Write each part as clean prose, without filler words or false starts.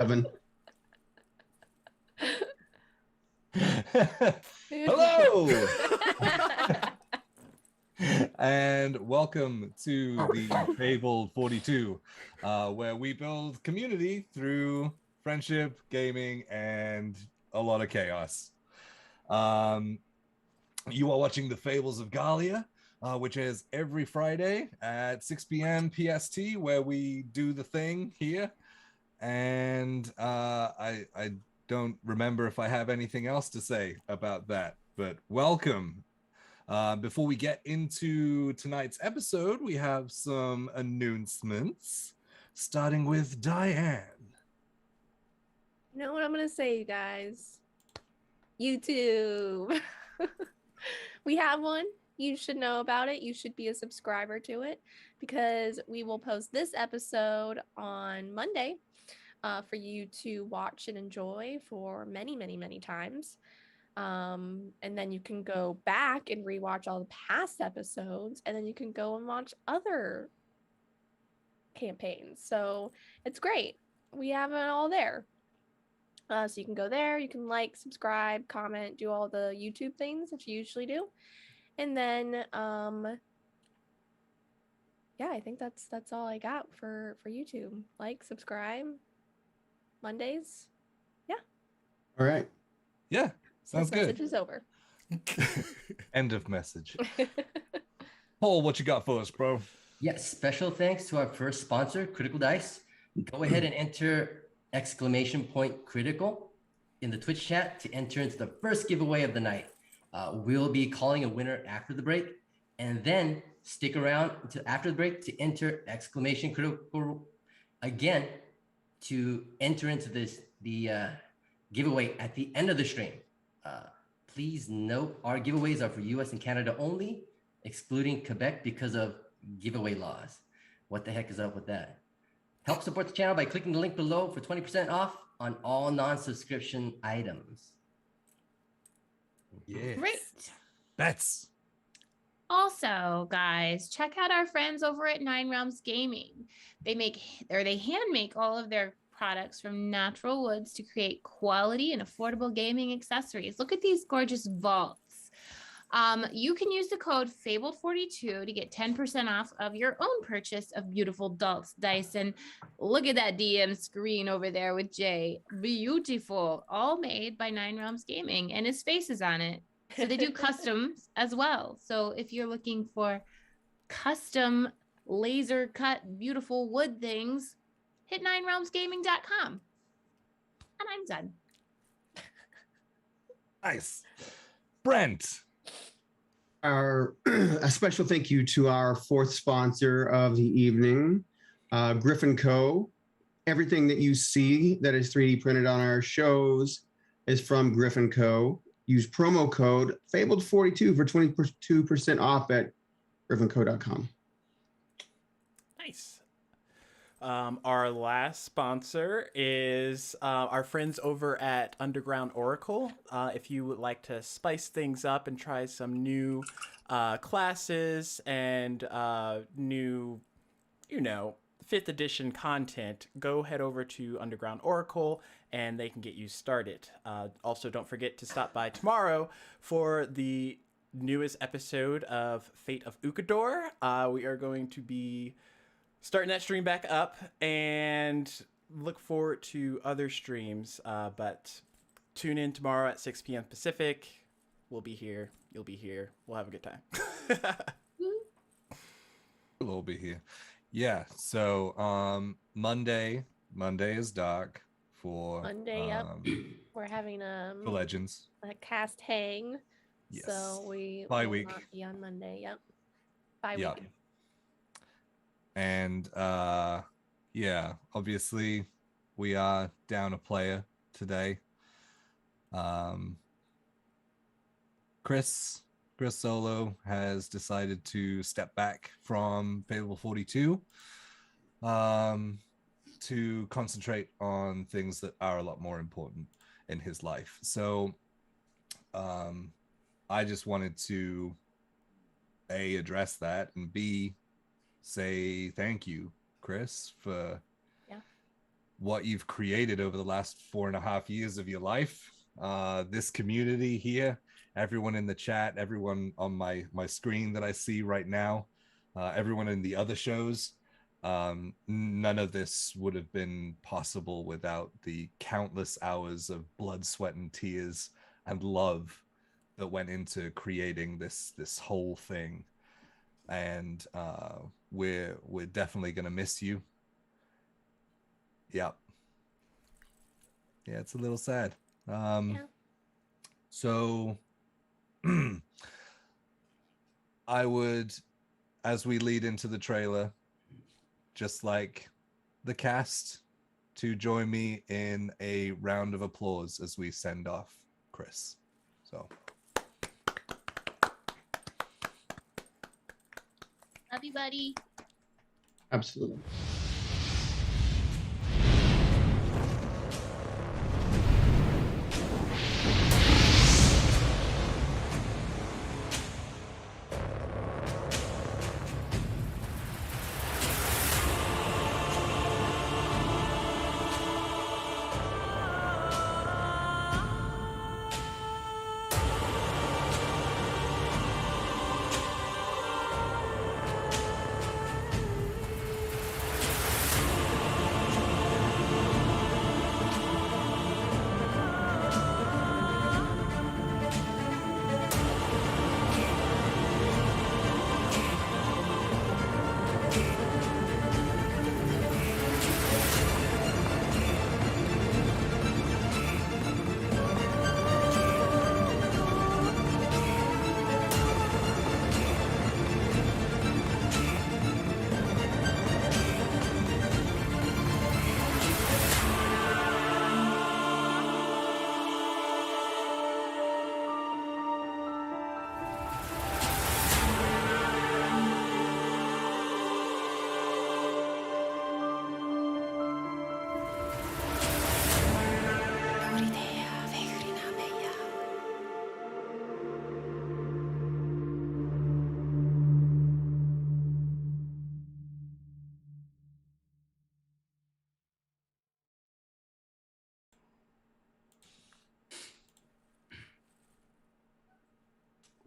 7. Hello! And welcome to the Fabled 42, where we build community through friendship, gaming, and a lot of chaos. You are watching the Fables of Gahlia, which is every Friday at 6 p.m. PST, where we do the thing here. And I don't remember if I have anything else to say about that, but welcome. Before we get into tonight's episode, we have some announcements, starting with Diane. You know what I'm going to say, you guys? YouTube. We have one. You should know about it. You should be a subscriber to it because we will post this episode on Monday for you to watch and enjoy for many, many, many times. And then you can go back and rewatch all the past episodes, and then you can go and watch other campaigns. So it's great. We have it all there. So you can go there, you can like, subscribe, comment, do all the YouTube things that you usually do. And then yeah, I think that's all I got for YouTube. Like, subscribe, Mondays. Yeah. All right. Yeah, sounds good. Message is over. End of message. Paul, what you got for us, bro? Yes, special thanks to our first sponsor, Critical Dice. Go ahead and enter !critical in the Twitch chat to enter into the first giveaway of the night. We'll be calling a winner after the break, and then stick around to after the break to enter !critical again to enter into the giveaway at the end of the stream. Please note our giveaways are for US and Canada only, excluding Quebec because of giveaway laws. What the heck is up with that? Help support the channel by clicking the link below for 20% off on all non-subscription items. Yes. Great. Bets. Also, guys, check out our friends over at Nine Realms Gaming. They hand make all of their products from natural woods to create quality and affordable gaming accessories. Look at these gorgeous vaults. You can use the code Fabled42 to get 10% off of your own purchase of beautiful dice. And look at that DM screen over there with Jay. Beautiful. All made by Nine Realms Gaming, and his face is on it. So they do customs as well. So if you're looking for custom laser cut beautiful wood things, hit ninerealmsgaming.com. And I'm done. Nice. Brent. A special thank you to our fourth sponsor of the evening, Griffin Co. Everything that you see that is 3D printed on our shows is from Griffin Co. Use promo code Fabled42 for 22% off at griffinco.com. Nice. Our last sponsor is our friends over at Underground Oracle. If you would like to spice things up and try some new classes and new, 5th edition content, go head over to Underground Oracle and they can get you started. Also, don't forget to stop by tomorrow for the newest episode of Fate of Ukador. We are going to be starting that stream back up and look forward to other streams. But tune in tomorrow at 6 p.m. Pacific. We'll be here. You'll be here. We'll have a good time. We'll all be here. Yeah. So Monday is dark for Monday, yep. We're having for Legends. a cast hang. Yes. So we Bye will week. not be on Monday. Yep. Bye Yeah. week. And yeah, obviously we are down a player today. Chris Solo has decided to step back from Fable 42 to concentrate on things that are a lot more important in his life. So I just wanted to A, address that, and B, say thank you, Chris, for what you've created over the last 4.5 years of your life. This community here, everyone in the chat, everyone on my screen that I see right now, everyone in the other shows. None of this would have been possible without the countless hours of blood, sweat, and tears and love that went into creating this whole thing. And we're definitely gonna miss you. Yep. Yeah, it's a little sad. So I would, as we lead into the trailer, just like the cast, to join me in a round of applause as we send off Chris. So Love you, buddy. Absolutely.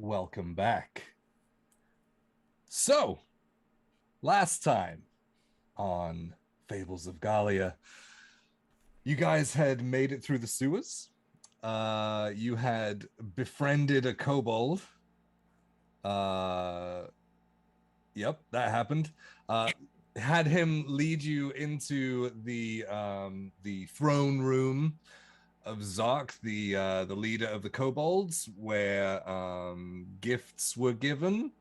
welcome back. So, last time on Fables of Gahlia, you guys had made it through the sewers. You had befriended a kobold. Yep, that happened. Had him lead you into the throne room of Zark, the leader of the kobolds, where gifts were given.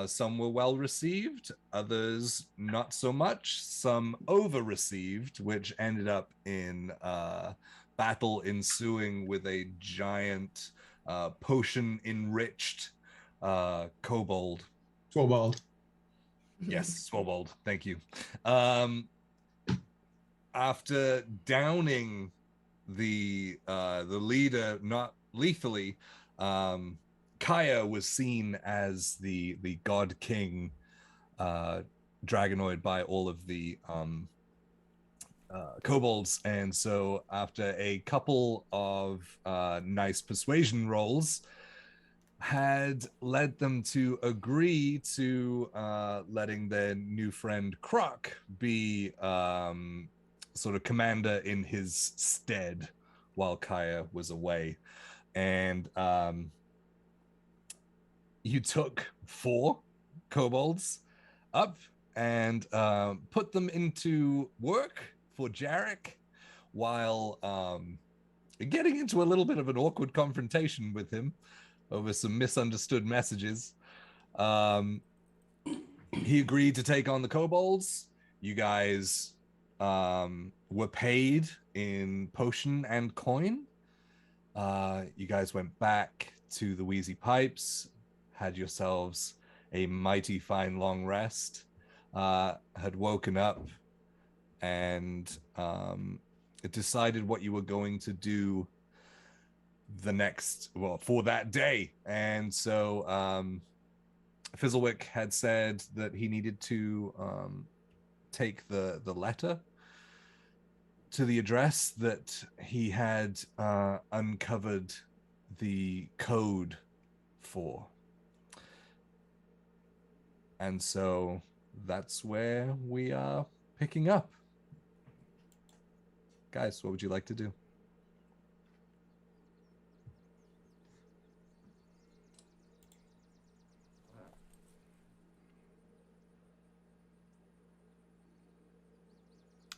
Some were well received, others not so much. Some over received, which ended up in battle ensuing with a giant potion enriched kobold. Swobald. Yes, Swobold. Thank you. After downing the leader, not lethally, Kaya was seen as the god king dragonoid by all of the kobolds, and so after a couple of nice persuasion rolls, had led them to agree to letting their new friend Croc be sort of commander in his stead while Kaya was away. And you took 4 kobolds up and put them into work for Jarek, while getting into a little bit of an awkward confrontation with him over some misunderstood messages. He agreed to take on the kobolds. You guys were paid in potion and coin. You guys went back to the Wheezy Pipes, had yourselves a mighty fine long rest, had woken up and decided what you were going to do for that day. And so Fizzlewick had said that he needed to take the letter to the address that he had uncovered the code for. And so that's where we are picking up. Guys, what would you like to do?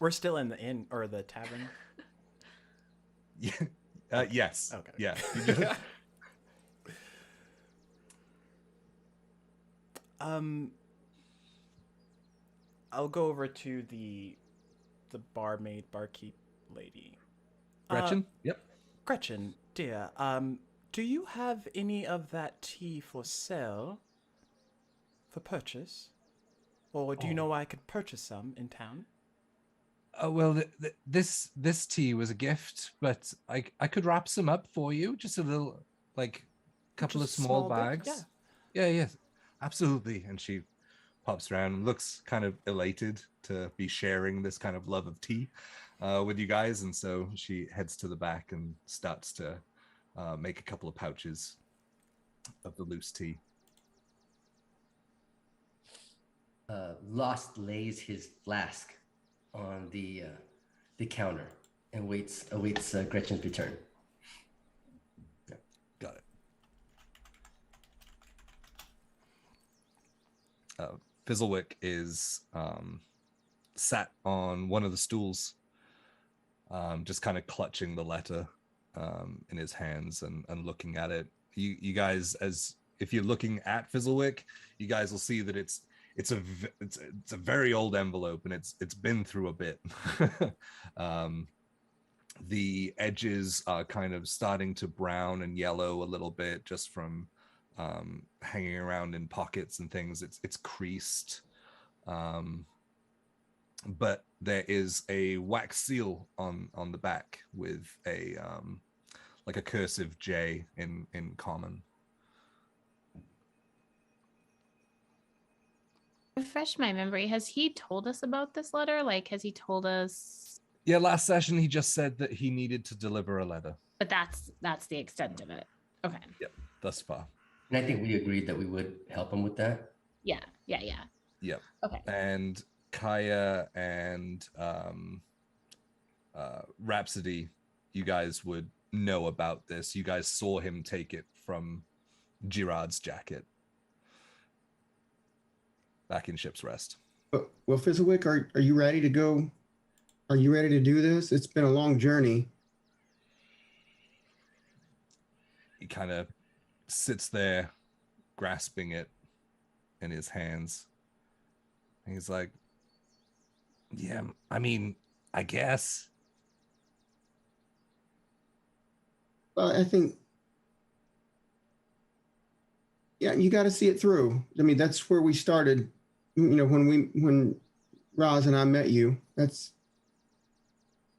We're still in the inn or the tavern. Yeah. Yes. Okay. Yeah. I'll go over to the barkeep lady. Gretchen? Yep. Gretchen, dear, do you have any of that tea for sale? For purchase? Or do you know I could purchase some in town? Well, this tea was a gift, but I could wrap some up for you. Just a little, like, couple Just of small bit, bags. yeah. Yeah, absolutely. And she pops around and looks kind of elated to be sharing this kind of love of tea with you guys. And so she heads to the back and starts to make a couple of pouches of the loose tea. Lost lays his flask on the counter and awaits Gretchen's return. Yeah. Got it. Fizzlewick is sat on one of the stools, just kind of clutching the letter in his hands and looking at it. You guys, as if you're looking at Fizzlewick, you guys will see that it's a very old envelope and it's been through a bit. The edges are kind of starting to brown and yellow a little bit just from hanging around in pockets and things. It's creased, but there is a wax seal on the back with a like a cursive J in common. Refresh my memory. Has he told us about this letter? Like, has he told us? Yeah, last session he just said that he needed to deliver a letter. But that's the extent of it. Okay. Yep, thus far. And I think we agreed that we would help him with that. Yeah. Yep. Okay. And Kaya and Rhapsody, you guys would know about this. You guys saw him take it from Girard's jacket back in Ship's Rest. Well, Fizzlewick, are you ready to go? Are you ready to do this? It's been a long journey. He kind of sits there, grasping it in his hands. And he's like, yeah, I mean, I guess. Well, I think, yeah, you got to see it through. I mean, that's where we started. You know, when Roz and I met you, I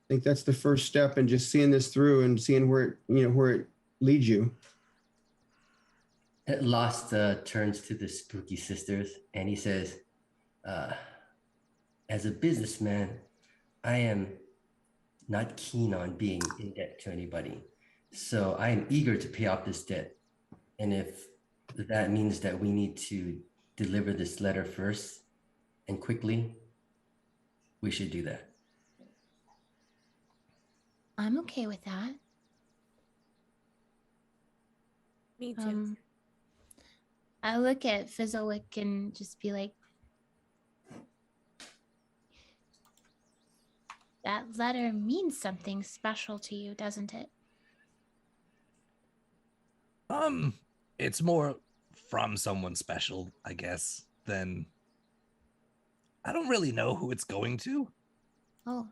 think that's the first step in just seeing this through and seeing where it leads you. Lost turns to the spooky sisters and he says, as a businessman, I am not keen on being in debt to anybody. So I am eager to pay off this debt. And if that means that we need to deliver this letter first and quickly, we should do that. I'm okay with that. Me too. I look at Fizzlewick and just be like, that letter means something special to you, doesn't it? It's more from someone special, I guess, than I don't really know who it's going to. Oh.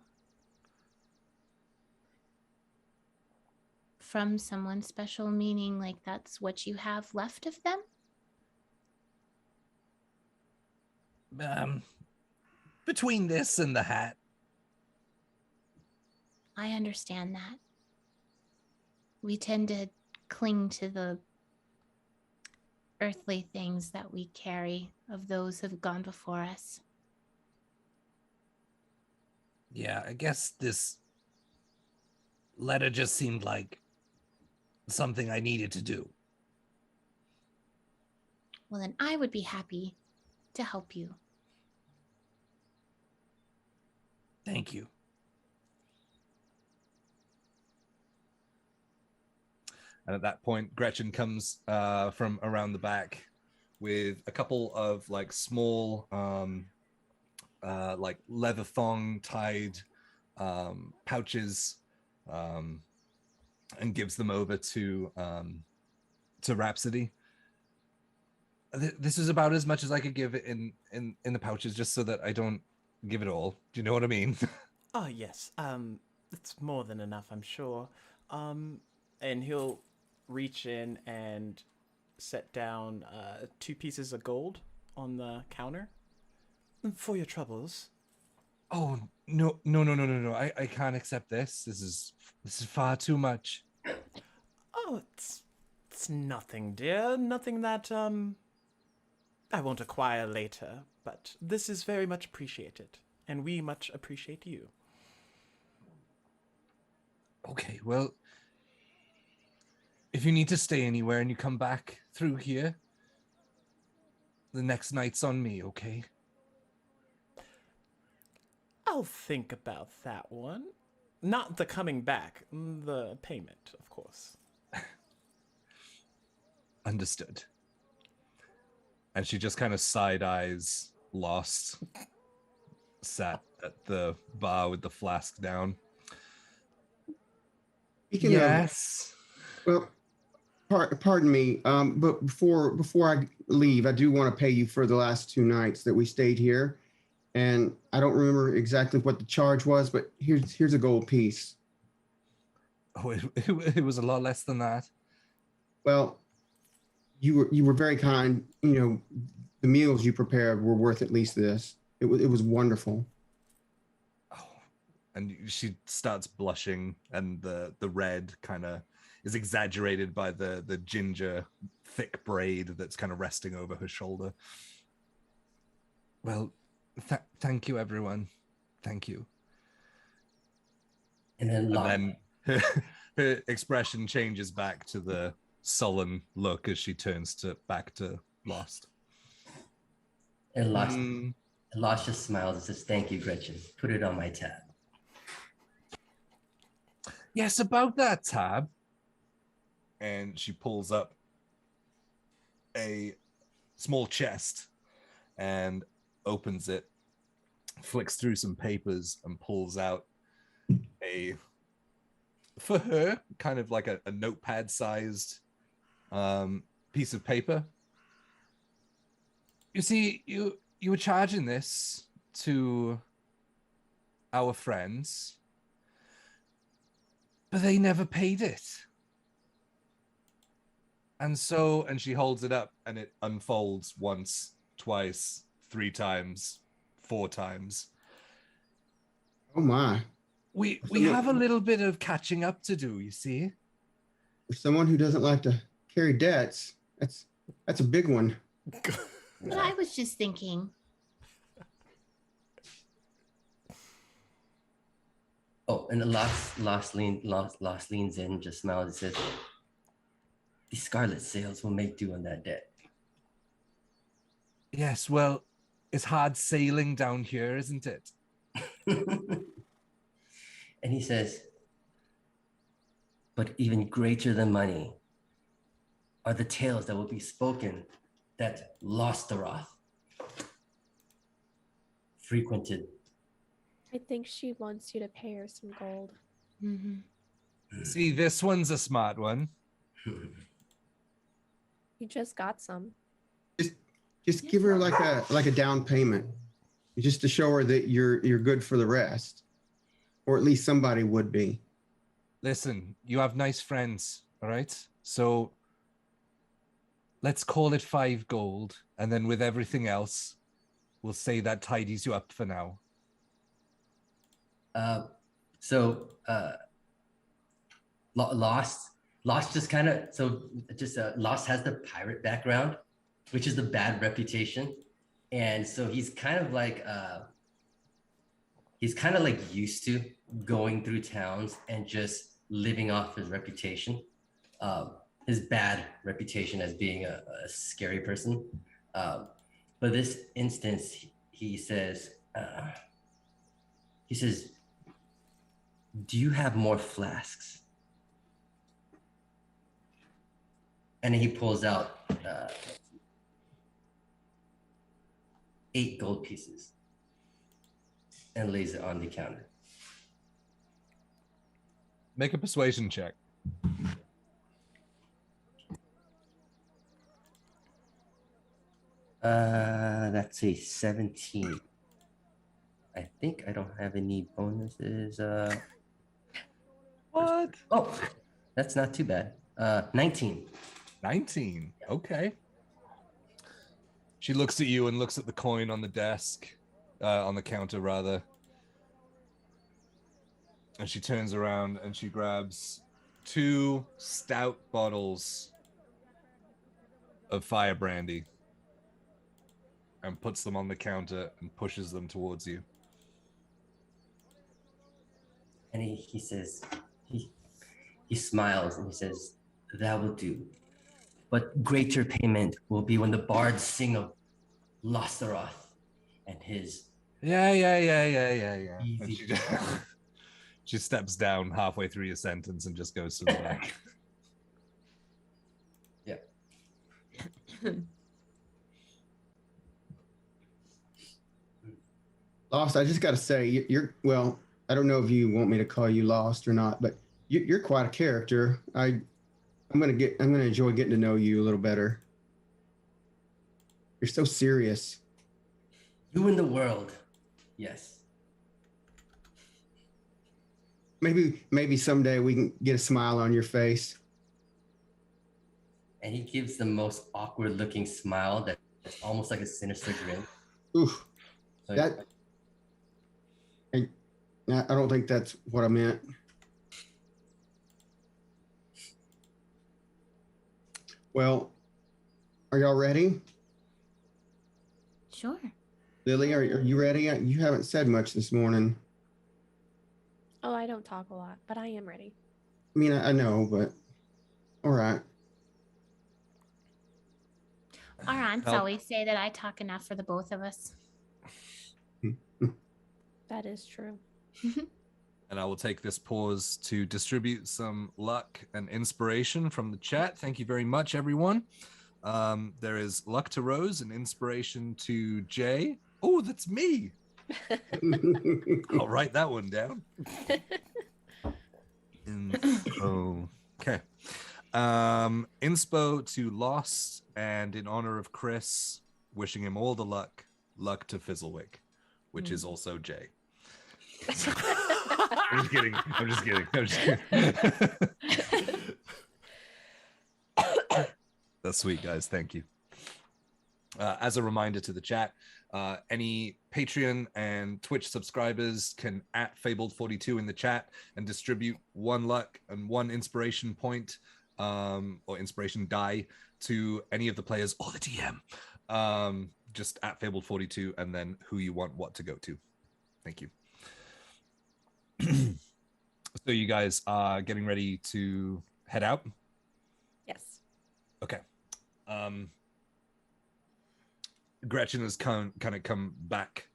From someone special, meaning like that's what you have left of them? Between this and the hat. I understand that. We tend to cling to the earthly things that we carry of those who have gone before us. Yeah, I guess this letter just seemed like something I needed to do. Well, then I would be happy to help you. Thank you. And at that point, Gretchen comes from around the back with a couple of like small, like leather thong tied pouches, and gives them over to Rhapsody. This is about as much as I could give it in the pouches, just so that I don't give it all. Do you know what I mean? Oh, yes. It's more than enough, I'm sure. And he'll reach in and set down 2 pieces of gold on the counter. For your troubles. Oh, no. I can't accept this. This is far too much. Oh, it's nothing, dear. Nothing that, I won't acquire later, but this is very much appreciated, and we much appreciate you. Okay, well, if you need to stay anywhere and you come back through here, the next night's on me, okay? I'll think about that one. Not the coming back, the payment, of course. Understood. And she just kind of side-eyes Lost, sat at the bar with the flask down. Yes. Well, pardon me, but before I leave, I do want to pay you for the last 2 nights that we stayed here. And I don't remember exactly what the charge was, but here's a gold piece. Oh, it was a lot less than that. Well, you were very kind. You know, the meals you prepared were worth at least this. It was wonderful. Oh, and she starts blushing, and the red kind of is exaggerated by the ginger thick braid that's kind of resting over her shoulder. Well, thank you, everyone. Thank you. And then her expression changes back to the sullen look as she turns back to Lost. And Lost just smiles and says, "Thank you, Gretchen. Put it on my tab." Yes, about that tab. And she pulls up a small chest and opens it, flicks through some papers, and pulls out for her, kind of like a notepad-sized piece of paper. You see, you were charging this to our friends, but they never paid it. And she holds it up, and it unfolds once, twice, 3 times, 4 times. Oh my. We have a little bit of catching up to do, you see. For someone who doesn't like to carry debts, that's a big one. But I was just thinking. Oh, and Lost leans in, just smiles and says, "The Scarlet Sails will make do on that debt." Yes, well, it's hard sailing down here, isn't it? And he says, "But even greater than money are the tales that will be spoken that Lostaroth frequented." I think she wants you to pay her some gold. Mm-hmm. See, this one's a smart one. You just got some. Just give her like a down payment, just to show her that you're good for the rest, or at least somebody would be. Listen, you have nice friends, all right? So let's call it 5 gold, and then with everything else, we'll say that tidies you up for now. Lost just kind of, Lost has the pirate background, which is the bad reputation. And so he's kind of like used to going through towns and just living off his reputation, his bad reputation as being a scary person. But this instance, he says, "Do you have more flasks?" And he pulls out 8 gold pieces and lays it on the counter. Make a persuasion check. That's a 17. I think I don't have any bonuses. What? Oh, that's not too bad. 19. 19. Okay. She looks at you and looks at the coin on the desk, on the counter rather. And she turns around and she grabs 2 stout bottles of fire brandy and puts them on the counter and pushes them towards you. And he says, he smiles and he says, "That will do. But greater payment will be when the bards sing of Lasseroth and his..." Yeah. And Easy. she steps down halfway through your sentence and just goes to the back. Yeah. Lost, I just got to say, you're well. I don't know if you want me to call you Lost or not, but you're quite a character. I'm gonna enjoy getting to know you a little better. You're so serious. You in the world. Yes. Maybe someday we can get a smile on your face. And he gives the most awkward looking smile that's almost like a sinister grin. Oof. So That. I don't think that's what I meant. Well, are y'all ready? Sure. Lily, are you ready? You haven't said much this morning. Oh, I don't talk a lot, but I am ready. I mean, I know, but all right. Our aunts Help. always say that I talk enough for the both of us. That is true. And I will take this pause to distribute some luck and inspiration from the chat. Thank you very much, everyone. There is luck to Rose and inspiration to Jay. Oh, that's me. I'll write that one down. Okay. Inspo to Lost, and in honor of Chris, wishing him all the luck to Fizzlewick, which is also Jay. I'm just kidding. That's sweet, guys. Thank you. As a reminder to the chat, any Patreon and Twitch subscribers can @Fabled42 in the chat and distribute 1 luck and 1 inspiration point or inspiration die to any of the players or the DM. Just @Fabled42 and then who you want what to go to. Thank you. So you guys are getting ready to head out? Yes. Okay. Gretchen has kind of come back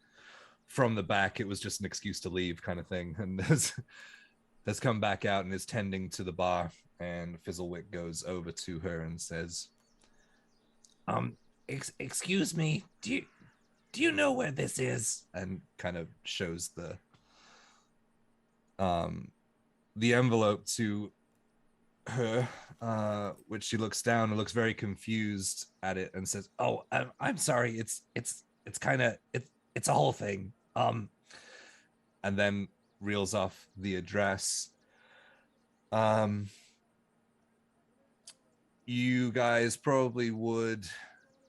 from the back. It was just an excuse to leave kind of thing. And has come back out and is tending to the bar. And Fizzlewick goes over to her and says, excuse me, do you know where this is? And kind of shows the envelope to her, which she looks down and looks very confused at it and says, "Oh, I'm sorry. It's kind of it's a whole thing." And then reels off the address. You guys probably would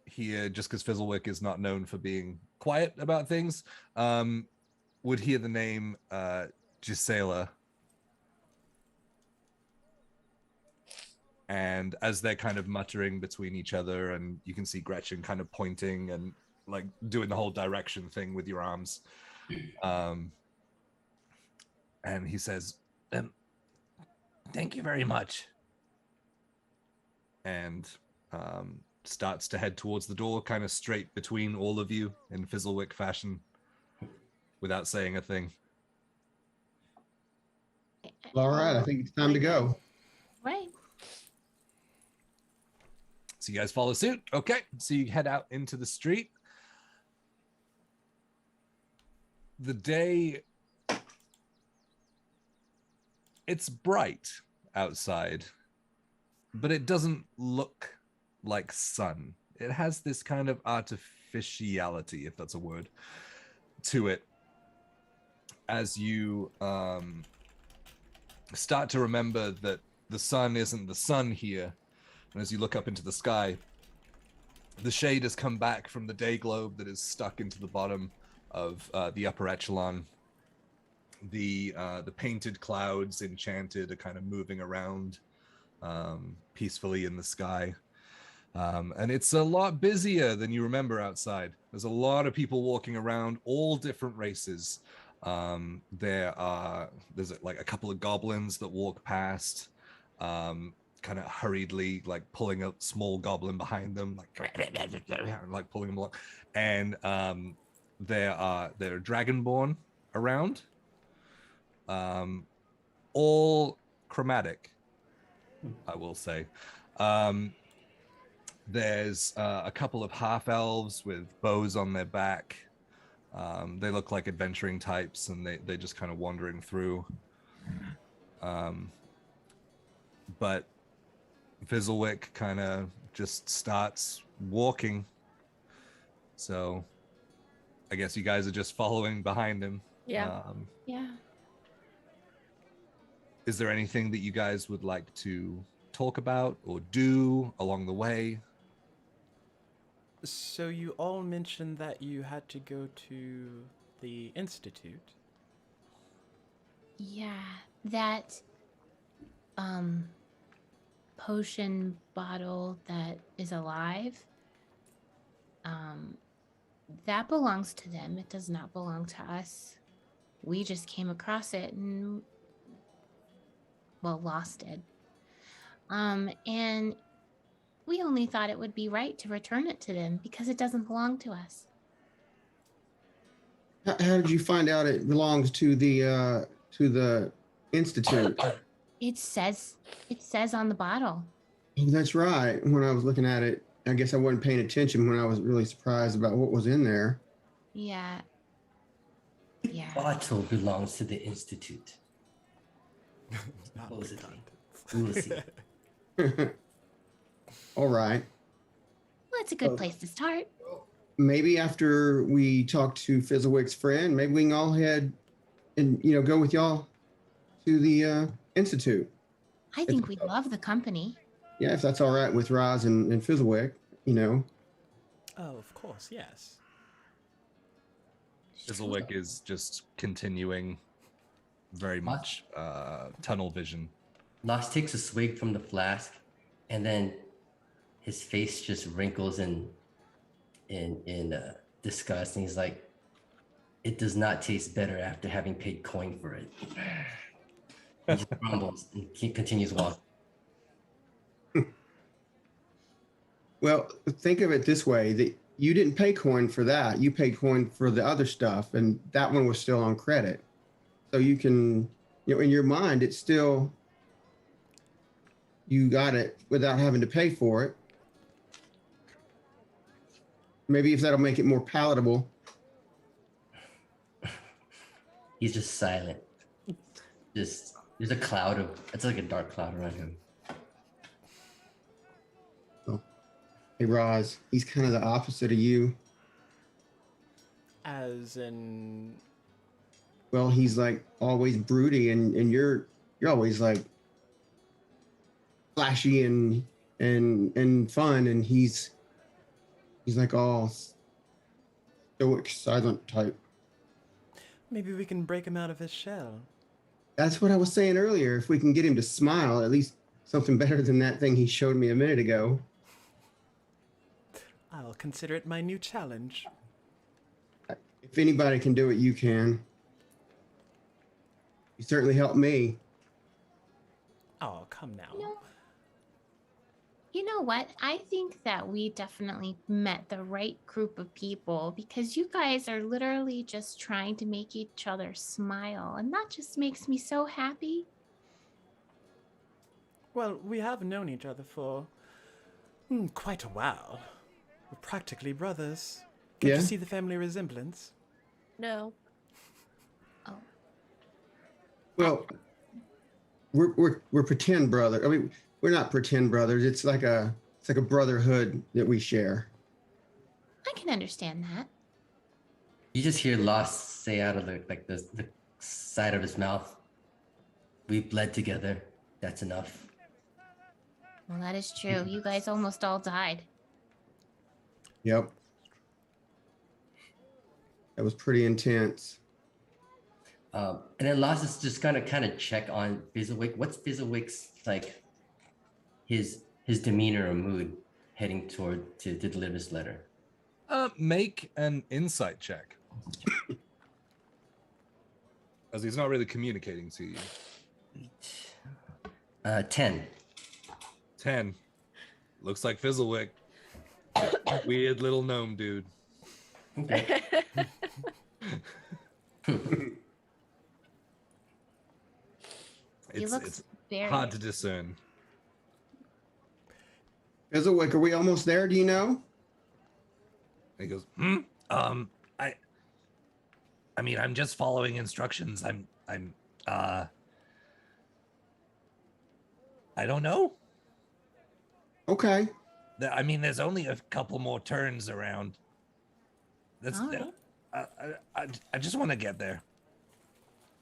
hear, just because Fizzlewick is not known for being quiet about things, would hear the name Gisela. And as they're kind of muttering between each other, and you can see Gretchen kind of pointing and like doing the whole direction thing with your arms. And he says, Thank you very much. And starts to head towards the door, kind of straight between all of you in Fizzlewick fashion, without saying a thing. All right, I think it's time to go. Right. So you guys follow suit. Okay, so you head out into the street. The day, it's bright outside, but it doesn't look like sun. It has this kind of artificiality, if that's a word, to it. As you start to remember that the sun isn't the sun here, and as you look up into the sky, the shade has come back from the day globe that is stuck into the bottom of the upper echelon. The painted clouds, enchanted, are kind of moving around peacefully in the sky. And it's a lot busier than you remember outside. There's a lot of people walking around, all different races. There's like a couple of goblins that walk past, kind of hurriedly, like pulling a small goblin behind them, like pulling them along. And there are dragonborn around, all chromatic, I will say. There's a couple of half-elves with bows on their back. They look like adventuring types, and they're just kind of wandering through. But Fizzlewick kind of just starts walking. So I guess you guys are just following behind him. Yeah. Yeah. Is there anything that you guys would like to talk about or do along the way? So you all mentioned that you had to go to the Institute. Yeah, that potion bottle that is alive, that belongs to them. It does not belong to us. We just came across it and, well, lost it. And we only thought it would be right to return it to them because it doesn't belong to us. How did you find out it belongs to the Institute? It says on the bottle. Oh, that's right. When I was looking at it, I guess I wasn't paying attention when I was really surprised about what was in there. Yeah. Yeah. Bottle belongs to the Institute. Supposedly. We will see. All right. Well, it's a good place to start. Maybe after we talk to Fizzlewick's friend, maybe we can all head and go with y'all to the Institute. I think we'd love the company. Yeah, if that's all right with Roz and Fizzlewick, Oh, of course, yes. Fizzlewick is just continuing very much tunnel vision. Nox takes a swig from the flask, and then his face just wrinkles in disgust, and he's like, "It does not taste better after having paid coin for it." He just grumbles and he continues walking. Well, think of it this way: that you didn't pay coin for that; you paid coin for the other stuff, and that one was still on credit. So you can, in your mind, it's still you got it without having to pay for it. Maybe if that'll make it more palatable. He's just silent. Just there's a cloud of it's like a dark cloud around him. Oh. Hey, Roz, he's kind of the opposite of you. As in, Well, he's like always broody, and you're always like flashy and fun, and he's like all stoic, silent type. maybe we can break him out of his shell. That's what I was saying earlier. If we can get him to smile, at least something better than that thing he showed me a minute ago. I'll consider it my new challenge. If anybody can do it, you can. You certainly helped me. Oh, come now. You know what? I think that we definitely met the right group of people because you guys are literally just trying to make each other smile. And that just makes me so happy. Well, we have known each other for quite a while. We're practically brothers. Can't you see the family resemblance? No. Oh. Well, we're pretend brother. I mean, we're not pretend brothers. It's like a brotherhood that we share. I can understand that. You just hear Lost say out of the side of his mouth, "We bled together. That's enough." Well, that is true. You guys almost all died. Yep. That was pretty intense. And then Lost is just gonna kind of check on Fizzlewick. What's Fizzlewick's his demeanor or mood heading toward to deliver this letter? Make an insight check. As he's not really communicating to you. 10. 10. Looks like Fizzlewick. Weird little gnome dude. Okay. It's hard to discern. Fizzlewick, are we almost there? Do you know? He goes, I mean, I'm just following instructions. I don't know. Okay. I mean, there's only a couple more turns around. That's All right. I just want to get there.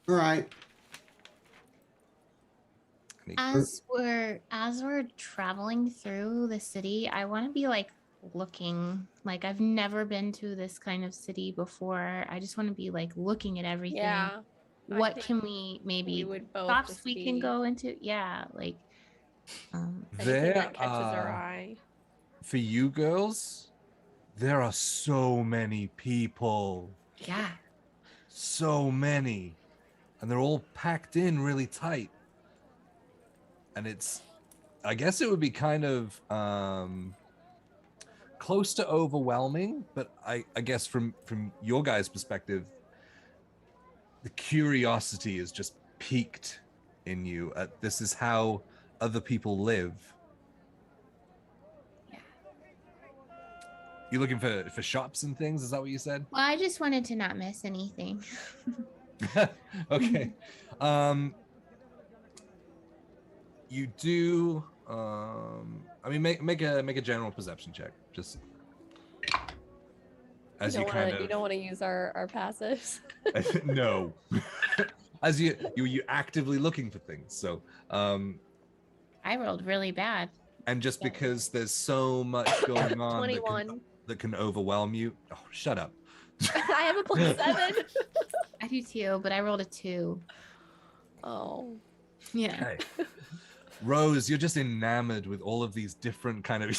All right. As we're traveling through the city, I want to be like looking. Like I've never been to this kind of city before. I just want to be like looking at everything. Yeah. What can we maybe would both shops just we be- can go into? Yeah, like Anything that catches our eye. For you girls, there are so many people. yeah. So many. And they're all packed in really tight. And I guess it would be kind of close to overwhelming, but I guess from your guys' perspective, the curiosity is just piqued in you. This is how other people live. Yeah. You looking for shops and things? Is that what you said? Well, I just wanted to not miss anything. Okay. You do. I mean, make a general perception check, just as you kind of. You don't want to use our passives. No. As you actively looking for things. So. I rolled really bad. And just because there's so much going on 21. that can overwhelm you. Oh, shut up. I have a +7. I do too, but I rolled a 2. Oh. Yeah. Okay. Rose, you're just enamored with all of these different kind of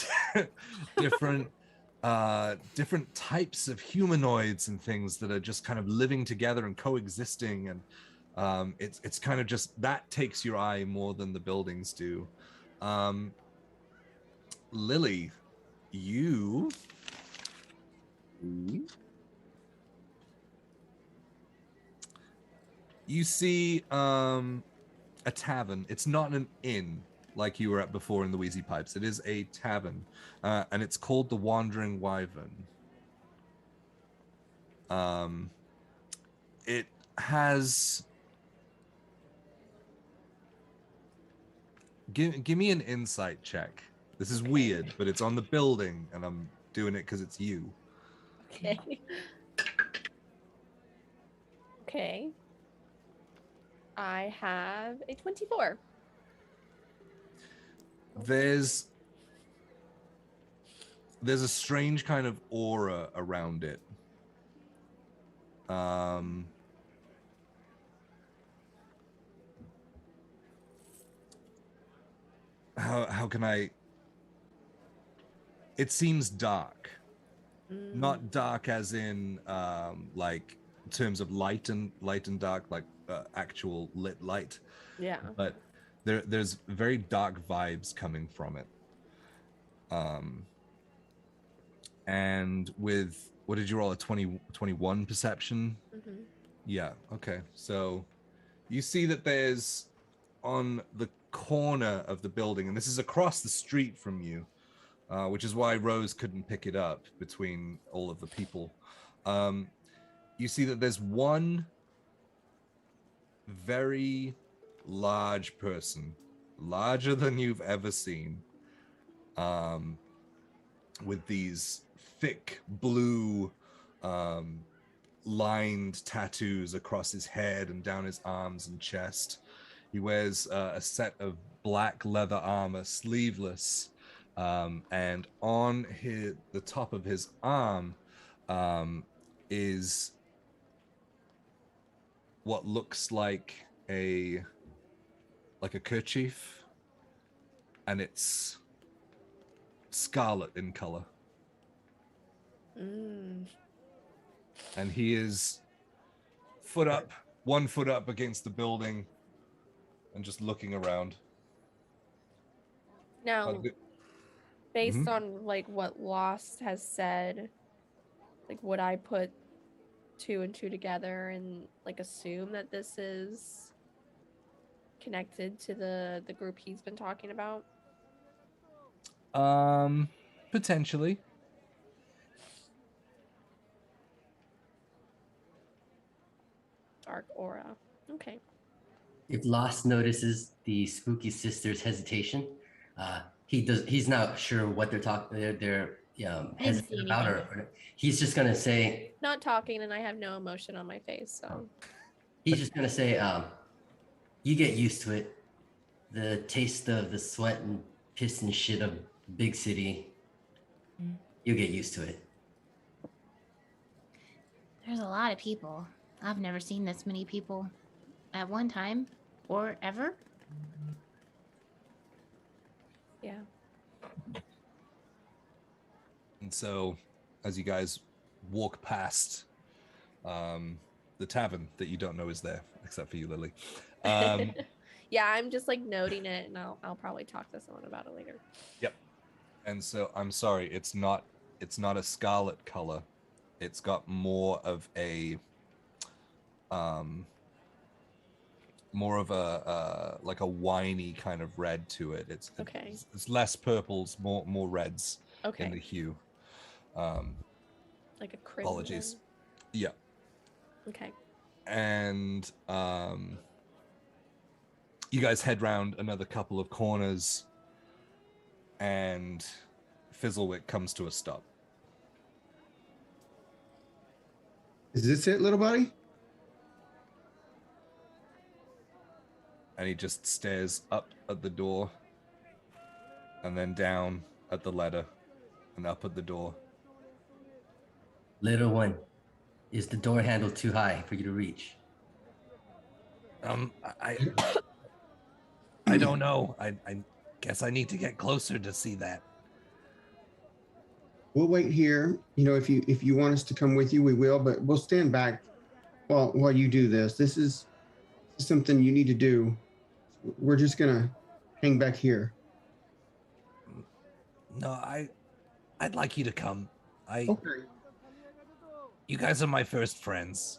different types of humanoids and things that are just kind of living together and coexisting, and it's kind of just that takes your eye more than the buildings do. Lily, you see a tavern. It's not an inn like you were at before in the Wheezy Pipes. It is a tavern, and it's called the Wandering Wyvern. It has. Give me an insight check. This is weird, but it's on the building, and I'm doing it because it's you. Okay. Okay. I have a 24. There's a strange kind of aura around it. How can I? It seems dark. Not dark as in like in terms of light and dark, like actual lit light. Yeah. But there's very dark vibes coming from it. And with, what did you roll, a 21 perception? Mm-hmm. Yeah, okay. So you see that there's on the corner of the building, and this is across the street from you, which is why Rose couldn't pick it up between all of the people. You see that there's one very large person, larger than you've ever seen, with these thick blue lined tattoos across his head and down his arms and chest. He wears a set of black leather armor, sleeveless, and on the top of his arm is what looks like a kerchief, and it's scarlet in color. And he is one foot up against the building and just looking around. Now, based on like what Lost has said, like would I put 2 and 2 together and like assume that this is connected to the group he's been talking about? Potentially. Dark aura. Okay. If Lost notices the spooky sister's hesitation, he's not sure what they're talking. They're hesitant about, or he's just gonna say. Not talking, and I have no emotion on my face, so. He's just gonna say, "You get used to it. The taste of the sweat and piss and shit of big city. You get used to it." There's a lot of people. I've never seen this many people at one time or ever. Yeah. And so, as you guys walk past the tavern that you don't know is there, except for you, Lily. Yeah, I'm just like noting it, and I'll probably talk to someone about it later. Yep. And so, I'm sorry, it's not a scarlet color. It's got more of a like a winey kind of red to it. It's okay. It's less purples, more reds in the hue. Like a crimson. Apologies. Yeah. Okay. And you guys head round another couple of corners, and Fizzlewick comes to a stop. Is this it, little buddy? And he just stares up at the door, and then down at the ladder, and up at the door. Little one, is the door handle too high for you to reach? I don't know. I guess I need to get closer to see that. We'll wait here. You know, if you want us to come with you, we will, but we'll stand back while you do this. This is something you need to do. We're just gonna hang back here. No, I'd like you to come. Okay. You guys are my first friends.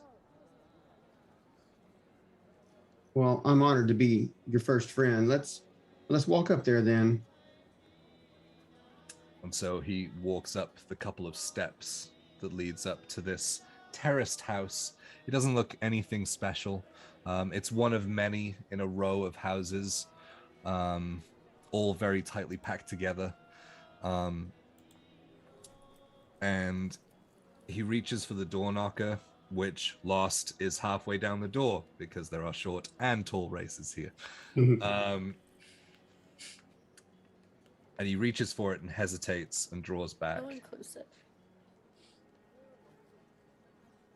Well, I'm honored to be your first friend. Let's walk up there then. And so he walks up the couple of steps that leads up to this terraced house. It doesn't look anything special. It's one of many in a row of houses, all very tightly packed together. And he reaches for the door knocker, which Lost is halfway down the door because there are short and tall races here. And he reaches for it and hesitates and draws back. So inclusive.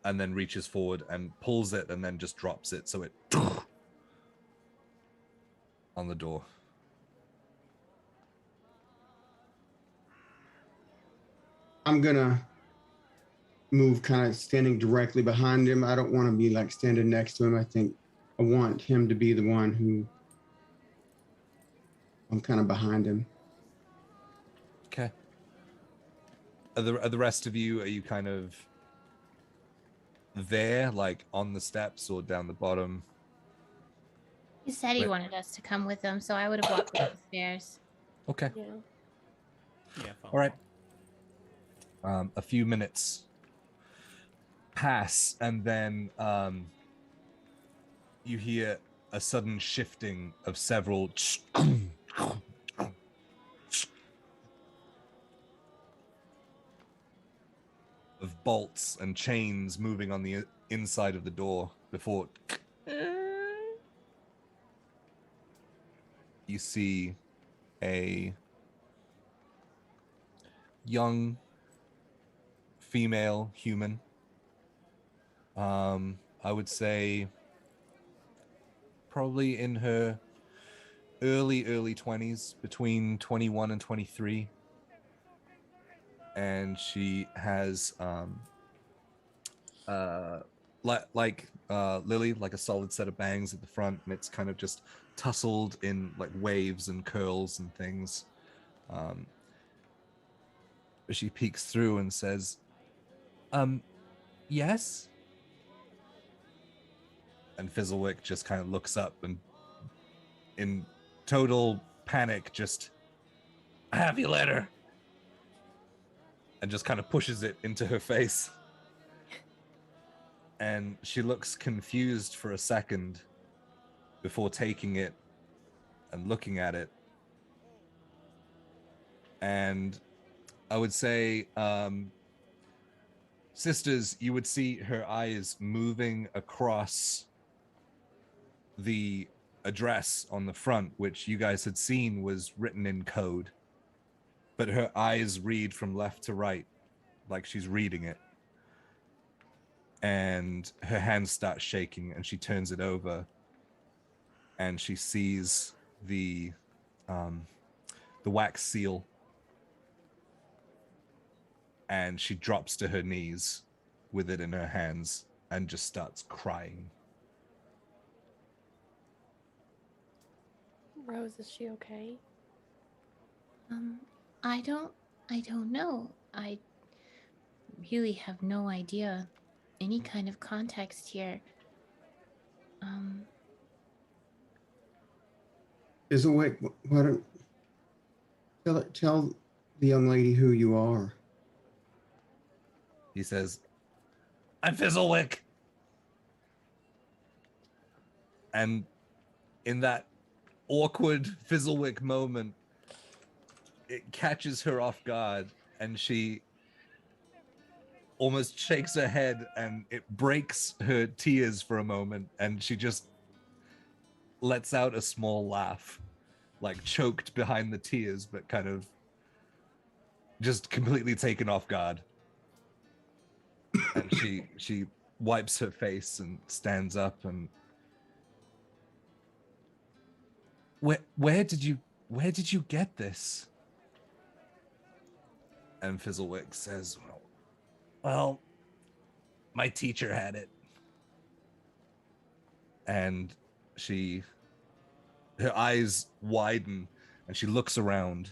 And then reaches forward and pulls it and then just drops it, so it on the door. I'm gonna move kind of standing directly behind him. I don't want to be like standing next to him. I think I want him to be the one who I'm kind of behind him. Okay. Are the rest of you, are you kind of there, like on the steps or down the bottom? He said he Wait. wanted us to come with him, so I would have walked up the stairs. Okay. Yeah. Yeah. All right. A few minutes pass, and then you hear a sudden shifting of several of bolts and chains moving on the inside of the door before you see a young female human. I would say probably in her early 20s, between 21 and 23. And she has like Lily, like a solid set of bangs at the front, and it's kind of just tussled in like waves and curls and things. She peeks through and says, yes? And Fizzlewick just kind of looks up and in total panic just, I have your letter. And just kind of pushes it into her face. And she looks confused for a second before taking it and looking at it. And I would say, sisters, you would see her eyes moving across the address on the front, which you guys had seen was written in code. But her eyes read from left to right, like she's reading it. And her hands start shaking, and she turns it over, and she sees the wax seal, and she drops to her knees with it in her hands and just starts crying. Rose, is she okay? I don't know. I really have no idea any kind of context here. Fizzlewick, why don't tell the young lady who you are? He says, I'm Fizzlewick. And in that awkward Fizzlewick moment, it catches her off guard, and she almost shakes her head, and it breaks her tears for a moment, and she just lets out a small laugh, like choked behind the tears, but kind of just completely taken off guard. And she wipes her face and stands up and where did you get this? And Fizzlewick says, well, my teacher had it. And her eyes widen, and she looks around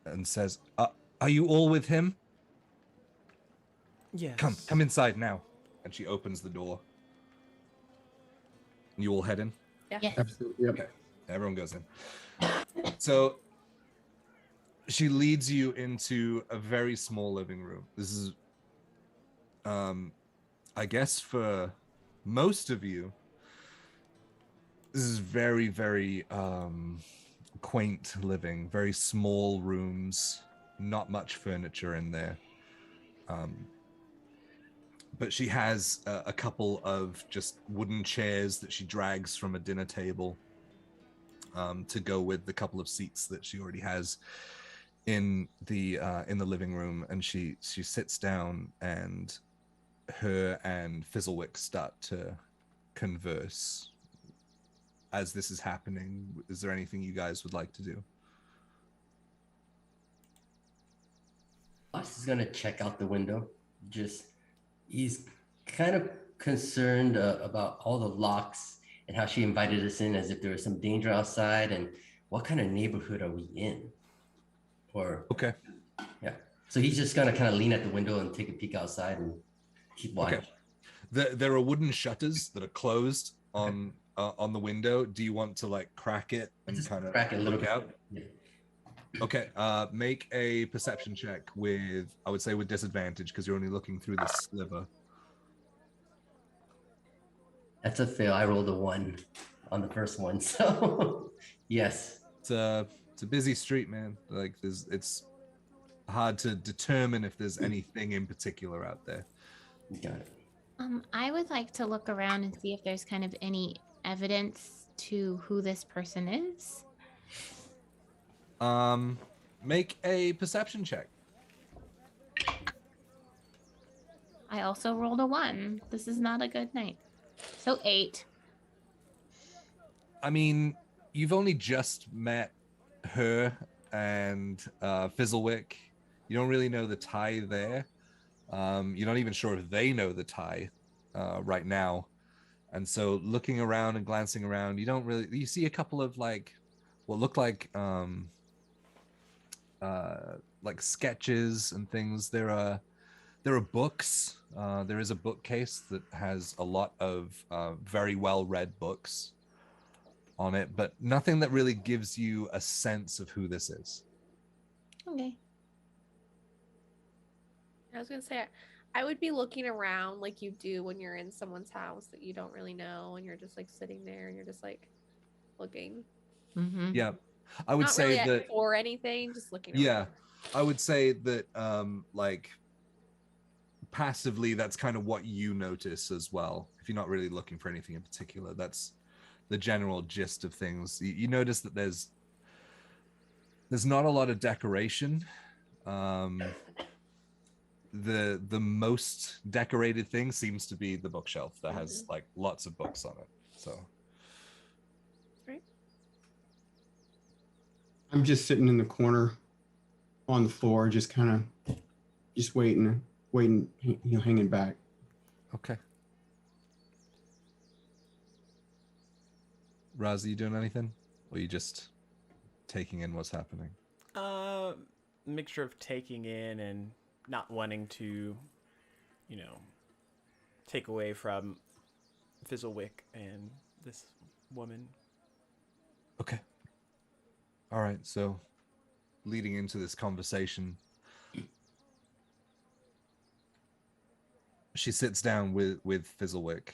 and says, are you all with him? Yes. Come inside now. And she opens the door. You all head in? Yeah. Yes. Absolutely. Yep. Okay. Everyone goes in. So she leads you into a very small living room. This is, I guess for most of you, this is very, very quaint living, very small rooms, not much furniture in there. But she has a couple of just wooden chairs that she drags from a dinner table to go with the couple of seats that she already has in the living room. And she sits down, and her and Fizzlewick start to converse. As this is happening, is there anything you guys would like to do? Boss is gonna check out the window. He's kind of concerned about all the locks and how she invited us in as if there was some danger outside, and what kind of neighborhood are we in? Or Okay. yeah. So he's just gonna kind of lean at the window and take a peek outside and keep watching. Okay. There are wooden shutters that are closed on the window. Do you want to like crack it and Just kind of crack it a little look bit. out? Yeah. Okay. Make a perception check with, I would say, with disadvantage because you're only looking through the sliver. That's a fail. I rolled a 1 on the first one, so yes. It's a busy street, man. Like it's hard to determine if there's anything in particular out there. Got it. I would like to look around and see if there's kind of any evidence to who this person is. Make a perception check. I also rolled a 1. This is not a good night. So 8. I mean, you've only just met her and Fizzlewick. You don't really know the tie there. You're not even sure if they know the tie right now. And so looking around and glancing around, you see a couple of like what look like sketches and things. There are books. There is a bookcase that has a lot of very well read books on it, but nothing that really gives you a sense of who this is. Okay. I was gonna say, I would be looking around like you do when you're in someone's house that you don't really know, and you're just like sitting there and you're just like looking. Mm-hmm. Yeah, I would Not say really that for anything, just looking. Yeah, around. I would say that like passively, that's kind of what you notice as well. If you're not really looking for anything in particular, that's the general gist of things. You notice that there's not a lot of decoration. The most decorated thing seems to be the bookshelf that has like lots of books on it. So Right. I'm just sitting in the corner on the floor, just kind of just waiting, hanging back. okay. Raz, are you doing anything? Or are you just taking in what's happening? Mixture of taking in and not wanting to, take away from Fizzlewick and this woman. Okay. All right. So leading into this conversation, she sits down with Fizzlewick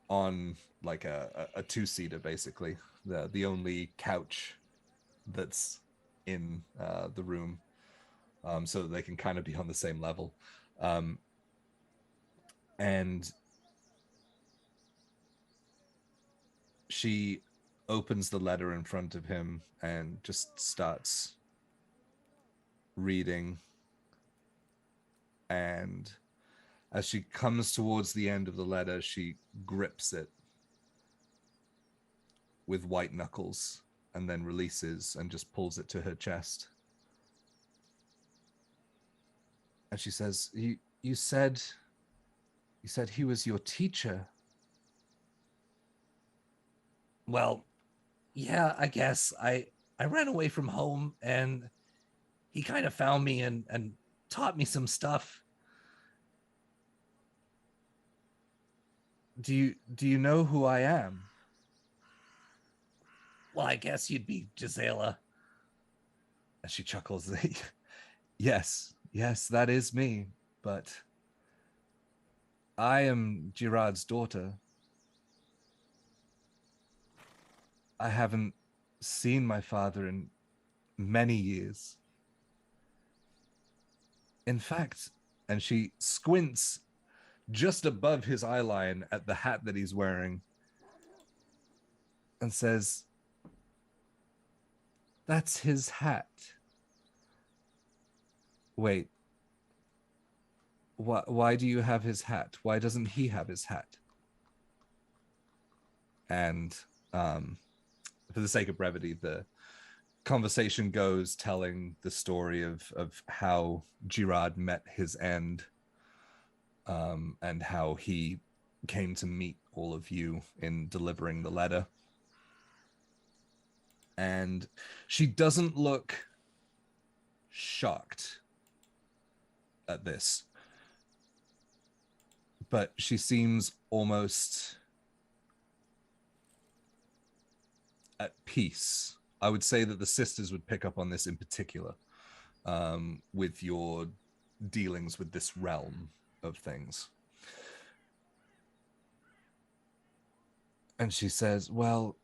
on like a two-seater, basically, the only couch that's in the room, so that they can kind of be on the same level. And she opens the letter in front of him and just starts reading. And as she comes towards the end of the letter, she grips it with white knuckles and then releases and just pulls it to her chest. And she says, you said he was your teacher. Well, yeah, I guess. I ran away from home and he kind of found me and taught me some stuff. Do you know who I am? Well, I guess you'd be Gisela. And she chuckles. Yes, that is me. But I am Girard's daughter. I haven't seen my father in many years. In fact, and she squints just above his eye line at the hat that he's wearing and says, "That's his hat. Wait, why do you have his hat? Why doesn't he have his hat?" And for the sake of brevity, the conversation goes telling the story of how Girard met his end, and how he came to meet all of you in delivering the letter. And she doesn't look shocked at this, but she seems almost at peace. I would say that the sisters would pick up on this in particular, with your dealings with this realm of things. And she says, well,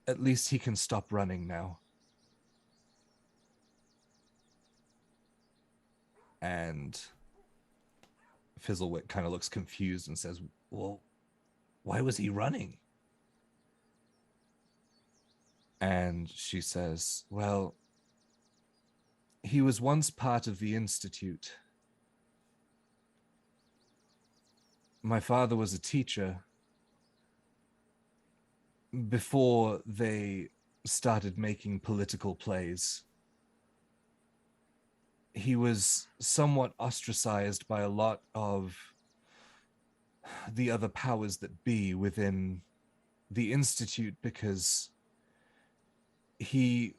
at least he can stop running now. And Fizzlewick kind of looks confused and says, well, why was he running? And she says, well, he was once part of the Institute. My father was a teacher before they started making political plays. He was somewhat ostracized by a lot of the other powers that be within the Institute because he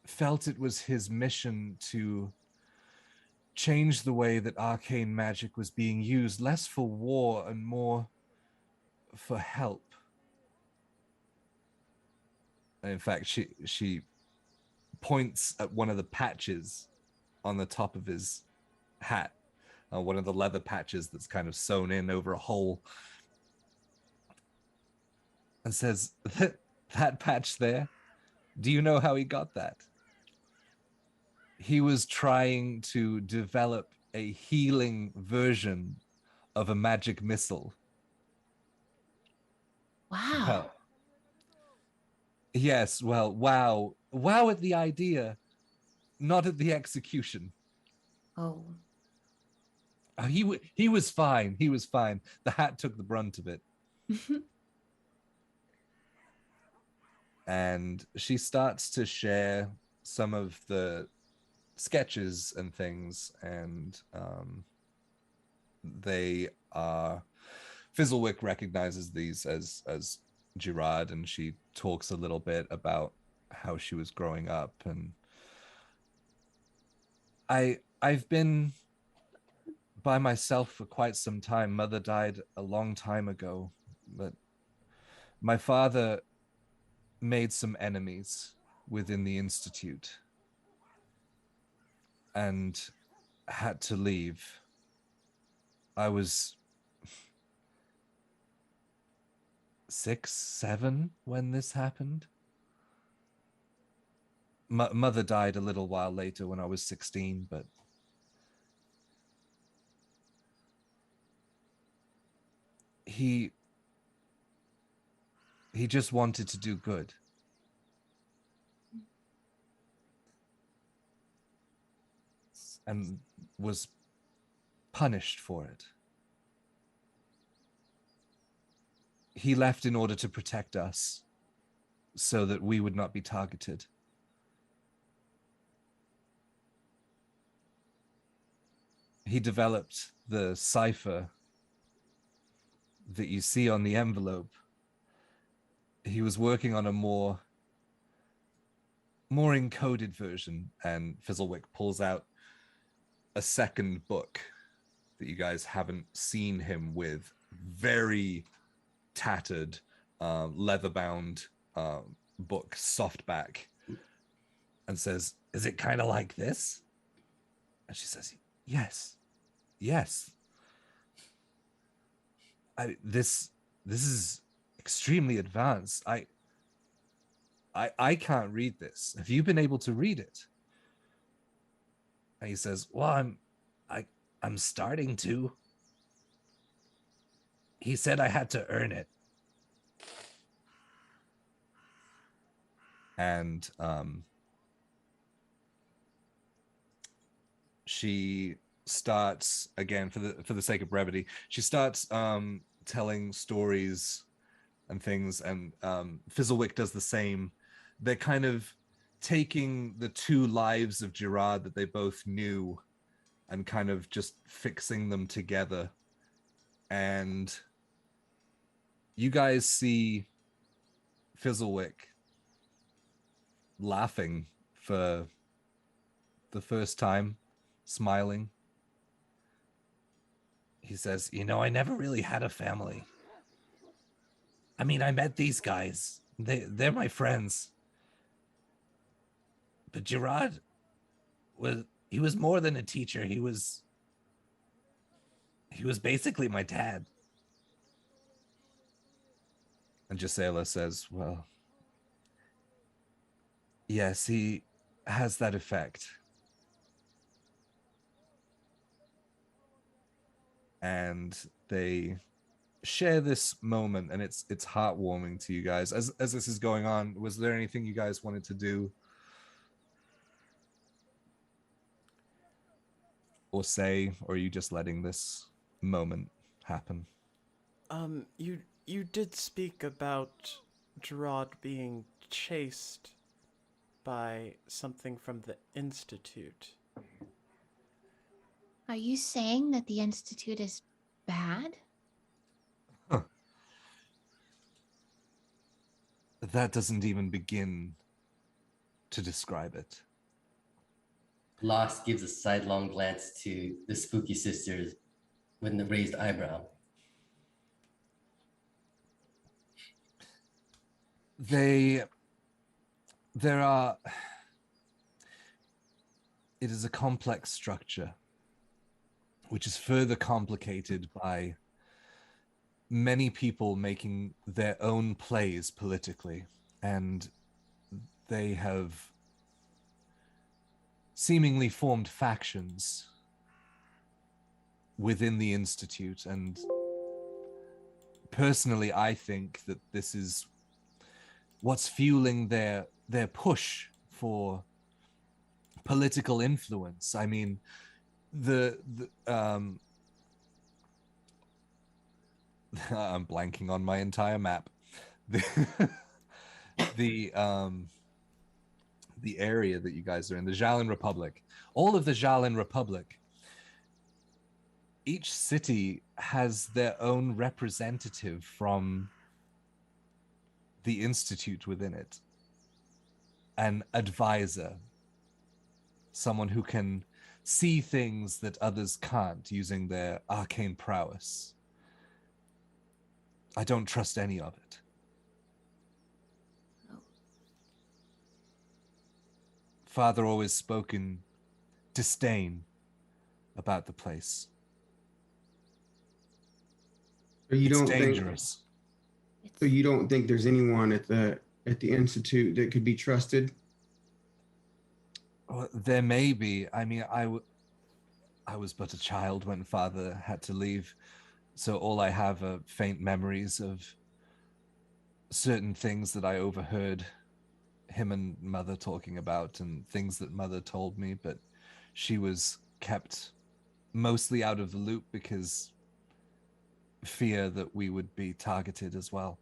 felt it was his mission to change the way that arcane magic was being used, less for war and more for help. And in fact, she points at one of the patches on the top of his hat, one of the leather patches that's kind of sewn in over a hole, and says, that patch there, do you know how he got that? He was trying to develop a healing version of a magic missile. Wow. Well, yes, well, wow. Wow at the idea, not at the execution. Oh. He was fine. He was fine. The hat took the brunt of it. And she starts to share some of the sketches and things, and they are... Fizzlewick recognizes these as Gerard, and she talks a little bit about how she was growing up. And I've been by myself for quite some time. Mother died a long time ago, but my father made some enemies within the Institute and had to leave. I was 6, 7 when this happened. Mother died a little while later when I was 16, but he just wanted to do good. And was punished for it. He left in order to protect us so that we would not be targeted. He developed the cipher that you see on the envelope. He was working on a more encoded version, and Fizzlewick pulls out a second book that you guys haven't seen him with, very tattered, leather-bound book, softback, and says, "Is it kind of like this?" And she says, "Yes, yes. This is extremely advanced. I can't read this. Have you been able to read it?" And he says, "Well, I'm starting to. He said I had to earn it." And she starts, again, for the sake of brevity, she starts telling stories and things, and Fizzlewick does the same. They're kind of taking the two lives of Gerard that they both knew and kind of just fixing them together. And you guys see Fizzlewick laughing for the first time, smiling. He says, "You know, I never really had a family. I mean, I met these guys. They're my friends. But Gerard he was more than a teacher. He was basically my dad." And Gisela says, "Well, yes, he has that effect." And they share this moment, and it's heartwarming to you guys. As this is going on, was there anything you guys wanted to do or say, or are you just letting this moment happen? You did speak about Gerard being chased by something from the Institute. Are you saying that the Institute is bad? Huh. That doesn't even begin to describe it. Lost gives a sidelong glance to the spooky sisters with the raised eyebrow. It is a complex structure, which is further complicated by many people making their own plays politically, and they have seemingly formed factions within the Institute. And personally, I think that this is what's fueling their push for political influence. I mean, I'm blanking on my entire map. The area that you guys are in, the Jalin Republic, all of the Jalin Republic, each city has their own representative from the Institute within it, an advisor, someone who can see things that others can't using their arcane prowess. I don't trust any of it. Father always spoke in disdain about the place. So you It's don't dangerous. So you don't think there's anyone at the Institute that could be trusted? Well, there may be. I mean, I was but a child when Father had to leave, so all I have are faint memories of certain things that I overheard him and Mother talking about, and things that Mother told me, but she was kept mostly out of the loop because fear that we would be targeted as well.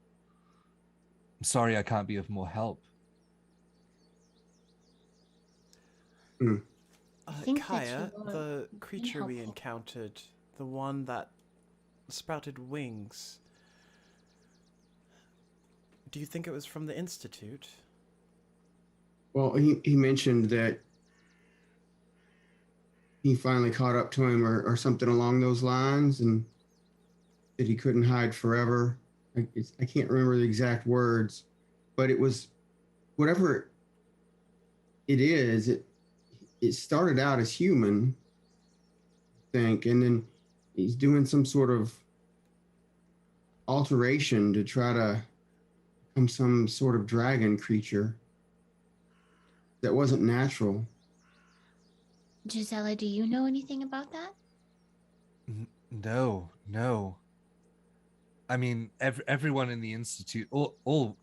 I'm sorry I can't be of more help. I think that Kaya, you are the creature we helpful. encountered, the one that sprouted wings, do you think it was from the Institute? Well, he mentioned that he finally caught up to him or something along those lines, and that he couldn't hide forever. I can't remember the exact words, but it was whatever it is. It started out as human, I think, and then he's doing some sort of alteration to try to become some sort of dragon creature that wasn't natural. Gisela, do you know anything about that? No. I mean, everyone in the Institute, all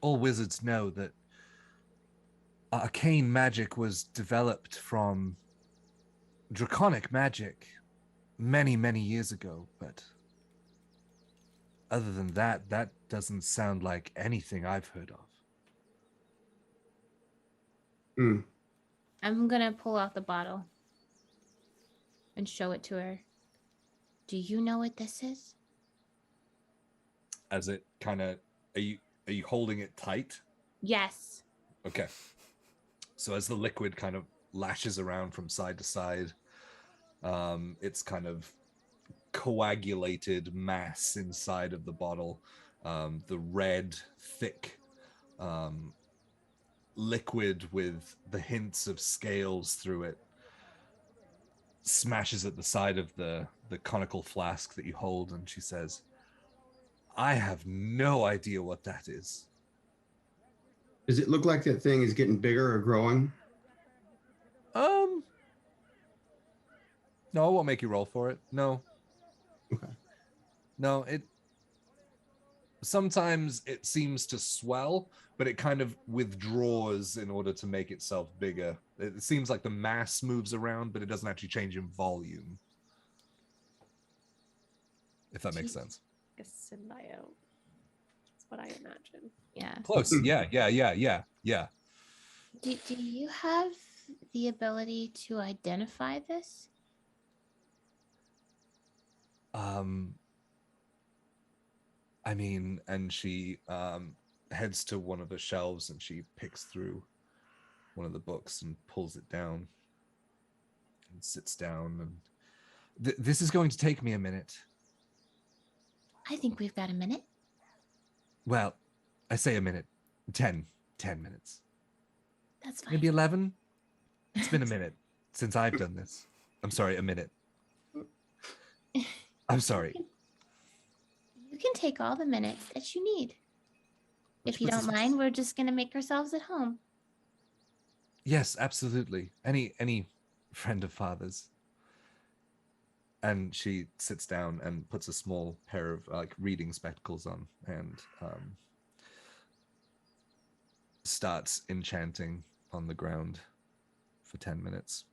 wizards know that arcane magic was developed from draconic magic many, many years ago, but other than that, that doesn't sound like anything I've heard of. I'm gonna pull out the bottle and show it to her. Do you know what this is? As it kind of, are you holding it tight? Yes. Okay. So as the liquid kind of lashes around from side to side, it's kind of coagulated mass inside of the bottle. The red, thick liquid with the hints of scales through it smashes at the side of the conical flask that you hold, and she says, I have no idea what that is. Does it look like that thing is getting bigger or growing? No, I won't make you roll for it. No. Okay. No, sometimes it seems to swell, but it kind of withdraws in order to make itself bigger. It seems like the mass moves around, but it doesn't actually change in volume. If that makes sense. Like a symbiote. That's what I imagine. Yeah. Close. Yeah. Do you have the ability to identify this? I mean, and she heads to one of the shelves and she picks through one of the books and pulls it down and sits down. And this is going to take me a minute. I think we've got a minute. Well, I say a minute. 10 minutes. That's fine. Maybe 11. It's been a minute since I've done this. I'm sorry, a minute. I'm sorry. You can take all the minutes that you need. Which If you puts don't us- mind, we're just going to make ourselves at home. Yes, absolutely. Any friend of father's. And she sits down and puts a small pair of reading spectacles on and starts enchanting on the ground for 10 minutes.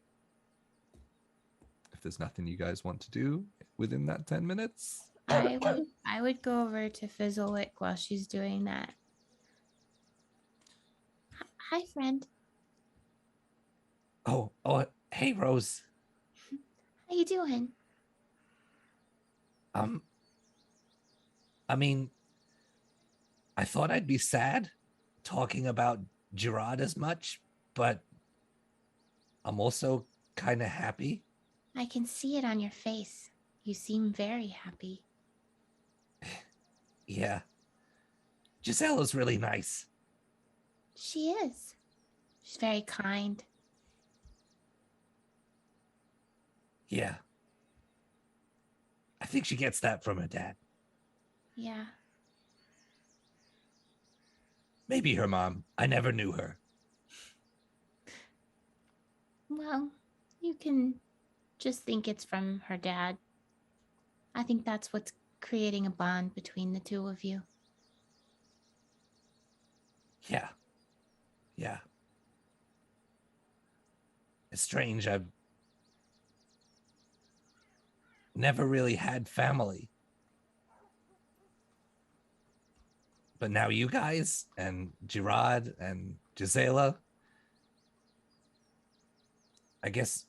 If there's nothing you guys want to do within that 10 minutes. I would go over to Fizzlewick while she's doing that. Hi, friend. Oh, hey, Rose. How you doing? I mean, I thought I'd be sad talking about Gerard as much, but I'm also kind of happy. I can see it on your face. You seem very happy. Yeah. Gisella's really nice. She is. She's very kind. Yeah. I think she gets that from her dad. Yeah. Maybe her mom. I never knew her. Well, you can just think it's from her dad. I think that's what's creating a bond between the two of you. Yeah. Yeah. It's strange. I've never really had family. But now you guys and Gerard and Gisela. I guess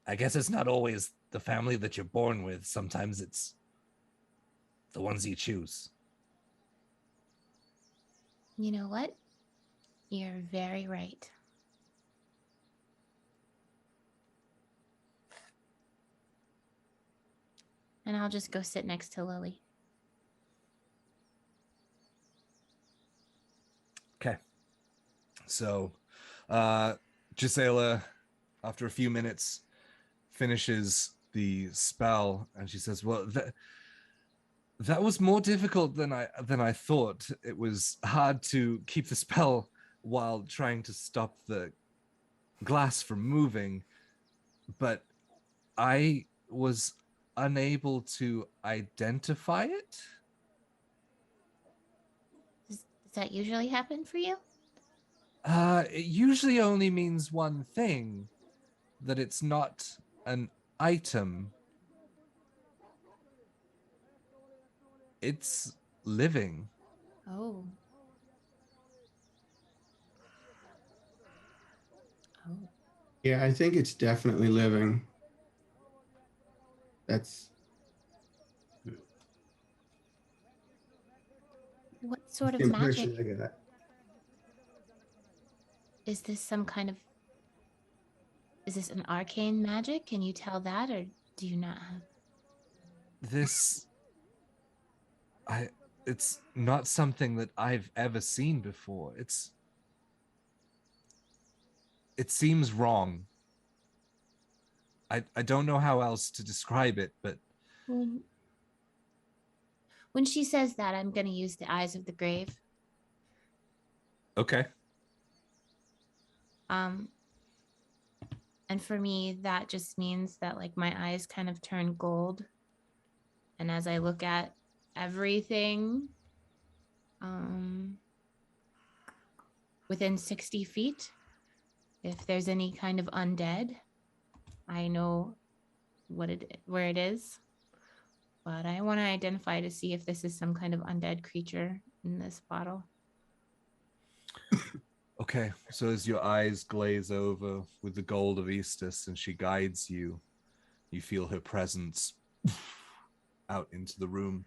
it's not always the family that you're born with. Sometimes it's the ones you choose. You know what? You're very right. And I'll just go sit next to Lily. Okay. So, Gisela, after a few minutes, finishes the spell, and she says, "Well, that was more difficult than I thought. It was hard to keep the spell while trying to stop the glass from moving, but I was unable to identify it." Does that usually happen for you? It usually only means one thing, that it's not an item. It's living. Oh. Oh. Yeah, I think it's definitely living. That's What sort the of magic? impression I got. Is this some kind of... Is this an arcane magic? Can you tell that, or do you not have... This... It's not something that I've ever seen before. It seems wrong. I don't know how else to describe it, but... When she says that, I'm going to use the eyes of the grave. Okay. And for me, that just means that like my eyes kind of turn gold. And as I look at everything within 60 feet, if there's any kind of undead, I know where it is. But I want to identify to see if this is some kind of undead creature in this bottle. Okay, so as your eyes glaze over with the gold of Eastus and she guides you, you feel her presence out into the room.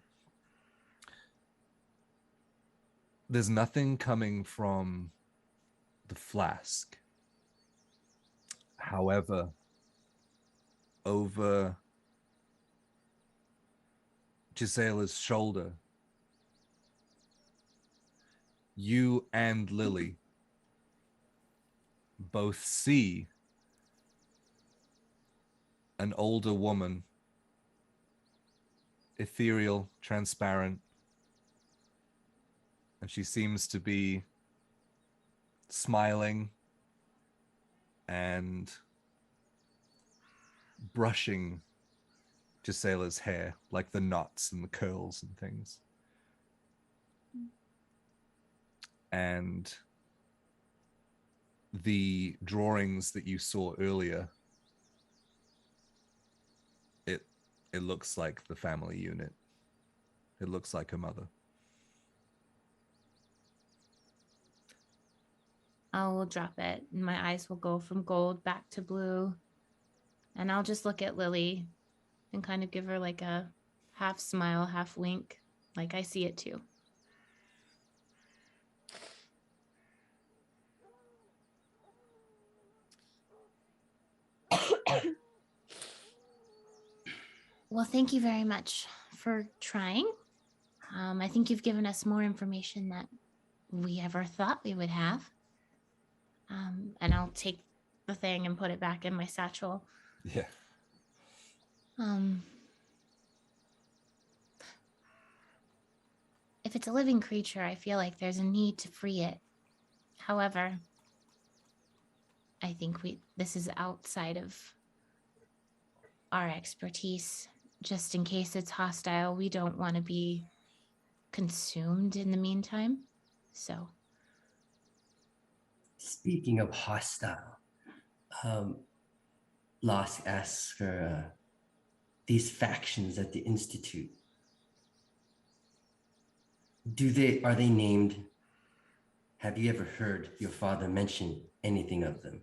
There's nothing coming from the flask. However, over Gisela's shoulder, you and Lily both see an older woman, ethereal, transparent, and she seems to be smiling and brushing Gisela's hair, like the knots and the curls and things. And the drawings that you saw earlier, it looks like the family unit. It looks like her mother. I will drop it, and my eyes will go from gold back to blue. And I'll just look at Lily and kind of give her like a half smile, half wink, like I see it too. Well, thank you very much for trying. I think you've given us more information than we ever thought we would have. And I'll take the thing and put it back in my satchel. Yeah. If it's a living creature, I feel like there's a need to free it. However, I think this is outside of our expertise. Just in case it's hostile, we don't want to be consumed in the meantime. So. Speaking of hostile, Lost asks for these factions at the Institute. Are they named? Have you ever heard your father mention anything of them?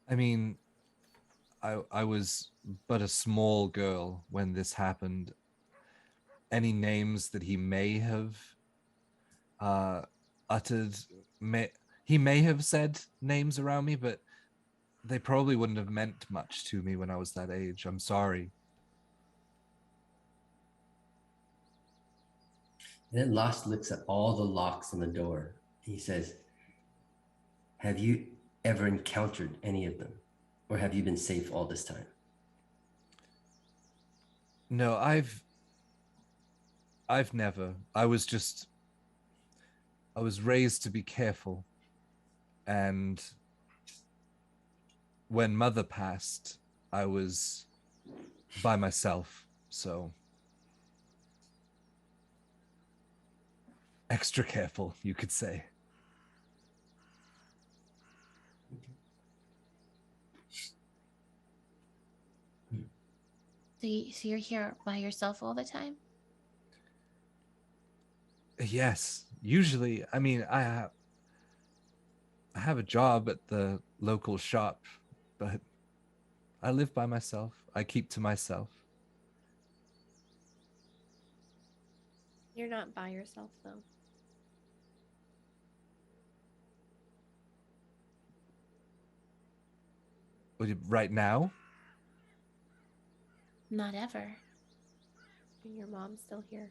I mean, I was but a small girl when this happened. Any names that he may have uttered, he may have said names around me, but they probably wouldn't have meant much to me when I was that age. I'm sorry. And then Lost looks at all the locks on the door. He says, have you ever encountered any of them? Or have you been safe all this time? No, I've never. I was raised to be careful. And when Mother passed, I was by myself, so extra careful, you could say. So you're here by yourself all the time? Yes, usually. I mean, I have a job at the local shop, but I live by myself. I keep to myself. You're not by yourself, though. Right now? Not ever. And your mom's still here.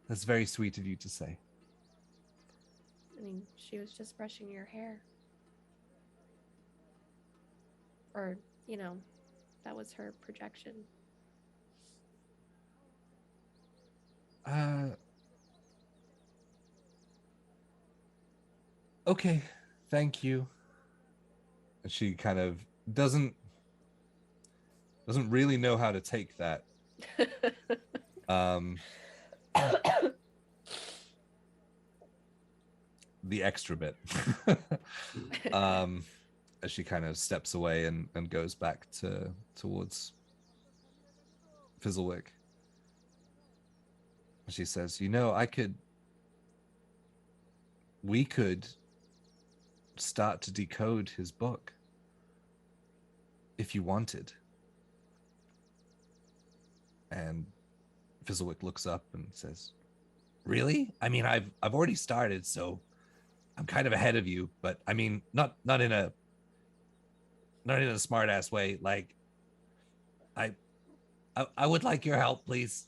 That's very sweet of you to say. I mean, she was just brushing your hair. Or, that was her projection. Okay, thank you. And she kind of doesn't really know how to take that. The extra bit. As she kind of steps away and goes back towards Fizzlewick. She says, we could start to decode his book if you wanted. And Fizzlewick looks up and says, really? I mean, I've already started, so I'm kind of ahead of you, but I mean, not in a smart ass way. Like, I would like your help, please.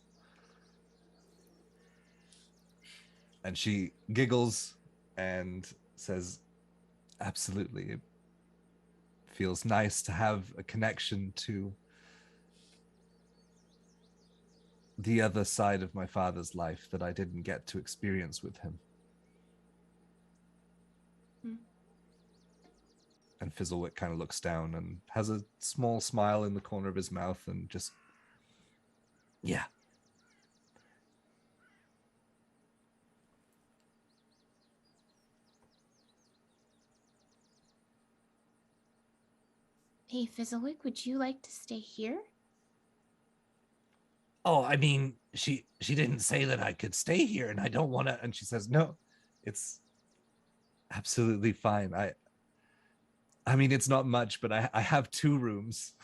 And she giggles and says, absolutely. It feels nice to have a connection to the other side of my father's life that I didn't get to experience with him. And Fizzlewick kind of looks down and has a small smile in the corner of his mouth and just, yeah. Hey, Fizzlewick, would you like to stay here? Oh, I mean, she didn't say that I could stay here, and I don't want to. And she says, no, it's absolutely fine. I mean, it's not much, but I have 2 rooms.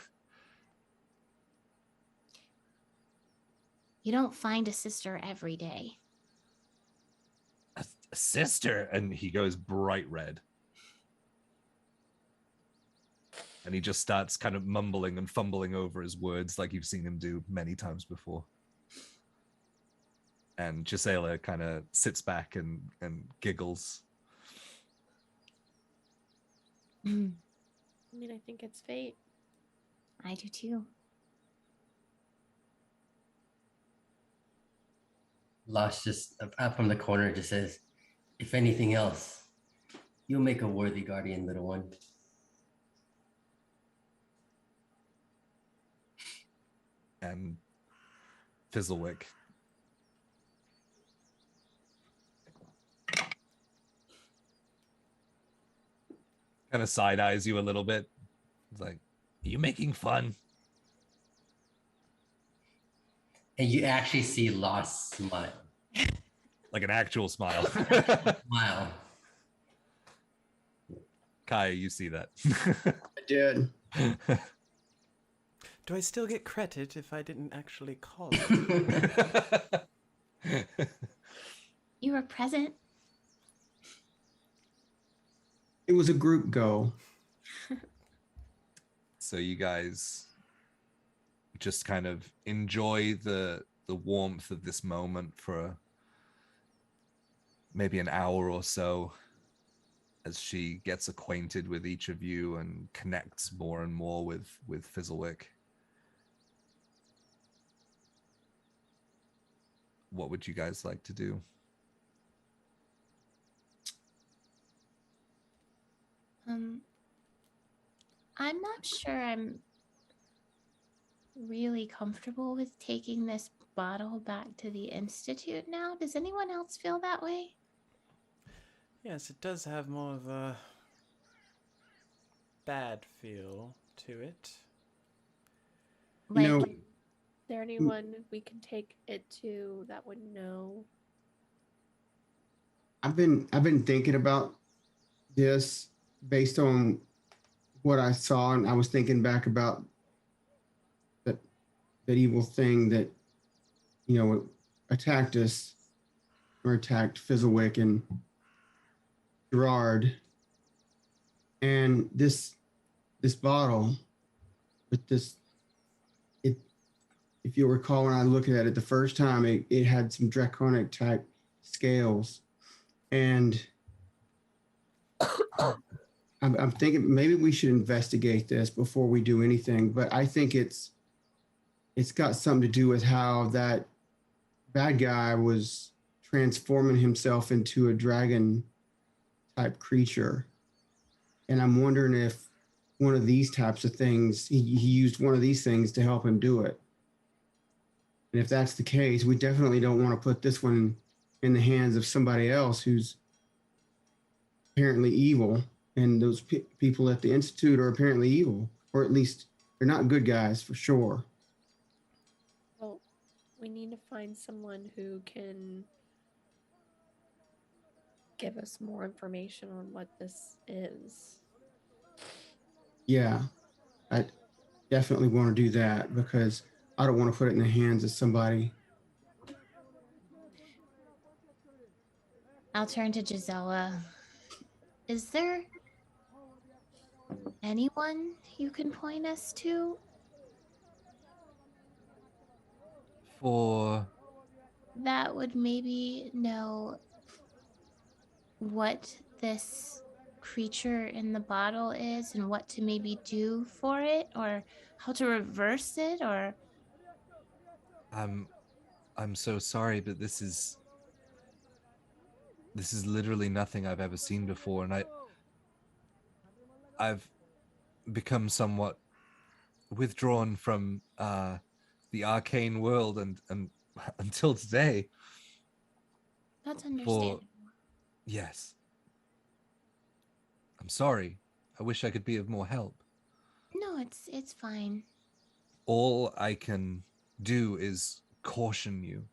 You don't find a sister every day. A sister? And he goes bright red. And he just starts kind of mumbling and fumbling over his words like you've seen him do many times before. And Gisela kind of sits back and giggles. I mean, I think it's fate. I do too. Lost just up from the corner just says, if anything else, you'll make a worthy guardian, little one. And Fizzlewick kind of side eyes you a little bit. It's like, are you making fun? And you actually see Lost smile. Like an actual smile. Smile. Kaya, you see that. I did. Do I still get credit if I didn't actually call? You were present. It was a group go. So you guys just kind of enjoy the warmth of this moment for maybe an hour or so as she gets acquainted with each of you and connects more and more with Fizzlewick. What would you guys like to do? I'm not sure I'm really comfortable with taking this bottle back to the Institute now. Does anyone else feel that way? Yes, it does have more of a bad feel to it. Like, know- is there anyone we can take it to that would know? I've been thinking about this based on what I saw, and I was thinking back about that evil thing that attacked us or attacked Fizzlewick, and Gerard, and this bottle with this, it, if you recall, when I looked at it the first time, it had some draconic type scales, and I'm thinking maybe we should investigate this before we do anything. But I think it's got something to do with how that bad guy was transforming himself into a dragon type creature. And I'm wondering if one of these types of things, he used one of these things to help him do it. And if that's the case, we definitely don't want to put this one in the hands of somebody else who's apparently evil. And those people at the Institute are apparently evil, or at least they're not good guys for sure. Well, we need to find someone who can give us more information on what this is. Yeah, I definitely want to do that because I don't want to put it in the hands of somebody. I'll turn to Gisela. Is there anyone you can point us to? For That would maybe know what this creature in the bottle is and what to maybe do for it, or how to reverse it, or I'm so sorry, but this is literally nothing I've ever seen before, and I've become somewhat withdrawn from the arcane world and until today. that's understandable. Yes. I'm sorry. I wish I could be of more help. No, it's fine. All I can do is caution you.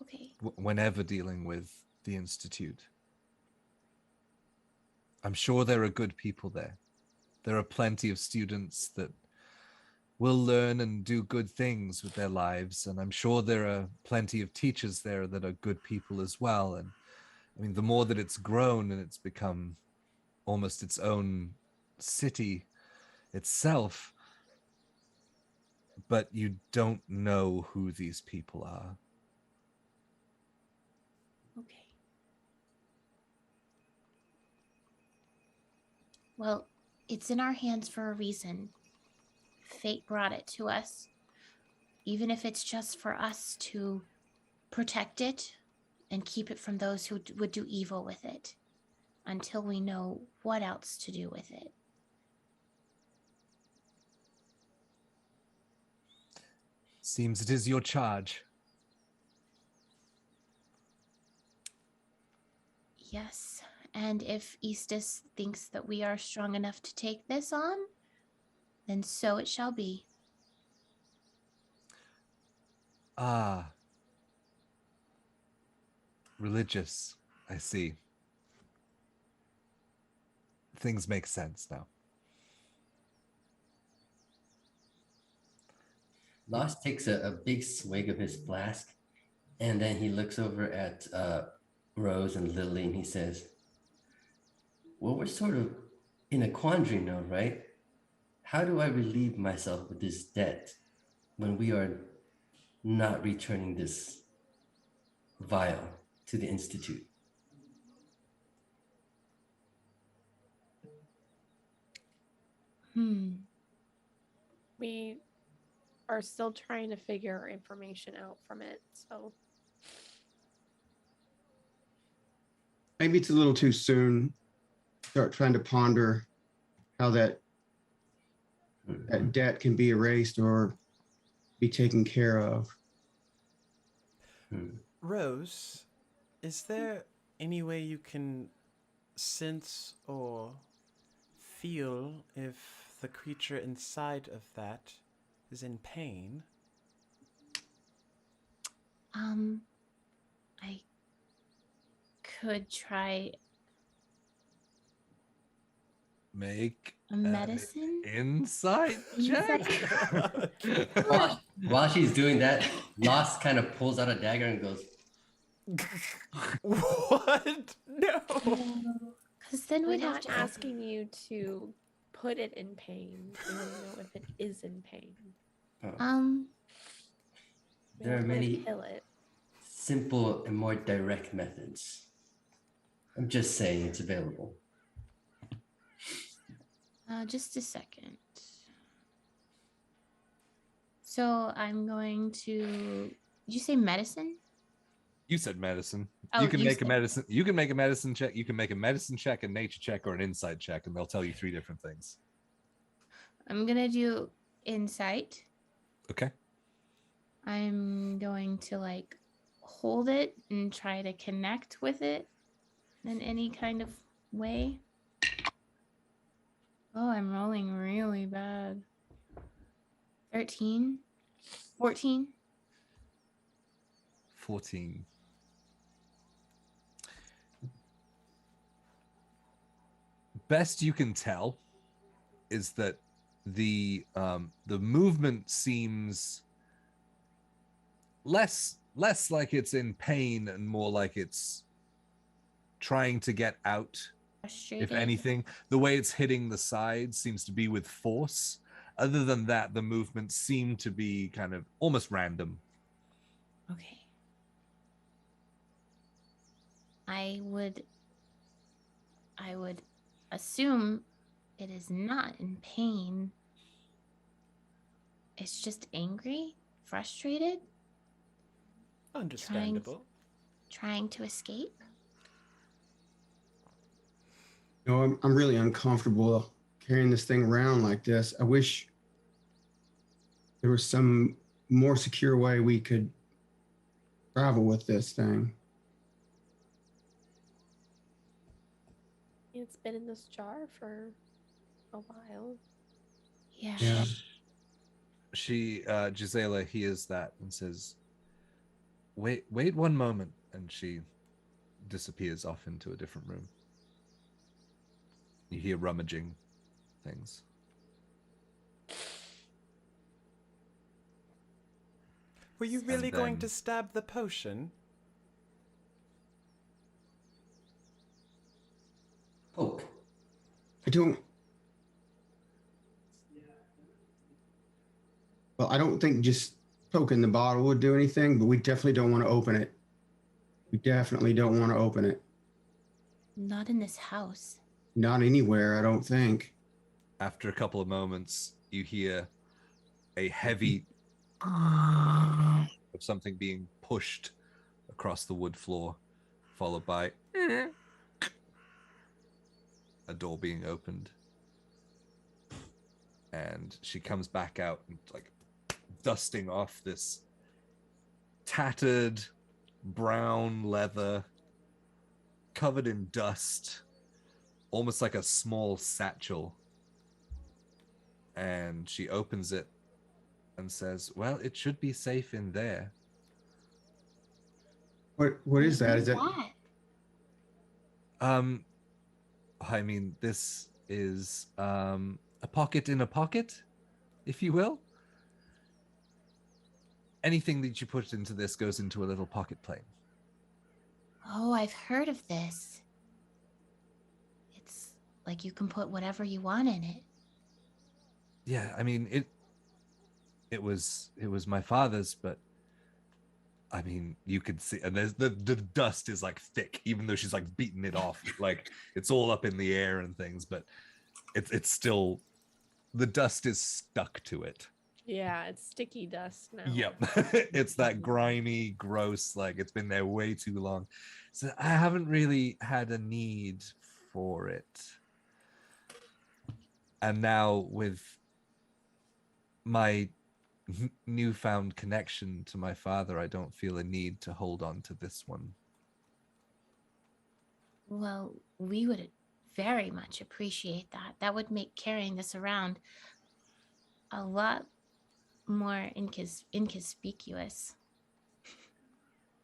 Okay. Whenever dealing with the Institute. I'm sure there are good people there. There are plenty of students that will learn and do good things with their lives, and I'm sure there are plenty of teachers there that are good people as well. And I mean, the more that it's grown and it's become almost its own city itself, but you don't know who these people are. Okay. Well, it's in our hands for a reason. Fate brought it to us. Even if it's just for us to protect it and keep it from those who would do evil with it, until we know what else to do with it. Seems it is your charge. Yes, and if Eastus thinks that we are strong enough to take this on, then so it shall be. Ah. Religious, I see. Things make sense now. Lost takes a big swig of his flask, and then he looks over at Rose and Lily, and he says, well, we're sort of in a quandary now, right? How do I relieve myself of this debt when we are not returning this vial to the Institute? We are still trying to figure information out from it, so Maybe it's a little too soon to start trying to ponder how that debt can be erased or be taken care of. Rose, is there any way you can sense or feel if the creature inside of that is in pain? I could try Make a medicine. Insight check. While she's doing that, Lost kind of pulls out a dagger and goes, What? No. Because then We're we'd have not to asking you to put it in pain. We want to know if it is in pain. Um, We There are don't really many kill it. simple and more direct methods. I'm just saying it's available. just a second. So I'm going to. Did you say medicine? You said medicine. Oh, you can you make a said- medicine. You can make a medicine check. You can make a medicine check, a nature check, or an insight check, and they'll tell you 3 different things. I'm gonna do insight. Okay. I'm going to like hold it and try to connect with it in any kind of way. Oh, I'm rolling really bad. 13, 14. 14. Best you can tell is that the movement seems less like it's in pain and more like it's trying to get out. Frustrated. If anything, the way it's hitting the sides seems to be with force. Other than that, the movements seem to be kind of almost random. Okay. I would assume it is not in pain. It's just angry, frustrated, Understandable. trying to escape. You know, I'm really uncomfortable carrying this thing around like this. I wish there was some more secure way we could travel with this thing. It's been in this jar for a while. Yeah. Yeah. She Gisela hears that and says, wait 1 moment, and she disappears off into a different room. You hear rummaging things. Were you And really going then- to stab the potion? Poke. I don't. Well, I don't think just poking the bottle would do anything, but we definitely don't want to open it. We definitely don't want to open it. Not in this house. Not anywhere, I don't think. After a couple of moments, you hear a heavy of something being pushed across the wood floor, followed by a door being opened. And she comes back out and like dusting off this tattered brown leather covered in dust, almost like a small satchel. And she opens it and says, well, it should be safe in there. What is that? Is that What? I mean, this is a pocket in a pocket, if you will. Anything that you put into this goes into a little pocket plane. Oh, I've heard of this. It's like you can put whatever you want in it. Yeah, I mean, it was my father's, but I mean, you could see, and there's the dust is like thick, even though she's like beating it off, like it's all up in the air and things, but it's still, the dust is stuck to it. Yeah, it's sticky dust now. Yep. It's that grimy, gross, like it's been there way too long. So I haven't really had a need for it. And now with my newfound connection to my father, I don't feel a need to hold on to this one. Well, we would very much appreciate that. That would make carrying this around a lot more inconspicuous.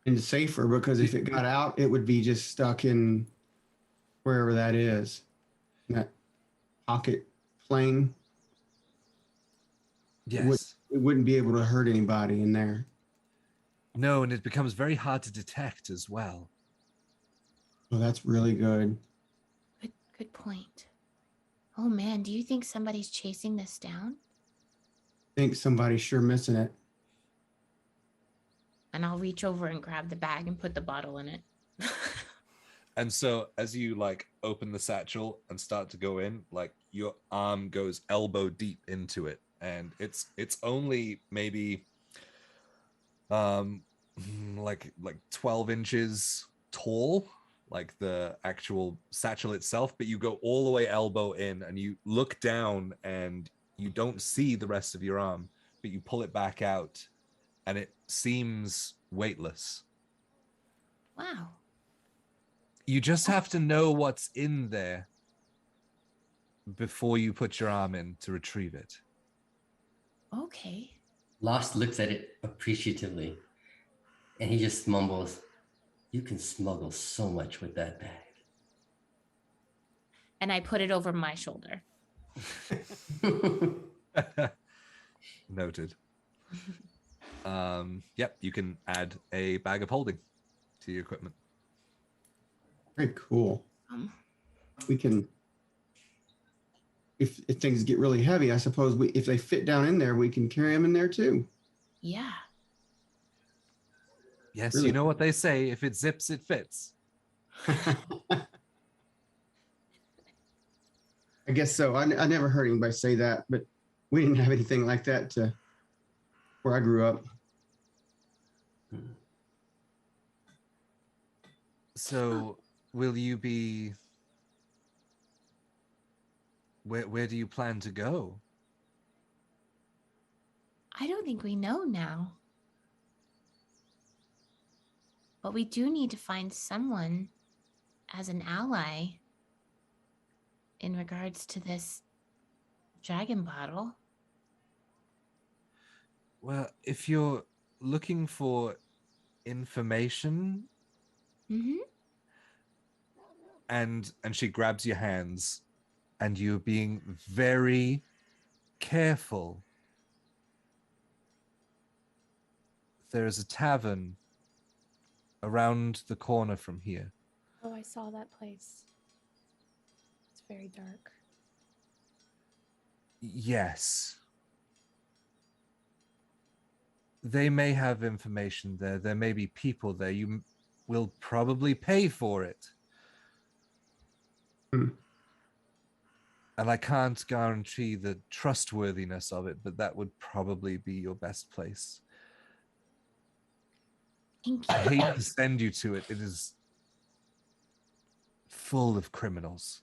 and safer? Because if it got out, it would be just stuck in wherever that is. In that pocket plane. Yes. It wouldn't be able to hurt anybody in there. No, and it becomes very hard to detect as well. Well, that's really good. Good point. Oh man, do you think somebody's chasing this down? I think somebody's sure missing it. And I'll reach over and grab the bag and put the bottle in it. And so as you like open the satchel and start to go in, like your arm goes elbow deep into it, and it's only maybe like 12 inches tall, like the actual satchel itself, but you go all the way elbow in and you look down and you don't see the rest of your arm, but you pull it back out and it seems weightless. Wow. You just have to know what's in there before you put your arm in to retrieve it. Okay. Lost looks at it appreciatively, and he just mumbles, "You can smuggle so much with that bag." And I put it over my shoulder. Noted. Yep, you can add a bag of holding to your equipment. Very cool. We can, if things get really heavy, I suppose if they fit down in there, we can carry them in there too. Yeah. Yes, Really? you know what they say, if it zips, it fits. I guess so. I never heard anybody say that, but we didn't have anything like that where I grew up. So, will you be... Where do you plan to go? I don't think we know now. But we do need to find someone as an ally in regards to this dragon bottle. Well, if you're looking for information, Mm-hmm. and she grabs your hands, and you're being very careful. There is a tavern around the corner from here. Oh, I saw that place. It's very dark. Yes. They may have information there. There may be people there. You will probably pay for it. And I can't guarantee the trustworthiness of it, but that would probably be your best place. Thank I you. hate to send you to it. It is full of criminals.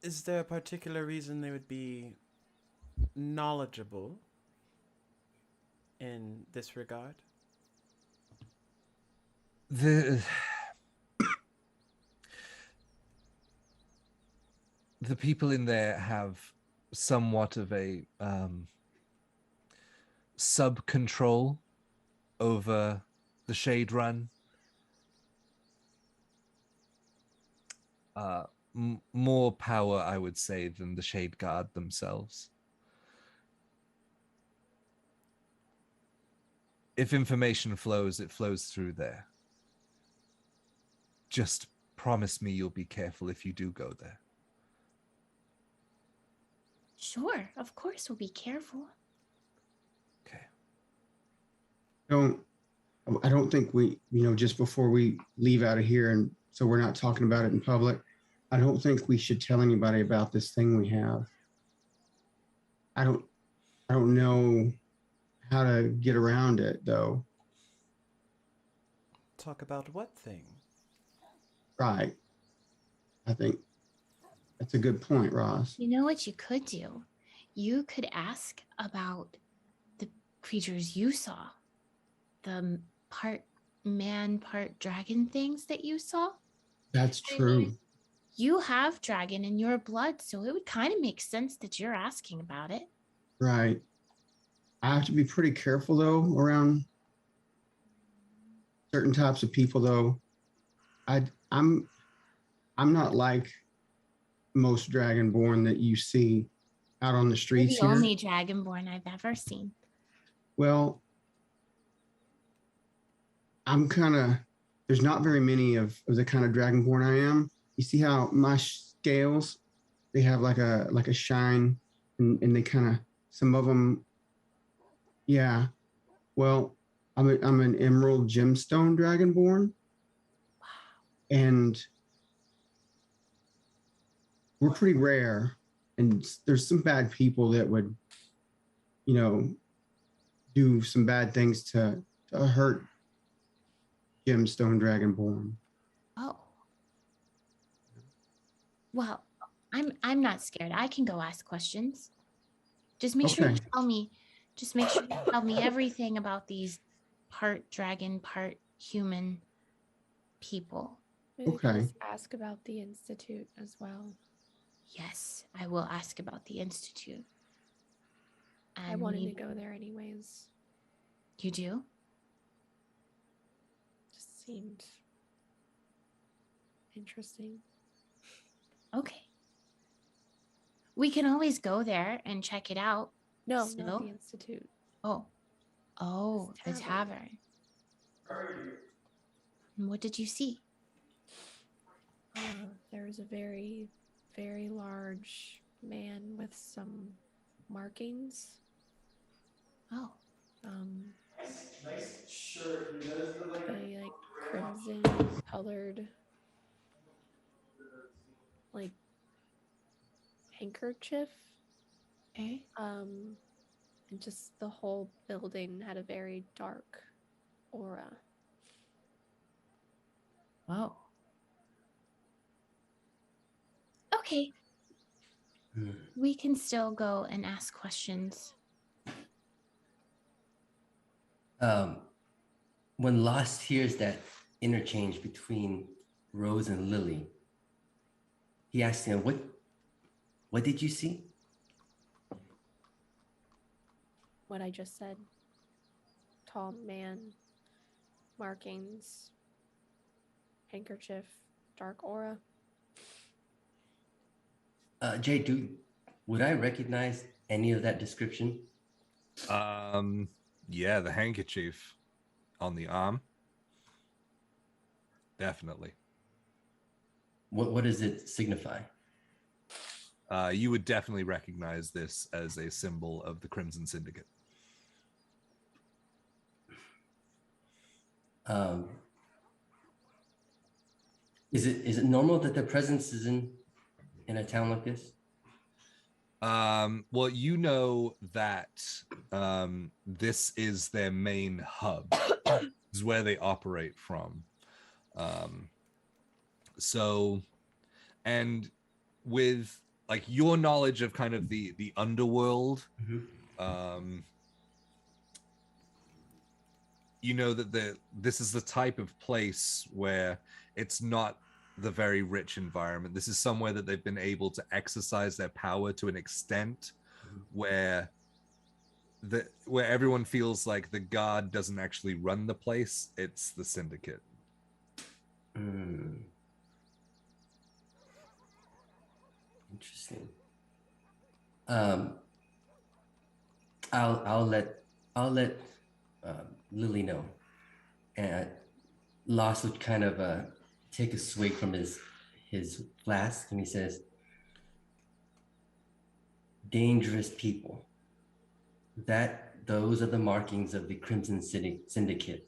Is there a particular reason they would be knowledgeable in this regard? The people in there have somewhat of a sub-control over the Shade Run. More power, I would say, than the Shade Guard themselves. If information flows, it flows through there. Just promise me you'll be careful if you do go there. Sure, of course we'll be careful. Okay. I don't think we, just before we leave out of here, and so we're not talking about it in public, I don't think we should tell anybody about this thing we have. I don't know how to get around it, though. Talk about what thing? Right. I think that's a good point, Ross. You know what you could do? You could ask about the creatures you saw. The part man, part dragon things that you saw. That's true. You have dragon in your blood, so it would kind of make sense that you're asking about it. Right. I have to be pretty careful, though, around certain types of people, though. I'm not like most dragonborn that you see out on the You're streets the here. only dragonborn I've ever seen. Well, I'm kind of, there's not very many of the kind of dragonborn I am. You see how my scales, they have like a shine, and they kind of, some of them, yeah. Well, I'm an emerald gemstone dragonborn, and we're pretty rare. And there's some bad people that would, do some bad things to hurt gemstone dragonborn. Oh. Well, I'm not scared. I can go ask questions. Just make sure you Okay. tell me. Just make sure you tell me everything about these part dragon, part human people. Maybe Okay. just ask about the institute as well. Yes, I will ask about the institute. I And wanted to go there anyways. You do? Just seemed interesting. Okay. We can always go there and check it out. No, So? not the institute. Oh, the This tavern. And what did you see? There was a very, very large man with some markings. Oh, Nice shirt. He does look like A like crimson colored like handkerchief. eh? And just the whole building had a very dark aura. Oh. Okay. We can still go and ask questions. When Lost hears that interchange between Rose and Lily, he asks him, what did you see? What I just said. Tall man, markings, handkerchief, dark aura. Jay, would I recognize any of that description? Yeah, the handkerchief on the arm. Definitely. What does it signify? You would definitely recognize this as a symbol of the Crimson Syndicate. Is it normal that their presence is in a town like this? Well, you know that this is their main hub. This is where they operate from. So, and with like your knowledge of kind of the underworld, you know that this is the type of place where it's not the very rich environment. This is somewhere that they've been able to exercise their power to an extent where everyone feels like the guard doesn't actually run the place, it's the syndicate. Interesting. I'll let Lily know. And Lost would kind of take a swig from his flask, and he says, "Dangerous people. Those are the markings of the Crimson Syndicate.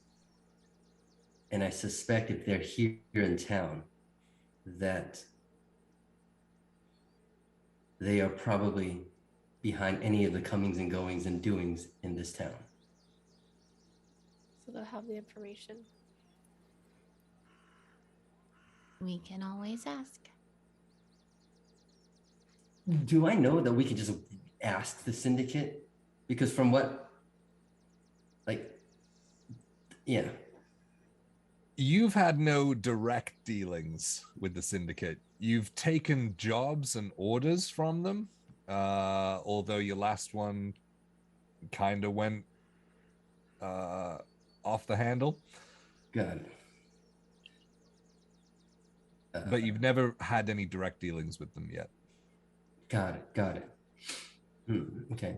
And I suspect if they're here in town, that they are probably behind any of the comings and goings and doings in this town." So they'll have the information. We can always ask. Do I know that we could just ask the syndicate? Because from what, yeah. You've had no direct dealings with the syndicate. You've taken jobs and orders from them, although your last one kind of went off the handle. Got it. But you've never had any direct dealings with them yet. Got it. Okay.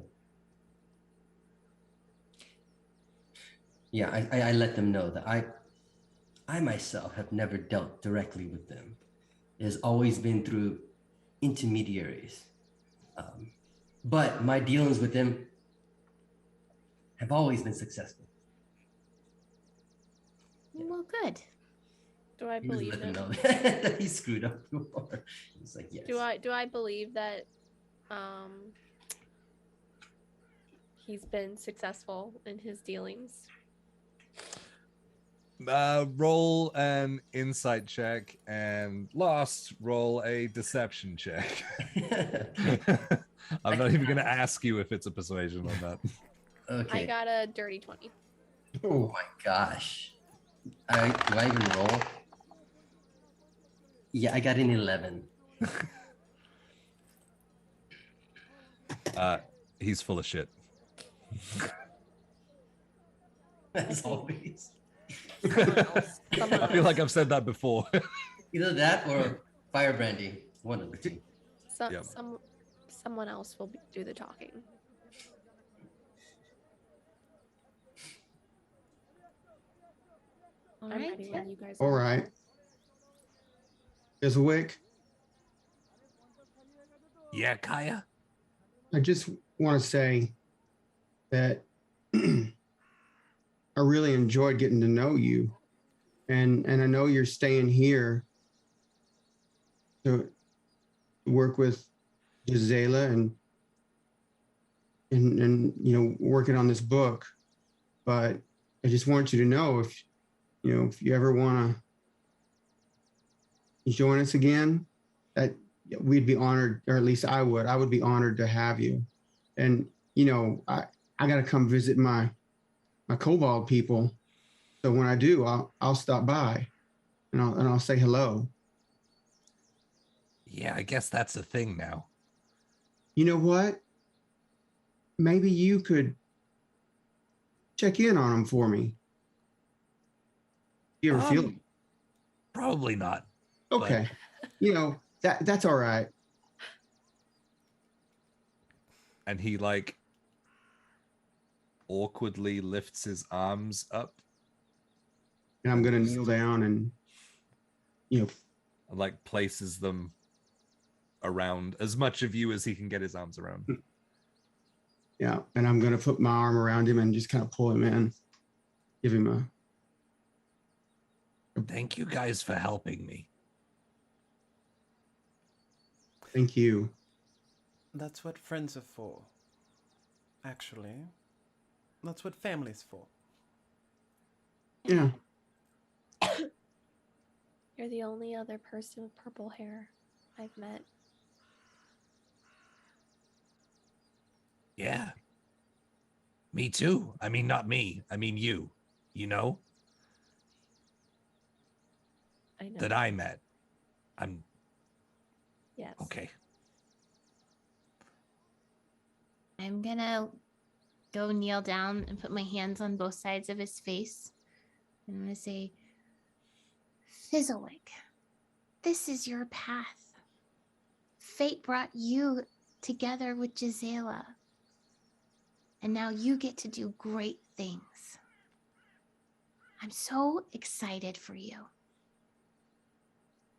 Yeah, I let them know that I myself have never dealt directly with them. It has always been through intermediaries. But my dealings with them have always been successful. Well, good. Do I He just believe let them him? know that he screwed up before. He's like, yes. Do I believe that he's been successful in his dealings? Roll an insight check, and lost, roll a deception check. I'm not even going to ask you if it's a persuasion or not. Okay. I got a dirty 20. Oh my gosh. Do I even roll? Yeah, I got an 11. He's full of shit. As always. I feel like I've said that before. Either that or fire brandy. One of the two. Yep. Someone else will do the talking. All I'm right. ready when you guys All are. right. Fizzlewick, Yeah, Kaya? I just want to say that I really enjoyed getting to know you. And I know you're staying here to work with Gisela and you know, working on this book. But I just want you to know if you ever want to join us again, that we'd be honored, or at least I would be honored to have you. And you know, I got to come visit my kobold people. So when I do, I'll stop by and I'll say hello. Yeah, I guess that's a thing now. You know what? Maybe you could check in on them for me. You ever feel? Probably not. Okay. You know, that's all right. And he like awkwardly lifts his arms up And I'm gonna kneel down and, you know, and like places them around as much of you as he can get his arms around. yeah, and I'm gonna put my arm around him and just kind of pull him in, give him a. Thank you guys for helping me. Thank you. That's what friends are for. Actually, that's what family's for. Yeah. You're the only other person with purple hair I've met. Yeah. Me too. I mean, not me. I mean, you. You know? I know. That I met. I'm Yes. okay. I'm gonna go kneel down and put my hands on both sides of his face. And I'm gonna say, Fizzlewick, this is your path. Fate brought you together with Gisela. And now you get to do great things. I'm so excited for you.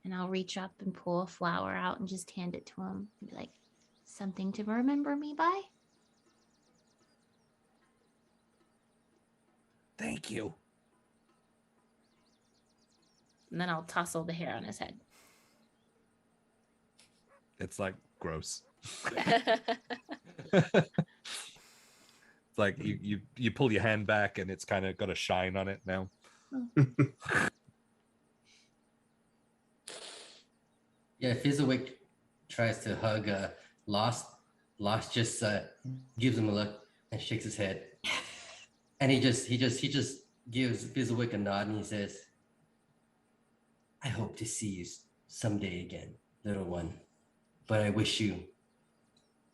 And I'll reach up and pull a flower out and just hand it to him and be like, something to remember me by? Thank you. And then I'll tussle the hair on his head. It's like gross. It's like you pull your hand back and it's kind of got a shine on it now. Yeah, Fizzlewick tries to hug Lost. Lost just gives him a look and shakes his head. And he just gives Fizzlewick a nod and he says, I hope to see you someday again, little one. But I wish you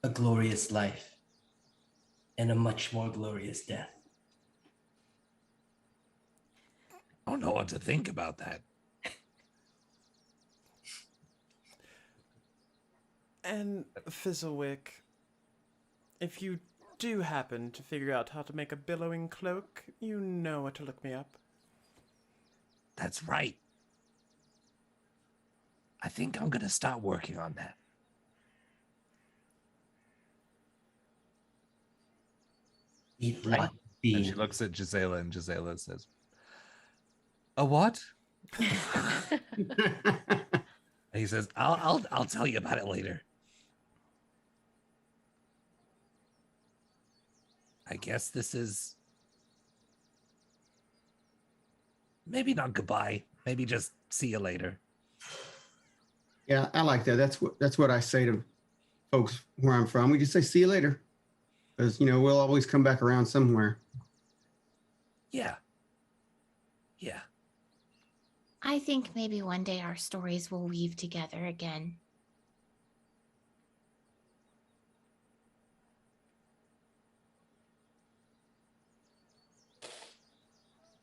a glorious life and a much more glorious death. I don't know what to think about that. And Fizzlewick, if you do happen to figure out how to make a billowing cloak, you know where to look me up. That's right. I think I'm gonna start working on that. Eat What? like And she beans. looks at Gisela, and Gisela says, "A what?" And he says, "I'll tell you about it later." I guess this is maybe not goodbye. Maybe just see you later. Yeah, I like that. That's what I say to folks where I'm from. We just say, see you later. Because, we'll always come back around somewhere. Yeah. Yeah. I think maybe one day our stories will weave together again.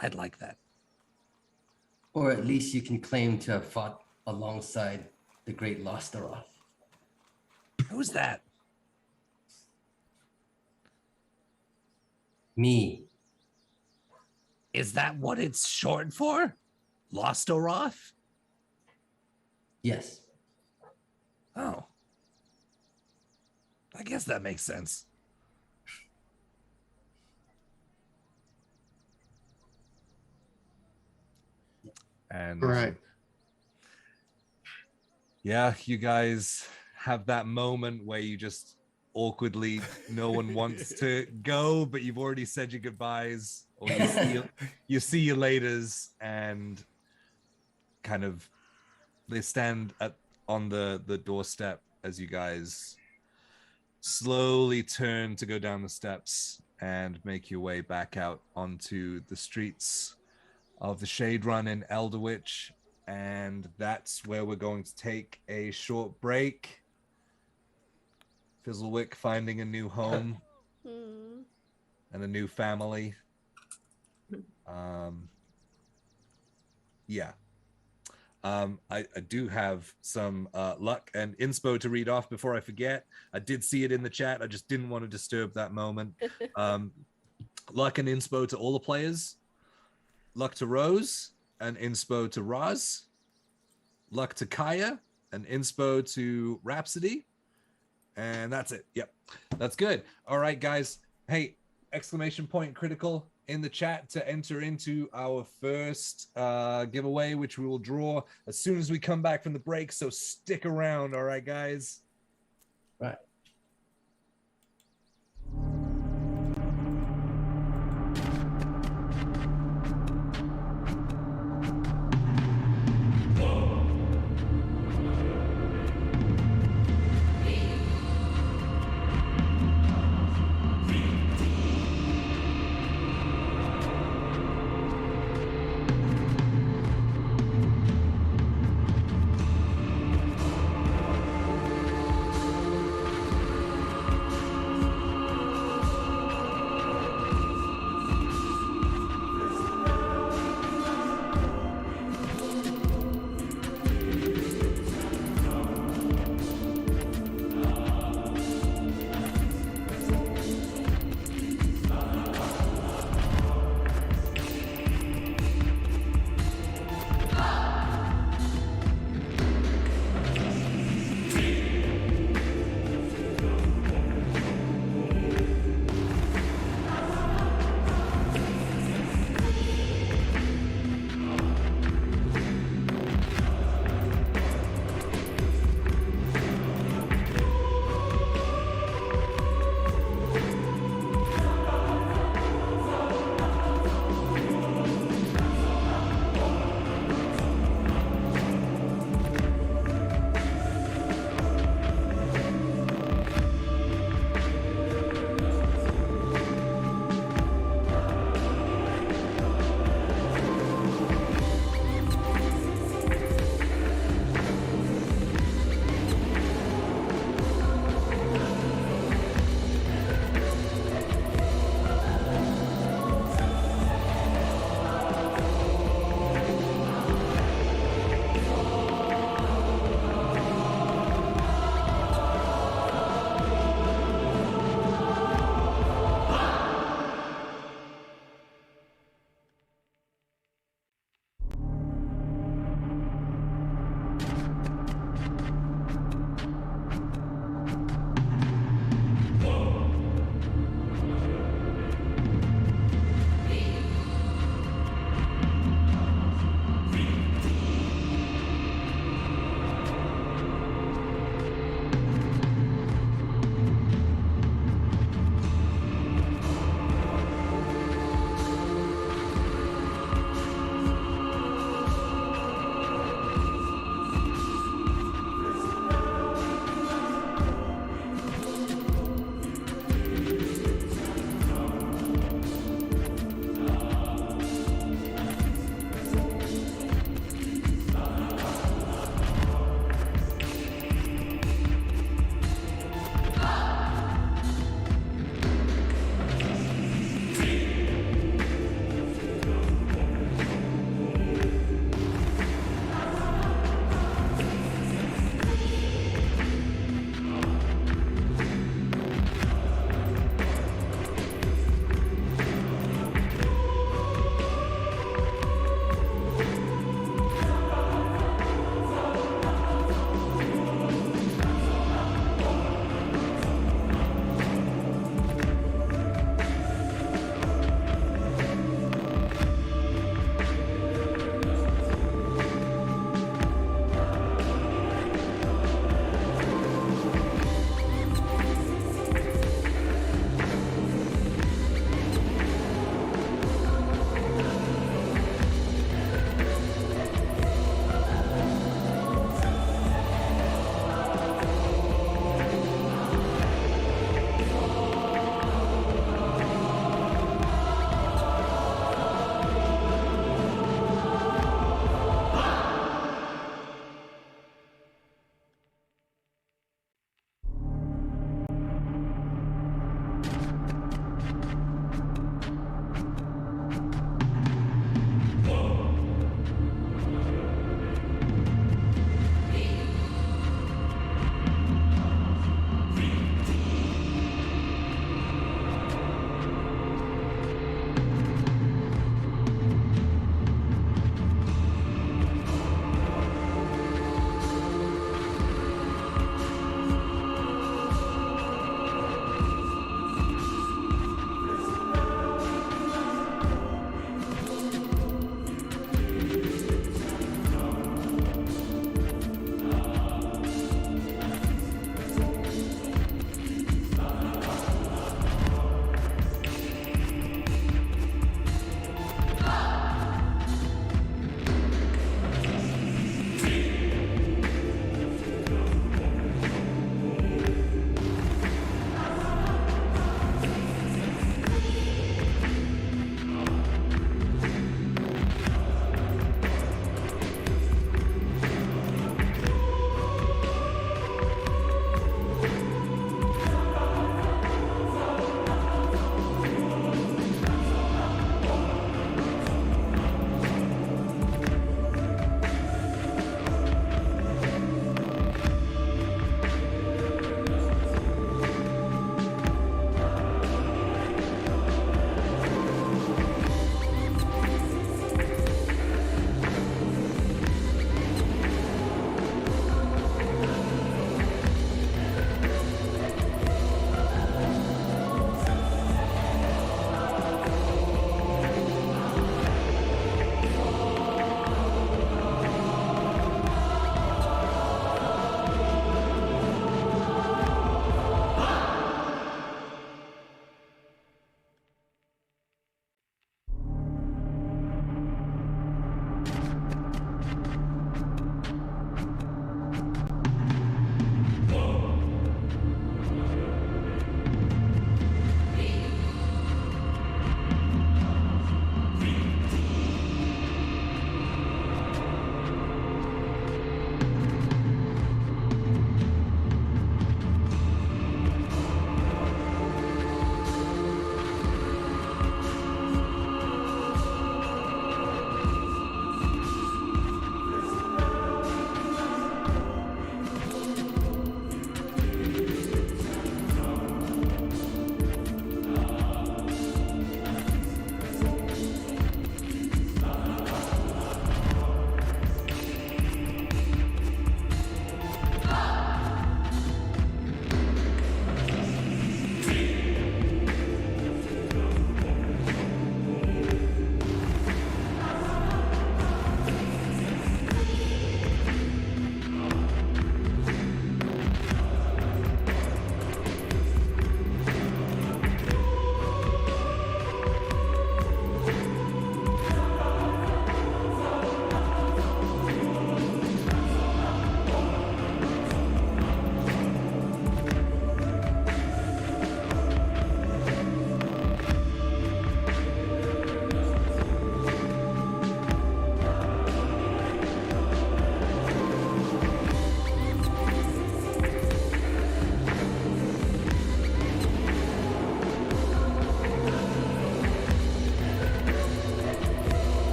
I'd like that. Or at least you can claim to have fought alongside the great Lostaroth. Who's that? Me. Is that what it's short for? Lostoroth? Yes. Oh. I guess that makes sense. And All right. yeah, you guys have that moment where you just awkwardly, no one wants to go, but you've already said your goodbyes, or you see your laters, and kind of they stand on the doorstep as you guys slowly turn to go down the steps and make your way back out onto the streets of the Shade Run in Elderwich. And that's where we're going to take a short break. Fizzlewick finding a new home and a new family. Yeah. I do have some luck and inspo to read off before I forget. I did see it in the chat. I just didn't want to disturb that moment. Luck and inspo to all the players. Luck to Rose and inspo to Roz. Luck to Kaya and inspo to Rhapsody. And that's it. Yep. That's good. All right, guys. Hey, exclamation point critical in the chat to enter into our first giveaway, which we will draw as soon as we come back from the break. So stick around. All right, guys. Right.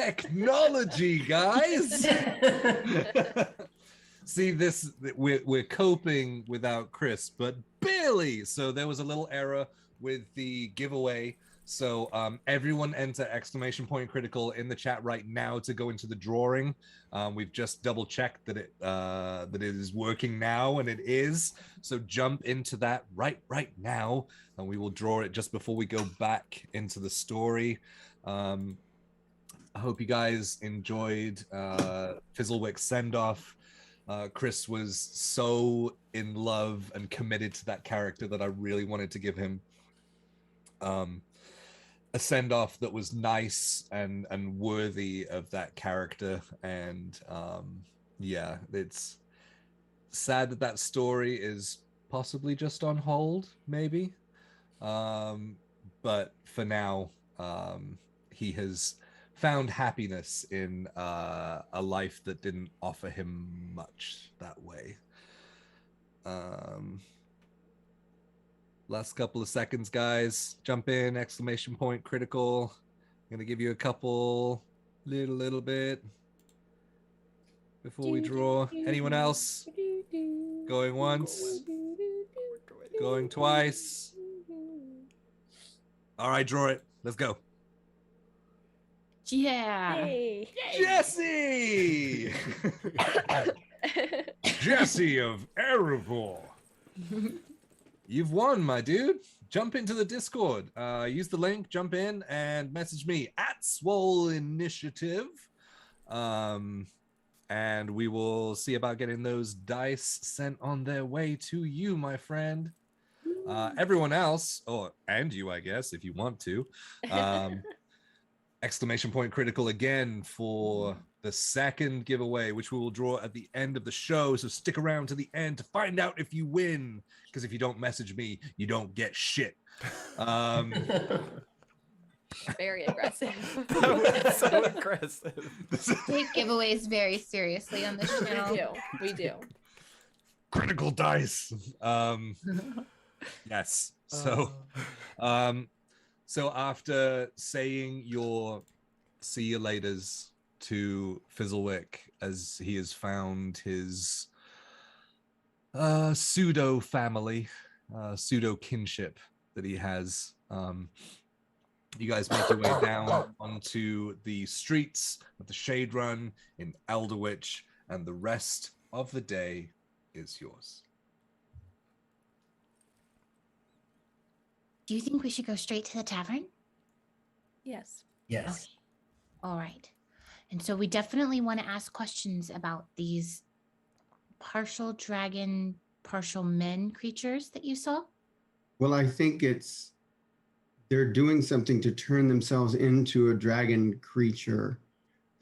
Technology, guys. See, we're coping without Chris, but barely. So there was a little error with the giveaway. So everyone enter !critical in the chat right now to go into the drawing. We've just double checked that it is working now, and it is. So jump into that right now, and we will draw it just before we go back into the story. I hope you guys enjoyed Fizzlewick's send-off. Chris was so in love and committed to that character that I really wanted to give him a send-off that was nice and worthy of that character. And yeah, it's sad that story is possibly just on hold, maybe. But for now, he has found happiness in a life that didn't offer him much that way. Last couple of seconds, guys. Jump in, !critical. I'm gonna give you a couple, little bit before we draw. Anyone else? Going once, going twice. All right, draw it. Let's go. Yeah. Yay. Jesse! Jesse of Erebor. You've won, my dude. Jump into the Discord. Use the link, jump in, and message me at Swole Initiative. And we will see about getting those dice sent on their way to you, my friend. Everyone else, and you, I guess, if you want to. !critical again for the second giveaway, which we will draw at the end of the show. So stick around to the end to find out if you win. Because if you don't message me, you don't get shit. Very aggressive. That was so aggressive. Take giveaways very seriously on this channel. We do. Critical dice. Yes. So, so after saying your see you laters to Fizzlewick as he has found his pseudo family, pseudo kinship that he has, you guys make your way down onto the streets of the Shade Run in Elderwich, and the rest of the day is yours. Do you think we should go straight to the tavern? Yes. Yes. Okay. All right. And so we definitely want to ask questions about these partial dragon, partial men creatures that you saw. Well, I think they're doing something to turn themselves into a dragon creature.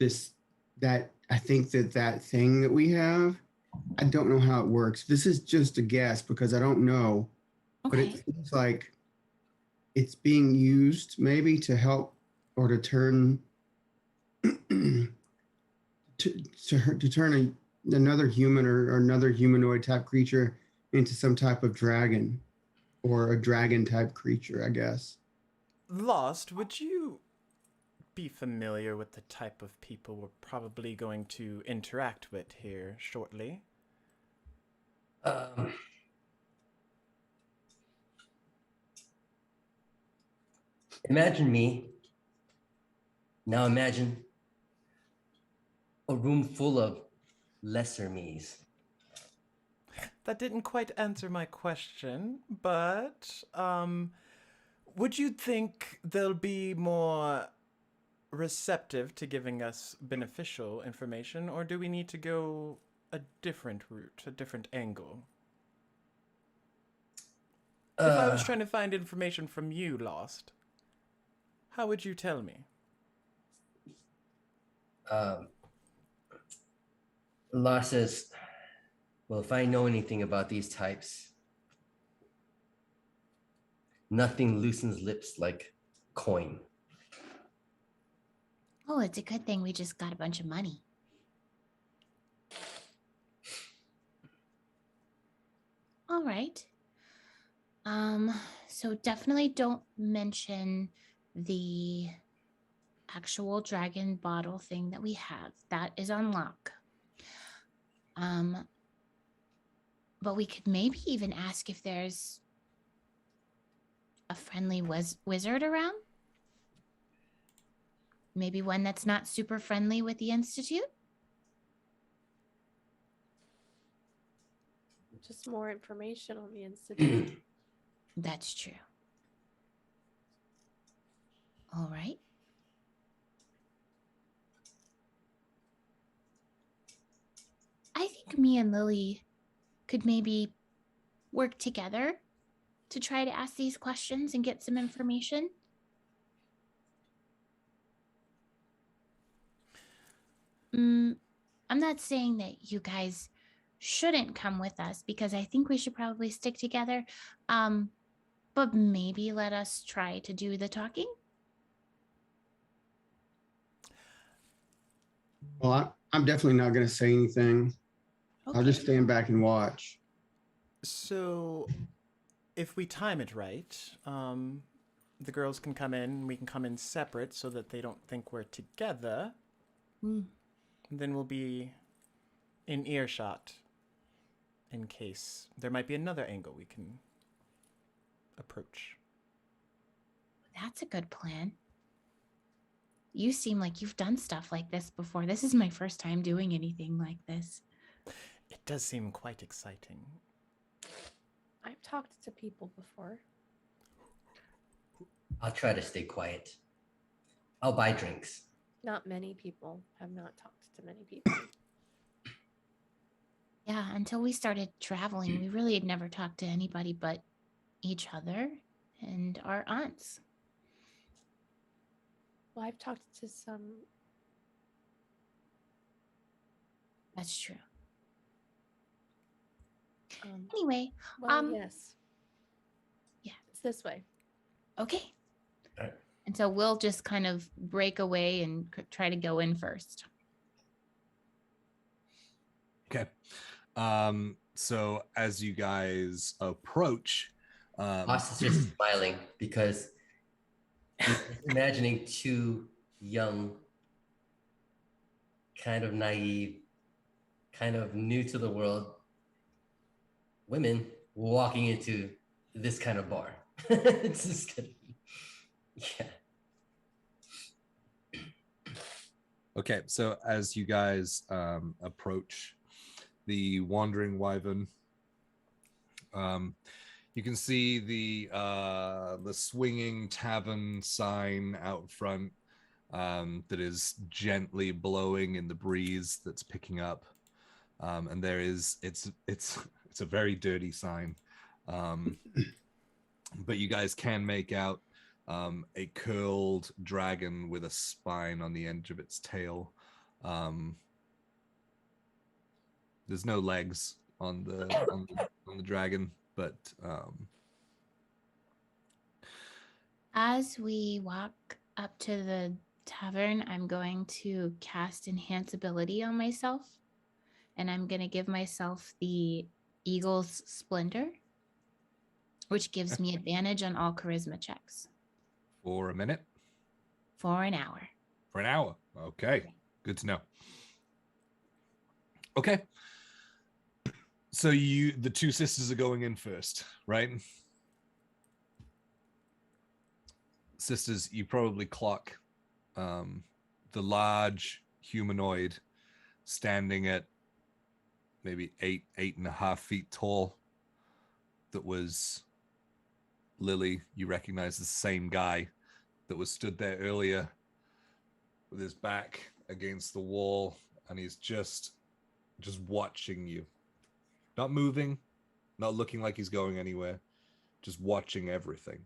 I think that thing that we have, I don't know how it works. This is just a guess because I don't know. But Okay. it seems like it's being used maybe to help or to turn to turn another human or another humanoid type creature into some type of dragon or a dragon type creature, I guess. Lost, would you be familiar with the type of people we're probably going to interact with here shortly? Imagine me. Now imagine a room full of lesser me's. That didn't quite answer my question, but would you think they'll be more receptive to giving us beneficial information, or do we need to go a different route, a different angle? If I was trying to find information from you, Lost, how would you tell me? Lars says, well, if I know anything about these types, nothing loosens lips like coin. Oh, it's a good thing we just got a bunch of money. All right. So definitely don't mention the actual dragon bottle thing that we have. That is on lock. But we could maybe even ask if there's a friendly wizard around. Maybe one that's not super friendly with the Institute. Just more information on the Institute. That's true. All right. I think me and Lily could maybe work together to try to ask these questions and get some information. I'm not saying that you guys shouldn't come with us because I think we should probably stick together. But maybe let us try to do the talking. Well, I'm definitely not going to say anything. Okay. I'll just stand back and watch. So, if we time it right, the girls can come in. We can come in separate so that they don't think we're together. Mm. Then we'll be in earshot in case there might be another angle we can approach. That's a good plan. You seem like you've done stuff like this before. This is my first time doing anything like this. It does seem quite exciting. I've talked to people before. I'll try to stay quiet. I'll buy drinks. Not many people have not talked to many people. Yeah, until we started traveling, we really had never talked to anybody but each other and our aunts. Well, I've talked to some. That's true. Anyway, Well, yes. Yeah. It's this way. Okay. All right. And so we'll just kind of break away and try to go in first. Okay. So as you guys approach, Boss is just smiling because he's imagining two young, kind of naive, kind of new to the world women walking into this kind of bar. It's just gonna be, yeah. okay, so as you guys approach the Wandering Wyvern, you can see the swinging tavern sign out front that is gently blowing in the breeze that's picking up, and there is it's a very dirty sign, but you guys can make out a curled dragon with a spine on the end of its tail. There's no legs on the dragon, but As we walk up to the tavern, I'm going to cast Enhance Ability on myself, and I'm going to give myself the Eagle's Splendor, which gives me advantage on all charisma checks. for a minute? For an hour. For an hour. Okay. Good to know. Okay. So the two sisters are going in first, right? Sisters, you probably clock the large humanoid standing at maybe 8.5 feet tall. That was Lily. You recognize the same guy that was stood there earlier with his back against the wall, and he's just watching you. Not moving, not looking like he's going anywhere, just watching everything.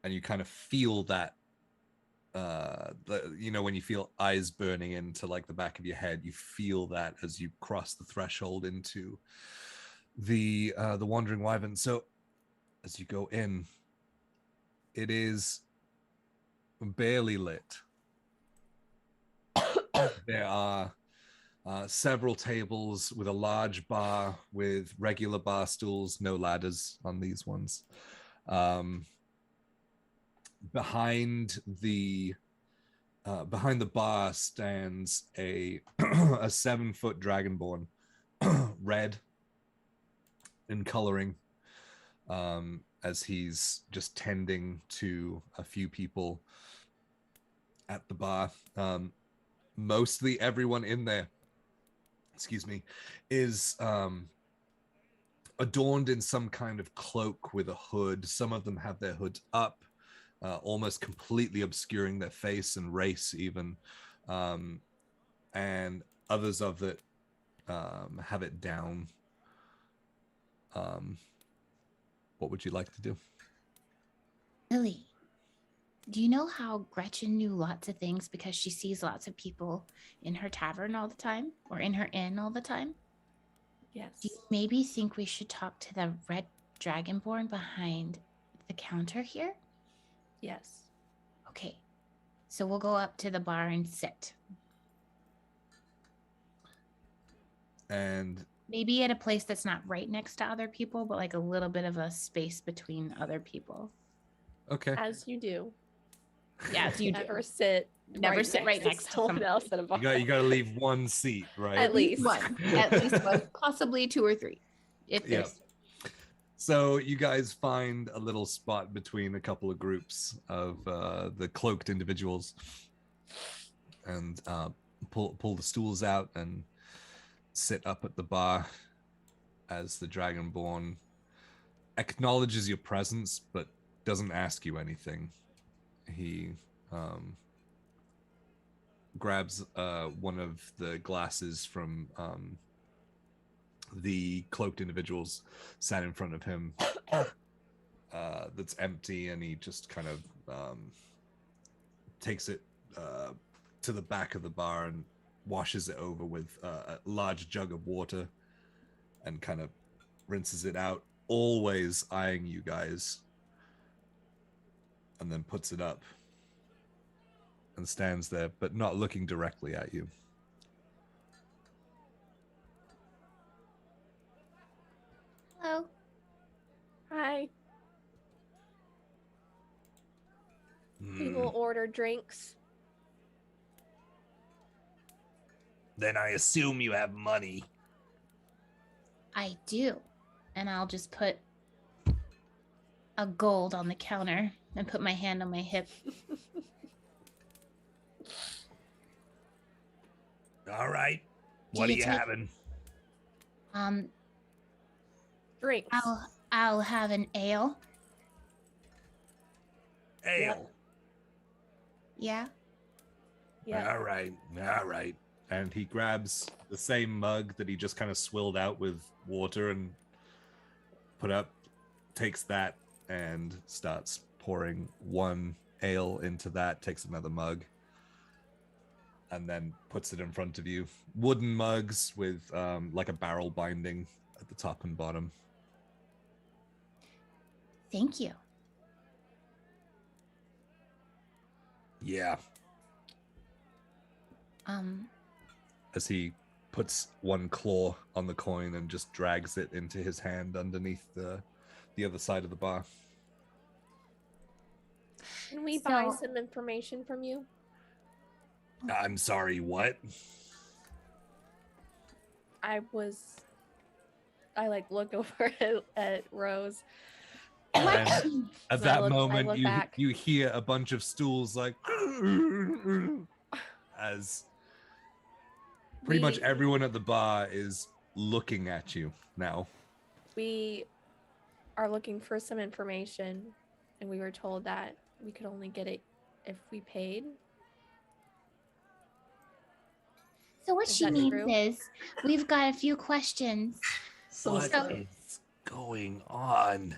And you kind of feel that, when you feel eyes burning into like the back of your head, you feel that as you cross the threshold into the Wandering Wyvern. So as you go in, it is barely lit. There are several tables with a large bar with regular bar stools, no ladders on these ones. behind the bar stands a a 7-foot dragonborn, red in coloring, as he's just tending to a few people at the bar. Mostly everyone in there, is adorned in some kind of cloak with a hood. Some of them have their hoods up, almost completely obscuring their face and race even. And others of it have it down. What would you like to do? Lily, do you know how Gretchen knew lots of things because she sees lots of people in her tavern all the time or in her inn all the time? Yes. Do you maybe think we should talk to the red dragonborn behind the counter here? Yes. Okay. So we'll go up to the bar and sit. And maybe at a place that's not right next to other people, but like a little bit of a space between other people. Okay. As you do. Yeah, you never sit. Never sit right next to someone else at a bar. You got to leave one seat, right? At least one. At least one. Possibly 2 or 3. If there's. So you guys find a little spot between a couple of groups of the cloaked individuals, and pull the stools out and sit up at the bar as the Dragonborn acknowledges your presence but doesn't ask you anything. He grabs one of the glasses from the cloaked individuals sat in front of him that's empty, and he just kind of takes it to the back of the bar and washes it over with a large jug of water and kind of rinses it out, always eyeing you guys, and then puts it up and stands there but not looking directly at you. Hello. Hi. We will order drinks. Then I assume you have money. I do. And I'll just put a gold on the counter and put my hand on my hip. All right. What are you having? Drinks. I'll have an ale. Ale. Yeah. Yeah. All right. And he grabs the same mug that he just kind of swilled out with water and put up, takes that and starts pouring one ale into that, takes another mug, and then puts it in front of you. Wooden mugs with like a barrel binding at the top and bottom. Thank you. Yeah. As he puts one claw on the coin and just drags it into his hand underneath the other side of the bar. Can we buy some information from you? I'm sorry, what? I like look over at Rose. And at that I moment, look you back. you hear a bunch of stools like as pretty much everyone at the bar is looking at you now. We are looking for some information, and we were told that we could only get it if we paid. So what Is she that means true? is we've got a few questions. What is going on?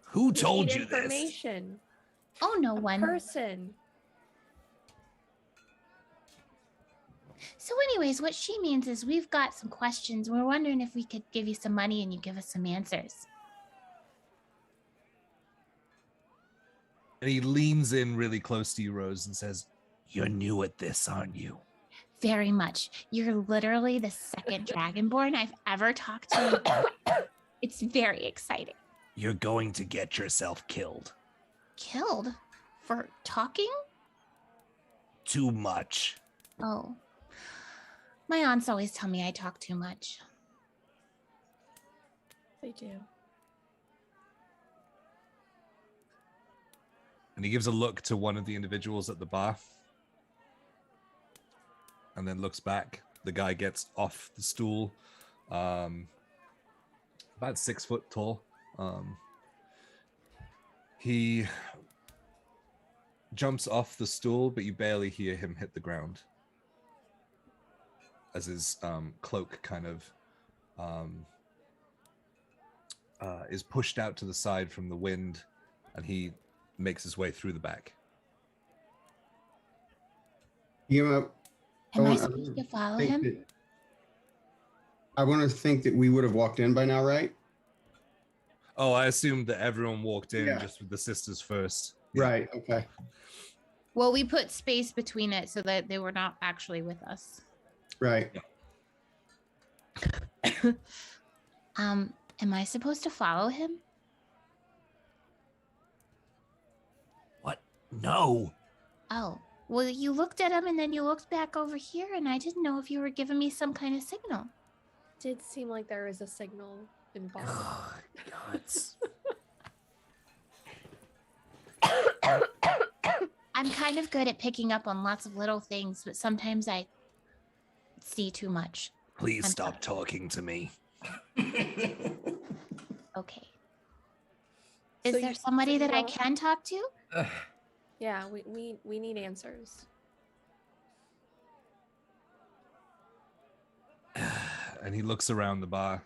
Who We told need you this? information. Oh, no A one. person. So anyways, what she means is we've got some questions. We're wondering if we could give you some money and you give us some answers. And he leans in really close to you, Rose, and says, "You're new at this, aren't you?" Very much. You're literally the second Dragonborn I've ever talked to. It's very exciting. You're going to get yourself killed. Killed? For talking? Too much. Oh. My aunts always tell me I talk too much. They do. And he gives a look to one of the individuals at the bar. And then looks back. The guy gets off the stool. About 6 foot tall. He jumps off the stool, but you barely hear him hit the ground. As his cloak kind of is pushed out to the side from the wind, and he makes his way through the back. You know, Am I I supposed to follow think him? that- I want to think that we would have walked in by now, right? Oh, I assumed that everyone walked in Yeah. just with the sisters first. Yeah. Right. Okay. Well, we put space between it so that they were not actually with us. Right. Am I supposed to follow him? What? No. Oh, well, you looked at him and then you looked back over here, and I didn't know if you were giving me some kind of signal. Did seem like there was a signal involved. Nuts. I'm kind of good at picking up on lots of little things, but sometimes I see too much. Please I'm stop talking to me. Okay. Is So there you- somebody so you that I don't- can talk to? Yeah, we need answers. And he looks around the bar.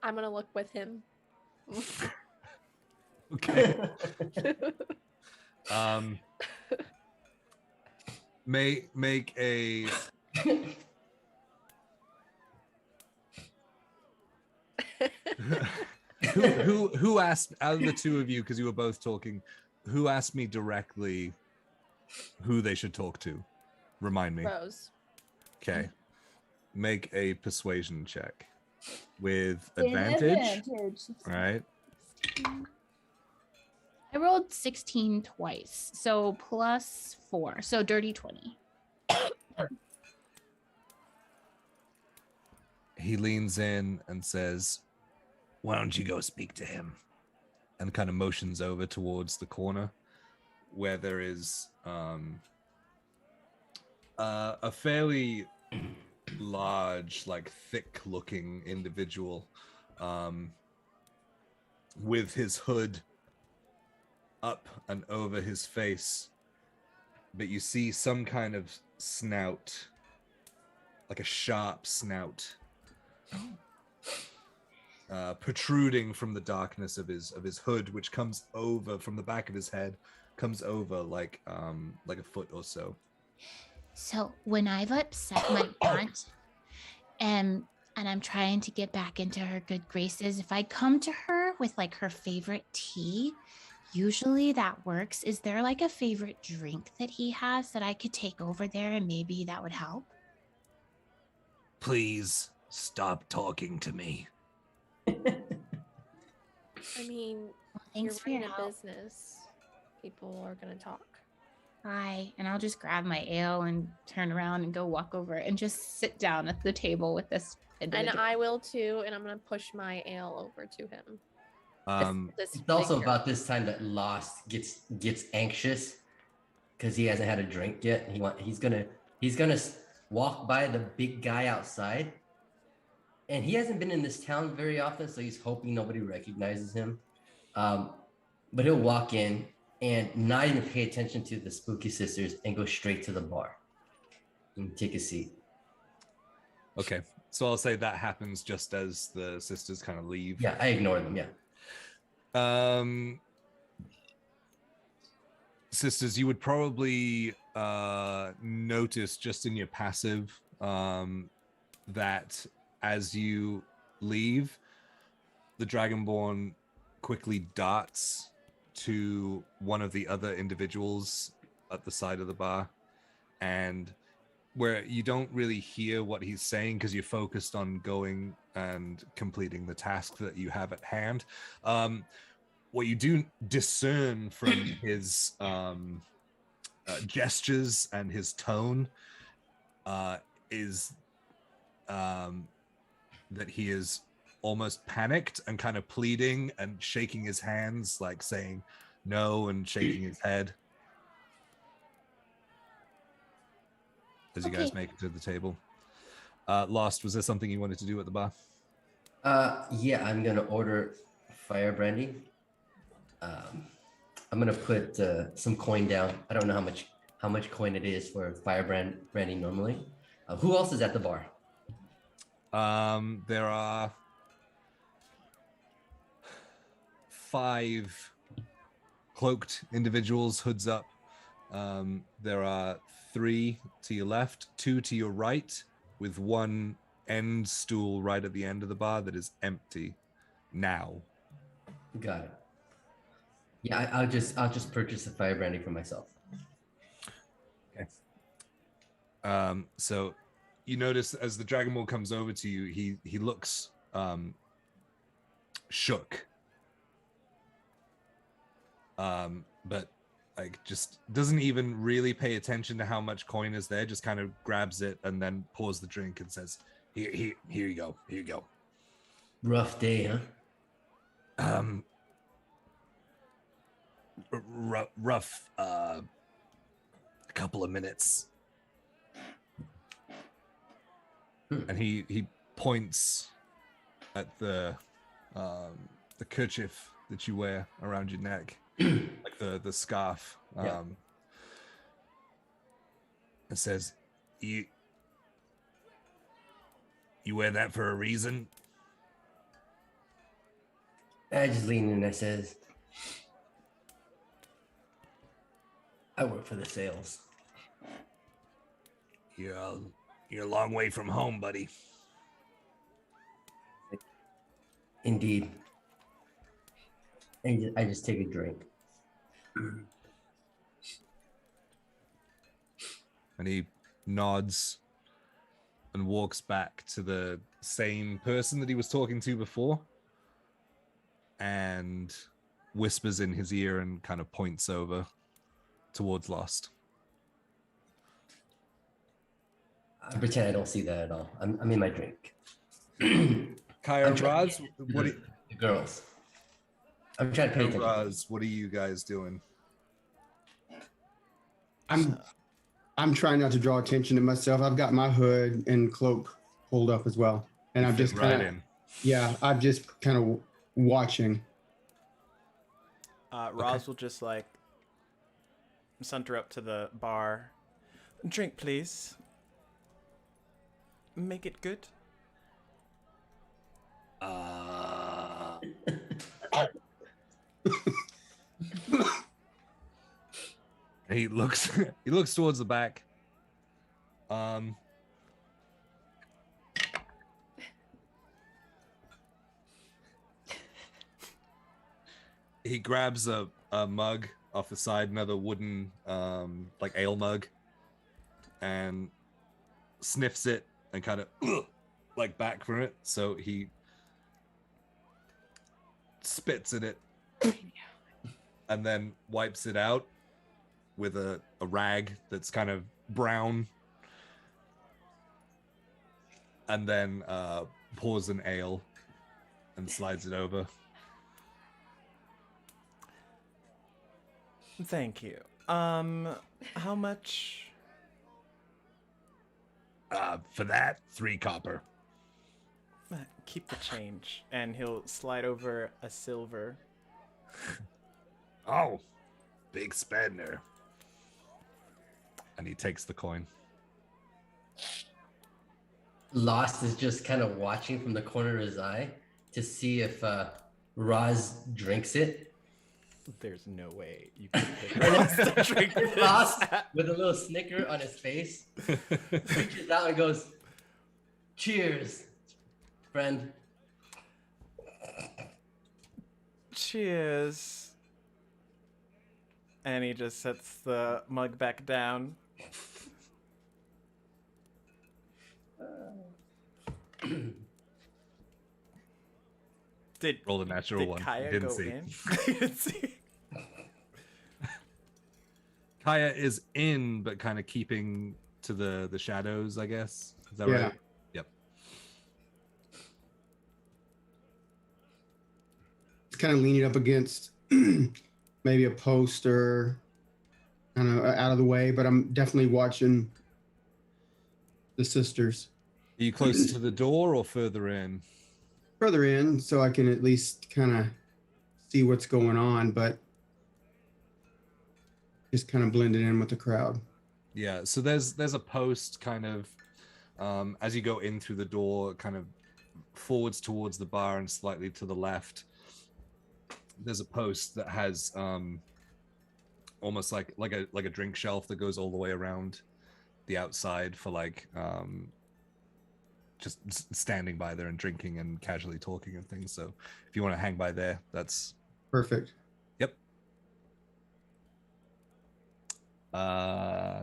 I'm gonna look with him. Okay. Make a who asked, out of the two of you, because you were both talking, who asked me directly who they should talk to? Remind me. Rose. Okay. Make a persuasion check with advantage. Right. I rolled 16 twice, so plus 4, so dirty 20. He leans in and says, "Why don't you go speak to him?" And kind of motions over towards the corner where there is a fairly large, like thick-looking individual with his hood up and over his face, but you see some kind of snout, like a sharp snout, protruding from the darkness of his hood, which comes over from the back of his head, comes over like a foot or so. So when I've upset my aunt and I'm trying to get back into her good graces, if I come to her with like her favorite tea, usually that works. Is there like a favorite drink that he has that I could take over there and maybe that would help? Please stop talking to me. I mean, Thanks for you're your running a help. business. People are gonna talk. Hi. And I'll just grab my ale and turn around and go walk over and just sit down at the table with this And individual. I will too, and I'm gonna push my ale over to him. This It's also figure. about this time that Lost gets anxious because he hasn't had a drink yet. He's gonna walk by the big guy outside, and he hasn't been in this town very often, so he's hoping nobody recognizes him. But he'll walk in and not even pay attention to the spooky sisters and go straight to the bar and take a seat. Okay, so I'll say that happens just as the sisters kind of leave. Yeah, I ignore them. Yeah. Sisters, you would probably notice just in your passive that as you leave, the Dragonborn quickly darts to one of the other individuals at the side of the bar, and where you don't really hear what he's saying because you're focused on going and completing the task that you have at hand. what you do discern from his gestures and his tone is that he is almost panicked and kind of pleading and shaking his hands, like saying no and shaking his head. As you guys make it to the table. Lost, was there something you wanted to do at the bar? Yeah, I'm gonna order fire brandy. I'm gonna put some coin down. I don't know how much coin it is for fire brandy normally. Who else is at the bar? There are 5 cloaked individuals, hoods up. There are 3 to your left, 2 to your right, with 1 end stool right at the end of the bar that is empty now. Got it. Yeah, I'll just purchase the fire brandy for myself. Okay. So you notice as the Dragon Ball comes over to you, he looks shook. But like just doesn't even really pay attention to how much coin is there, just kind of grabs it and then pours the drink and says, here you go. Here you go. Rough day, huh? Rough a couple of minutes. And he points at the kerchief that you wear around your neck, like the scarf. And says, you wear that for a reason? I just lean in and I says, I work for the sales. You're a long way from home, buddy. Indeed. And I just take a drink. And he nods and walks back to the same person that he was talking to before and whispers in his ear and kind of points over towards Lost. I pretend I don't see that at all. I'm in my drink. Kaya and Raz, what are the girls? I'm trying to pay attention. Raz, what are you guys doing? I'm trying not to draw attention to myself. I've got my hood and cloak pulled up as well, and I'm just kind of I'm just kind of watching. Roz will just like saunter up to the bar. Drink, please. Make it good. He looks towards the back. He grabs a mug off the side, another wooden like ale mug, and sniffs it and kind of like back from it. So he spits in it and then wipes it out with a rag that's kind of brown, and then pours an ale and slides it over. Thank you. How much? For that, 3 copper. Keep the change, and he'll slide over a silver. Oh, big spender. And he takes the coin. Lost is just kind of watching from the corner of his eye to see if Roz drinks it. There's no way you can Roz to drink this. Roz, with a little snicker on his face, reaches out and goes, "Cheers, friend." Cheers. And he just sets the mug back down. Did Roll a natural one. Kaya Didn't go see. in? You didn't see. Kaya is in, but kind of keeping to the shadows, I guess. Is that Yeah. right? Yep. It's kind of leaning up against maybe a post or kind of out of the way, but I'm definitely watching the sisters Are you closer to the door or further in? further in so I can at least kind of see what's going on, but just kind of blended in with the crowd. Yeah, so there's a post kind of as you go in through the door, kind of forwards towards the bar and slightly to the left. There's a post that has almost like a drink shelf that goes all the way around the outside for like just standing by there and drinking and casually talking and things. So if you want to hang by there, that's Perfect. yep.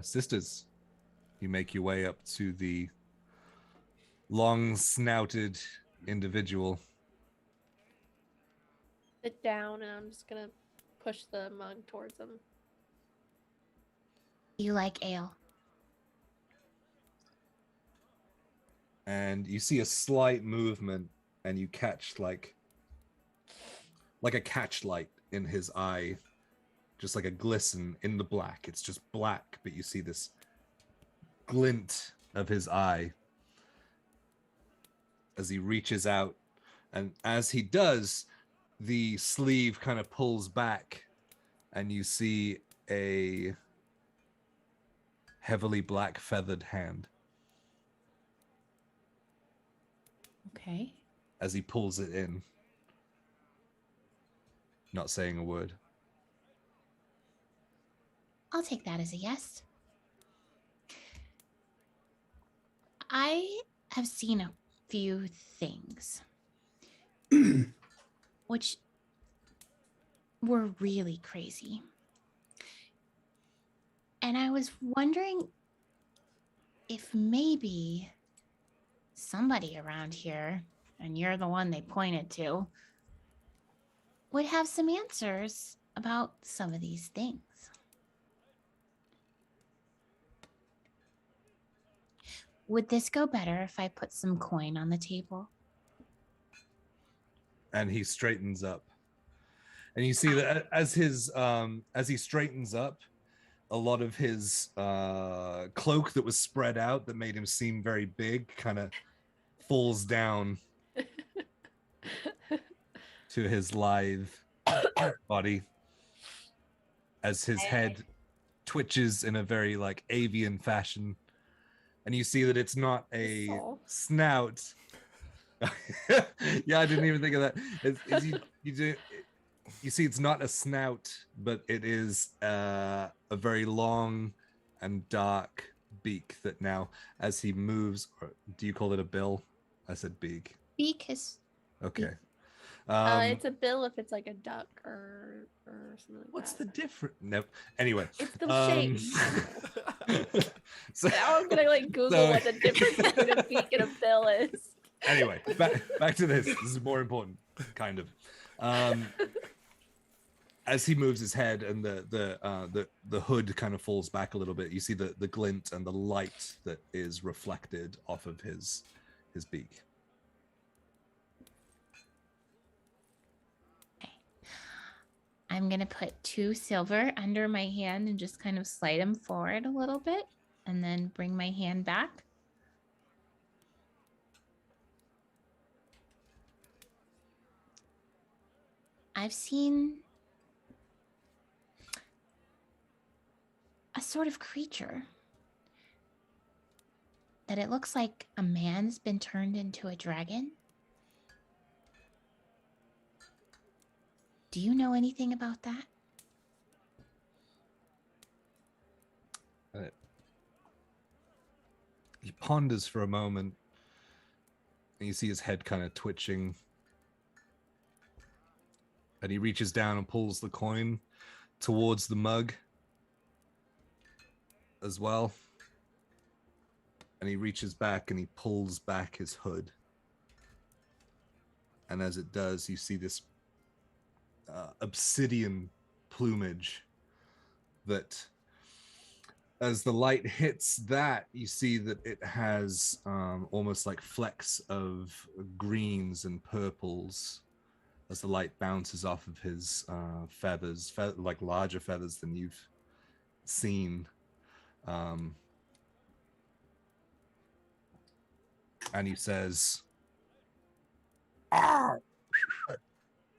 Sisters, you make your way up to the long snouted individual. Sit down, and I'm just gonna push the mug towards him. You like ale? And you see a slight movement and you catch like a catch light in his eye, just like a glisten in the black. It's just black, but you see this glint of his eye as he reaches out, and as he does, the sleeve kind of pulls back and you see a heavily black feathered hand. Okay. As he pulls it in, not saying a word. I'll take that as a yes. I have seen a few things which were really crazy. And I was wondering if maybe somebody around here, and you're the one they pointed to, would have some answers about some of these things. Would this go better if I put some coin on the table? And he straightens up. And you see that as he straightens up, a lot of his cloak that was spread out that made him seem very big kind of falls down to his lithe body as his head twitches in a very like avian fashion, and you see that it's not a snout. Yeah, I didn't even think of that. You see it's not a snout, but it is a very long and dark beak that now, as he moves, or do you call it a bill? I said beak. Beak is Okay. It's a bill if it's like a duck or something like What's that. the difference? No. Anyway. It's the shape. So, Now I'm gonna like Google what the difference between a beak and a bill is. Anyway, back to this. This is more important, kind of. As he moves his head and the hood kind of falls back a little bit, you see the glint and the light that is reflected off of his beak. I'm going to put 2 silver under my hand and just kind of slide them forward a little bit and then bring my hand back. I've seen a sort of creature that it looks like a man's been turned into a dragon. Do you know anything about that? He ponders for a moment, and you see his head kind of twitching. And he reaches down and pulls the coin towards the mug as well. And he reaches back and he pulls back his hood. And as it does, you see this obsidian plumage that, as the light hits that, you see that it has almost like flecks of greens and purples as the light bounces off of his feathers, like larger feathers than you've seen. And he says, Ah,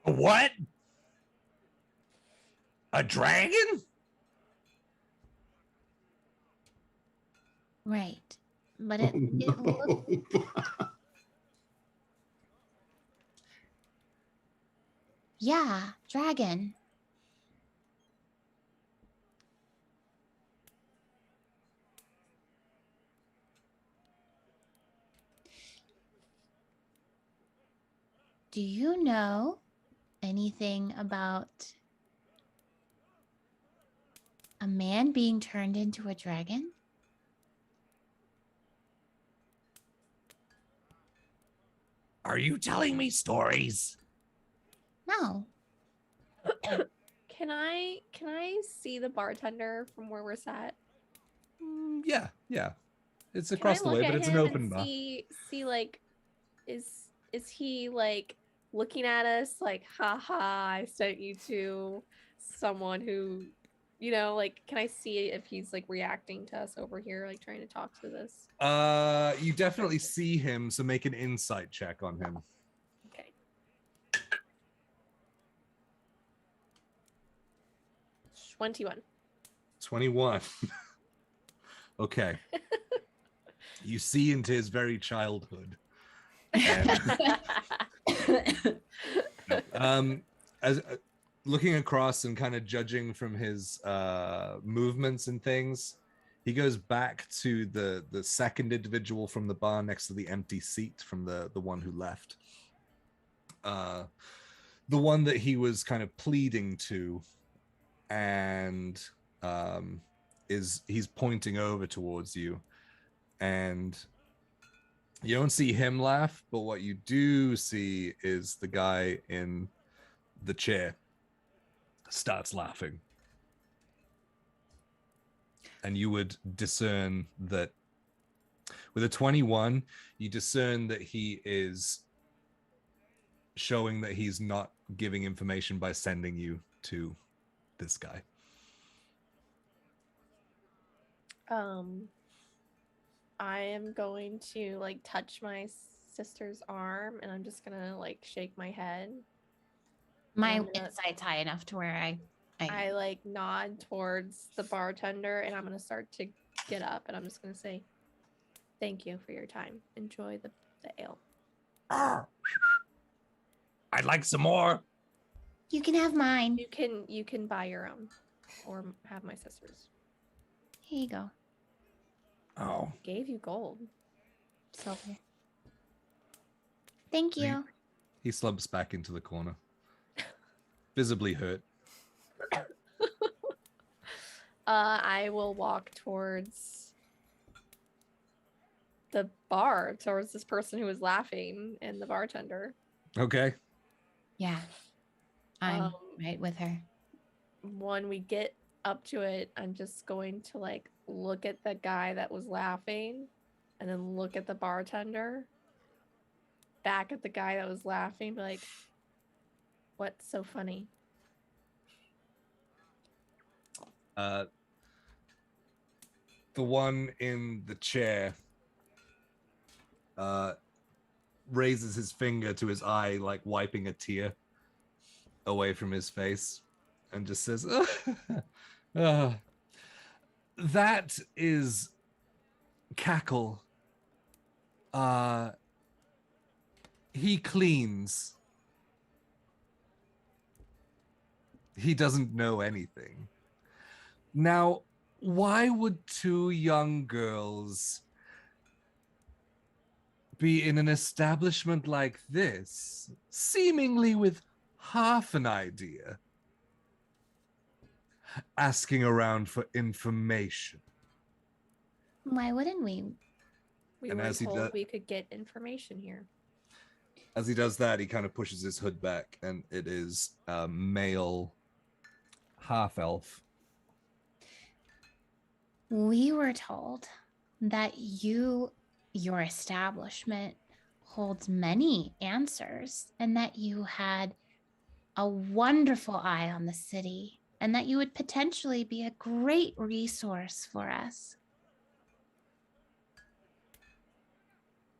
what? A dragon? Right. But it looks yeah, dragon. Do you know anything about a man being turned into a dragon? Are you telling me stories? No. Can I see the bartender from where we're sat? yeah. It's Can across I the look way, at but it's an him open and bar. see like is he like looking at us like haha I sent you to someone who like can I see if he's like reacting to us over here like trying to talk to this? You definitely see him, so make an insight check on him. Okay. 21. Okay. You see into his very childhood. And, as looking across and kind of judging from his movements and things, he goes back to the second individual from the bar next to the empty seat from the one who left. The one that he was kind of pleading to, and he's pointing over towards you, and you don't see him laugh, but what you do see is the guy in the chair starts laughing. And you would discern that with a 21, you discern that he is showing that he's not giving information by sending you to this guy. I am going to like touch my sister's arm and I'm just gonna like shake my head. My I'm gonna- insight's high enough to where I like nod towards the bartender and I'm gonna start to get up and I'm just gonna say, "Thank you for your time. Enjoy the ale." Arr. I'd like some more. You can have mine. You can buy your own, or have my sister's. Here you go. Oh, Gave you gold. Silver. Thank you. He slumps back into the corner, visibly hurt. I will walk towards the bar, towards this person who was laughing and the bartender. Okay. Yeah. I'm Um, right with her. When we get up to it, I'm just going to like look at the guy that was laughing and then look at the bartender, back at the guy that was laughing, be like, "What's so funny?" The one in the chair raises his finger to his eye, like wiping a tear away from his face, and just says, that is Cackle. He cleans. He doesn't know anything. Now, why would two young girls be in an establishment like this, seemingly with half an idea, asking around for information? Why wouldn't we? We And were as he told does- we could get information here. As he does that, he kind of pushes his hood back, and it is a male half-elf. We were told that your establishment holds many answers and that you had a wonderful eye on the city and that you would potentially be a great resource for us.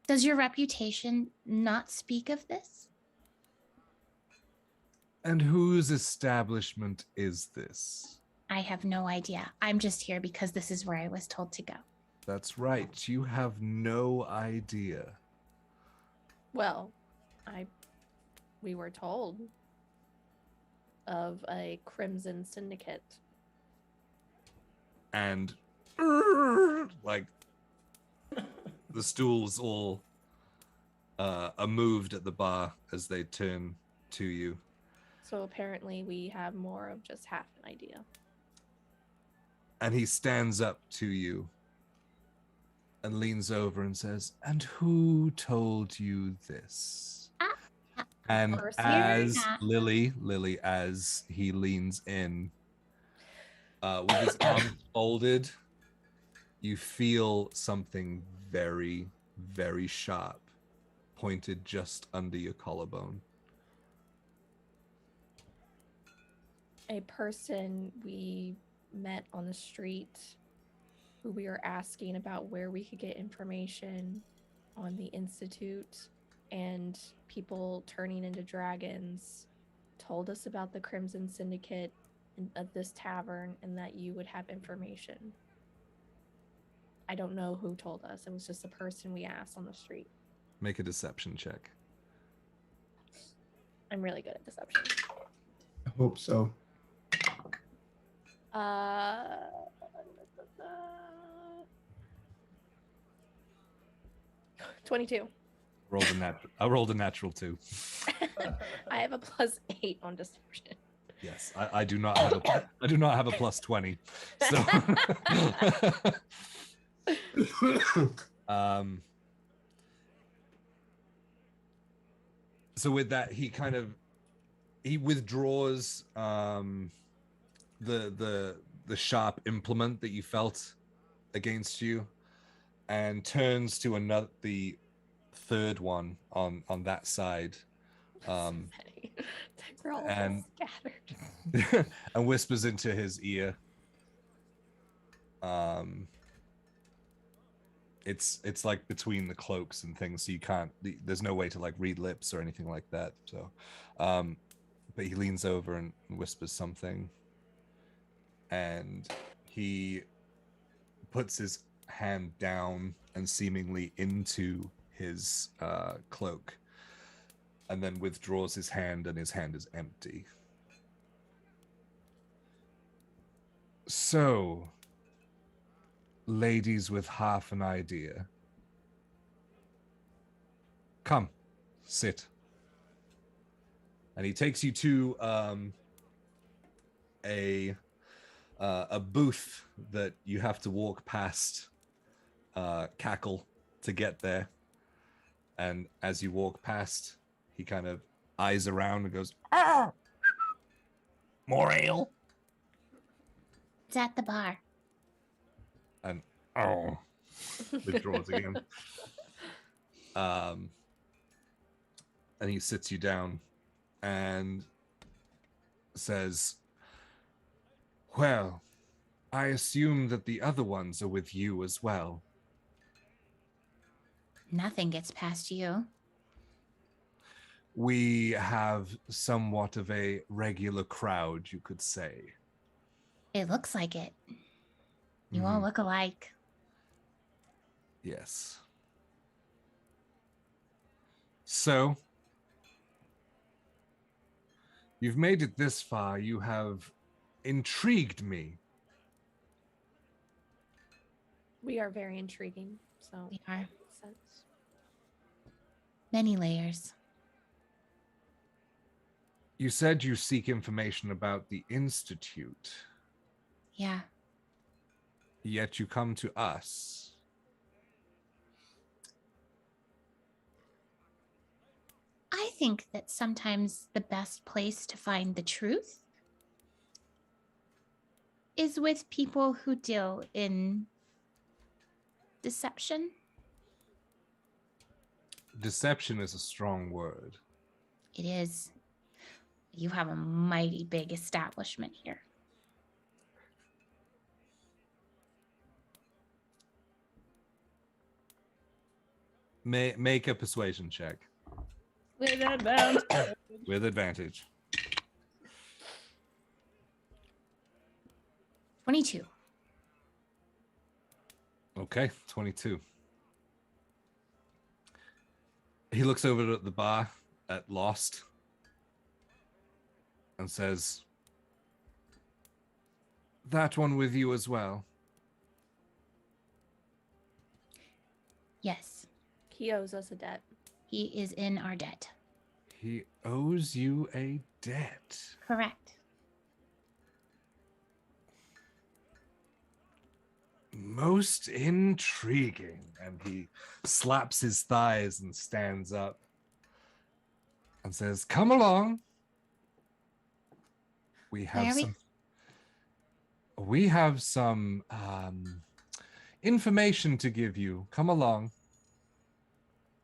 Does your reputation not speak of this? And whose establishment is this? I have no idea. I'm just here because this is where I was told to go. That's right. You have no idea. Well, we were told of a Crimson Syndicate. And like the stools all are moved at the bar as they turn to you. So apparently we have more of just half an idea. And he stands up to you and leans over and says, "And who told you this?" And First, as you're not. Lily, as he leans in, with his arms folded, you feel something very, very sharp pointed just under your collarbone. a person we met on the street who we were asking about where we could get information on the Institute and people turning into dragons told us about the Crimson Syndicate at this tavern and that you would have information. I don't know who told us. It was just a person we asked on the street. Make a deception check. I'm really good at deception. I hope so. 22. I rolled a natural 2. I have a +8 on deception. Yes, I do not have a plus 20. So so with that he withdraws the sharp implement that you felt against you and turns to the third one on that side. They're all and- scattered. And whispers into his ear. It's like between the cloaks and things, so you can't. There's no way to like read lips or anything like that. So, but he leans over and whispers something, and he puts his hand down and seemingly into his cloak, and then withdraws his hand, and his hand is empty. So, ladies with half an idea, come, sit. And he takes you to a booth that you have to walk past Cackle to get there. And as you walk past, he kind of eyes around and goes, "Ah! More ale?" It's at the bar. And withdraws again. And he sits you down and says, "Well, I assume that the other ones are with you as well." Nothing gets past you. We have somewhat of a regular crowd, you could say. It looks like it. You all Mhm. look alike. Yes. So, you've made it this far. You have intrigued me. We are very intriguing, so We are. that makes sense. Many layers. You said you seek information about the Institute, Yeah. yet you come to us. think that sometimes the best place to find the truth is with people who deal in deception. Deception is a strong word. It is. You have a mighty big establishment here. Make a persuasion check. With advantage. With advantage. 22. Okay, 22. He looks over at the bar at Lost and says, "That one with you as well." Yes, He owes us a debt. he is in our debt. He owes you a debt. Correct. Most intriguing. And he slaps his thighs and stands up and says, "Come along. We Where have are we? some information to give you. Come along."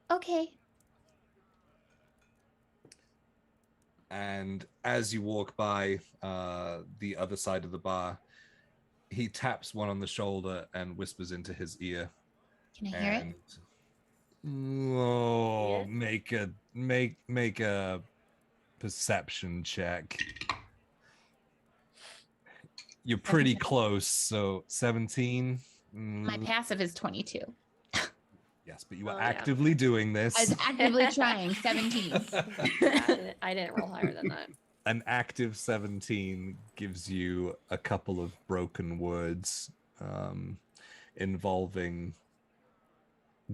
Okay. And as you walk by the other side of the bar, he taps one on the shoulder and whispers into his ear. Can I hear it? Oh, Yeah. make a perception check. You're pretty close, so 17. My passive is 22. Yes, but you were Oh, yeah. actively doing this. I was actively trying. 17. I didn't roll higher than that. An active 17 gives you a couple of broken words involving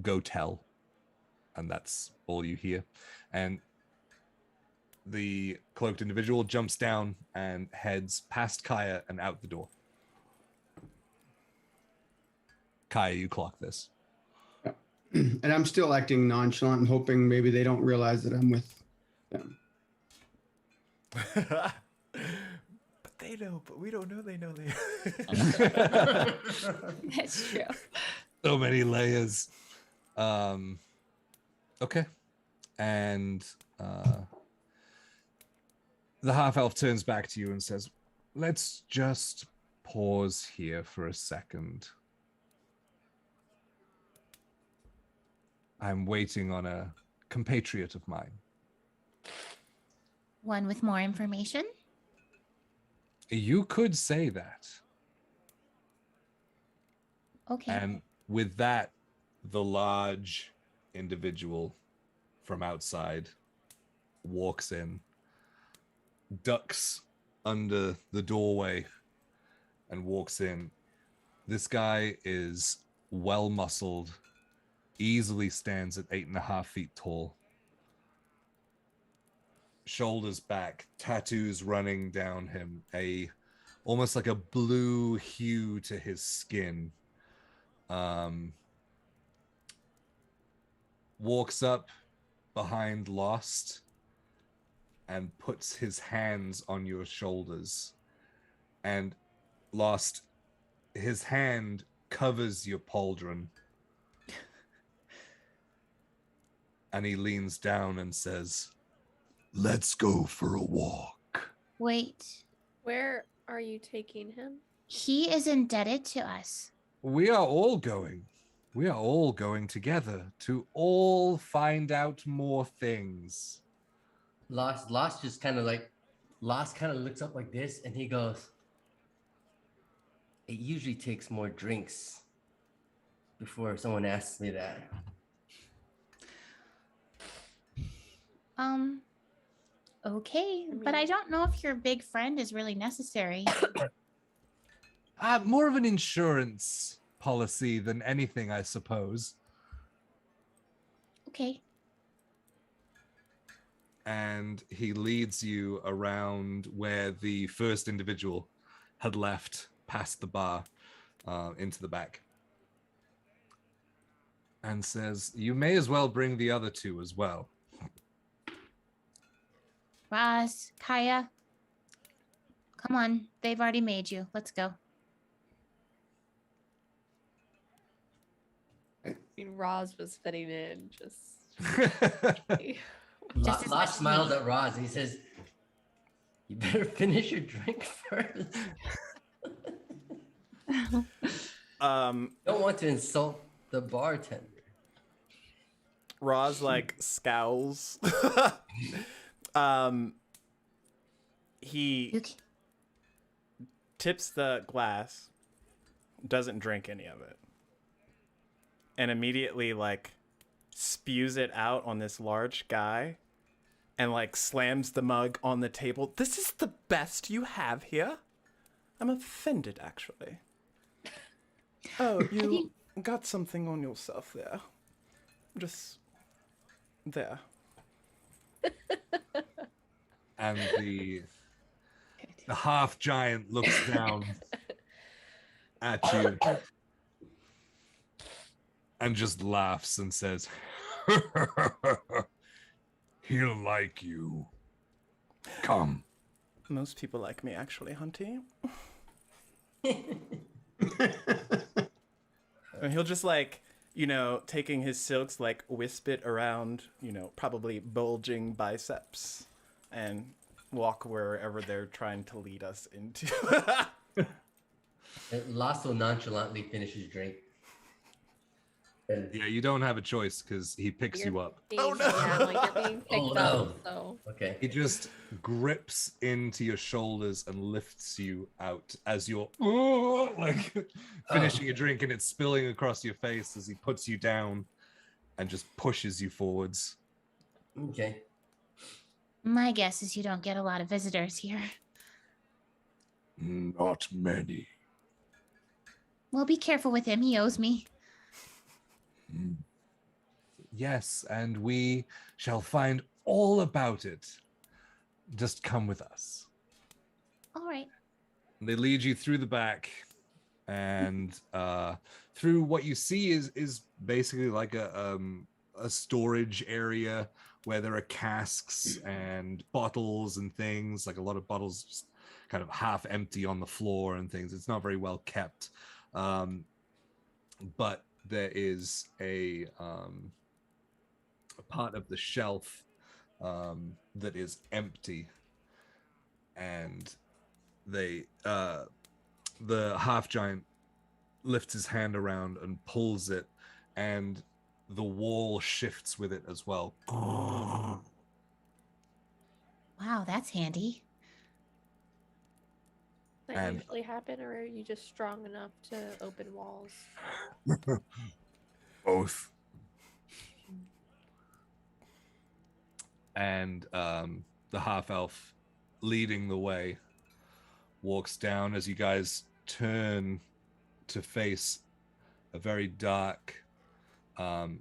"go tell," and that's all you hear. And the cloaked individual jumps down and heads past Kaya and out the door. Kaya, you clock this. And I'm still acting nonchalant and hoping maybe they don't realize that I'm with them. But they know, but we don't know they know they. That's true. So many layers. Okay. And the half elf turns back to you and says, "Let's just pause here for a second. I'm waiting on a compatriot of mine." One with more information? You could say that. Okay. And with that, the large individual from outside walks in, ducks under the doorway, and walks in. This guy is well muscled, easily stands at 8.5 feet tall. Shoulders back, tattoos running down him, almost like a blue hue to his skin. Walks up behind Lost and puts his hands on your shoulders. And Lost, his hand covers your pauldron. And he leans down and says, "Let's go for a walk." Wait. Where are you taking him? He is indebted to us. We are all going. We are all going together to all find out more things. Lost just kind of looks up like this and he goes, "It usually takes more drinks before someone asks me that." Okay, but I don't know if your big friend is really necessary. More of an insurance policy than anything, I suppose. Okay. And he leads you around where the first individual had left, past the bar, into the back. And says, "You may as well bring the other two as well." Roz, Kaya, come on. They've already made you. Let's go. I mean, Roz was fitting in just. Just as much Locke as smiles me. at Roz and he says, "You better finish your drink first." Don't want to insult the bartender. Roz like scowls. He You c- tips the glass, doesn't drink any of it, and immediately like spews it out on this large guy and like slams the mug on the table. This is the best you have here? I'm offended, actually. Oh, you got something on yourself there. Just there. And the half giant looks down at you and just laughs and says, "He'll like you. Come." Most people like me, actually, Hunty. And he'll just like, taking his silks, like wisp it around, probably bulging biceps and walk wherever they're trying to lead us into. And Lasso nonchalantly finishes drink. And, Yeah, you don't have a choice because he picks you up. Oh no! Yeah, like you're being picked Oh, up. no. So okay. He just grips into your shoulders and lifts you out as you're like finishing a drink, and it's spilling across your face as he puts you down and just pushes you forwards. Okay. My guess is you don't get a lot of visitors here. Not many. Well, be careful with him. He owes me. Yes, and we shall find all about it. Just come with us. All right. They lead you through the back, and through what you see is basically like a storage area where there are casks and bottles and things, like a lot of bottles just kind of half empty on the floor and things. It's not very well kept, but there is a part of the shelf that is empty, and the half giant lifts his hand around and pulls it, and the wall shifts with it as well. Wow, that's handy. does that And- usually happen, or are you just strong enough to open walls? Both. And the half elf leading the way walks down as you guys turn to face a very dark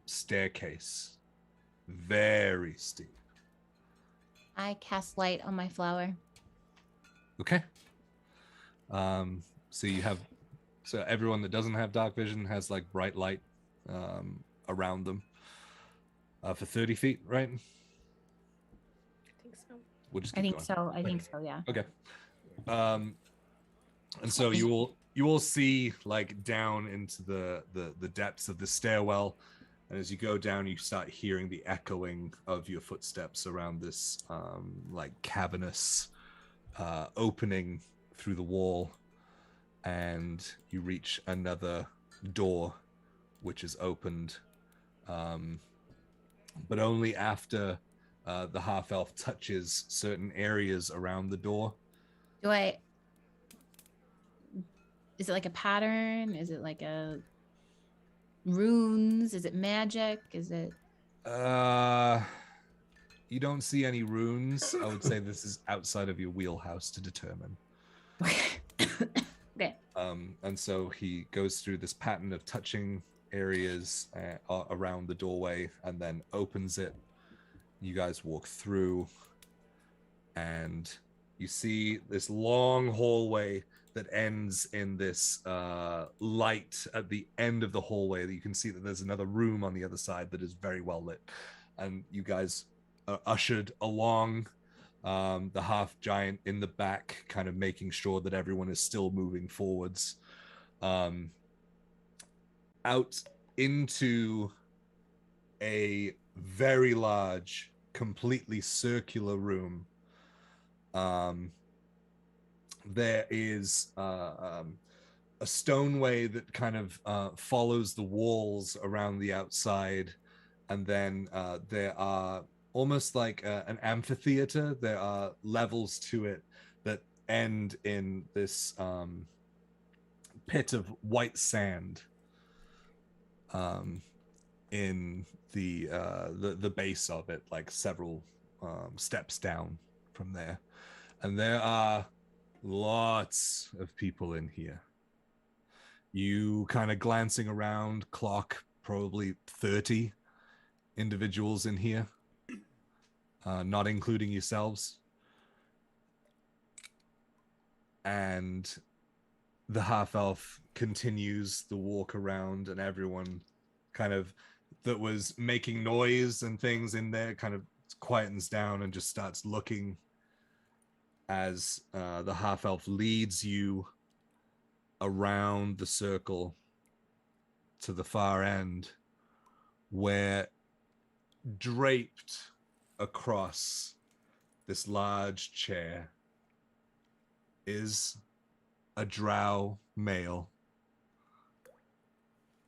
staircase, very steep. I cast light on my flower. Okay. So everyone that doesn't have dark vision has like bright light around them for 30 feet, right? I think so. We'll just I keep think going. so. I think so, yeah. Okay. And so you will see like down into the depths of the stairwell, and as you go down, you start hearing the echoing of your footsteps around this like cavernous opening through the wall, and you reach another door, which is opened, but only after the half elf touches certain areas around the door. Is it like a pattern? Is it like a runes? Is it magic? Is it? You don't see any runes. I would say this is outside of your wheelhouse to determine. Okay. And so he goes through this pattern of touching areas around the doorway and then opens it. You guys walk through, and you see this long hallway that ends in this light at the end of the hallway. That you can see that there's another room on the other side that is very well lit, and you guys are ushered along The half giant in the back, kind of making sure that everyone is still moving forwards. Out into a very large, completely circular room. There is a stoneway that kind of follows the walls around the outside, and then there are almost like an amphitheater. There are levels to it that end in this pit of white sand in the base of it, like several steps down from there. And there are lots of people in here. You kind of glancing around, clock probably 30 individuals in here, not including yourselves. And the half-elf continues the walk around, and everyone kind of that was making noise and things in there kind of quietens down and just starts looking as the half-elf leads you around the circle to the far end, where draped across this large chair is a drow male.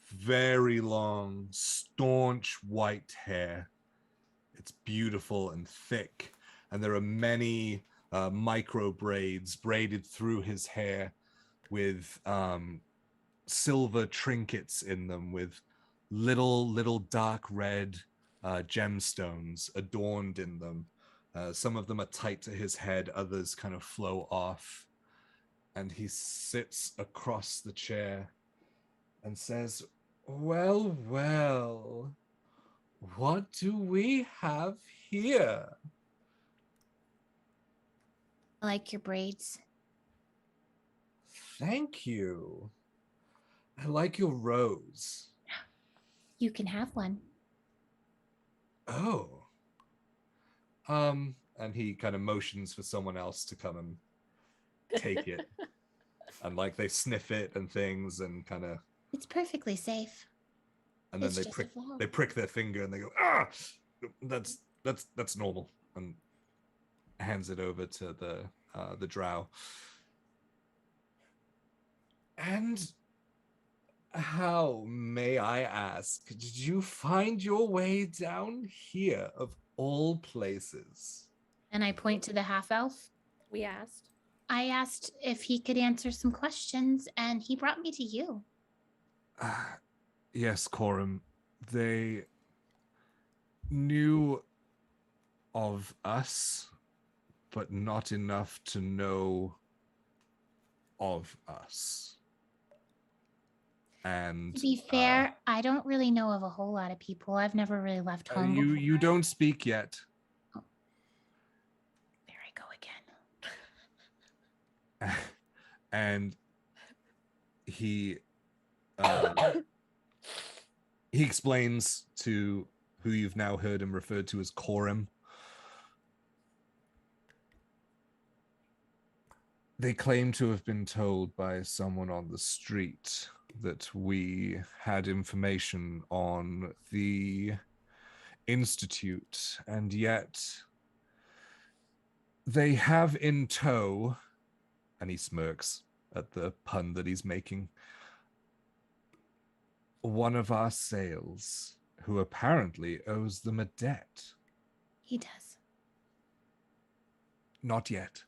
Very long, staunch white hair. It's beautiful and thick, and there are many micro braids braided through his hair with silver trinkets in them, with little dark red gemstones adorned in them. Some of them are tight to his head, others kind of flow off. And he sits across the chair and says, "Well, well, what do we have here?" I like your braids. Thank you. I like your rose. You can have one. Oh. And he kind of motions for someone else to come and take it. And like they sniff it and things and kind of, It's perfectly safe. and then It's they just a prick flower. they prick their finger and they go, "Ah, that's normal," and hands it over to the drow. And how, may I ask, did you find your way down here of all places? And I point to the half elf. We asked. I asked if he could answer some questions, and he brought me to you. Yes, Corum. They knew of us, but not enough to know of us. And To be fair, I don't really know of a whole lot of people. I've never really left home. you don't speak yet. Oh. There I go again. And he explains to who you've now heard him referred to as Corum. They claim to have been told by someone on the street that we had information on the Institute, and yet they have in tow, and he smirks at the pun that he's making, one of our sales, who apparently owes them a debt. He does. Not yet.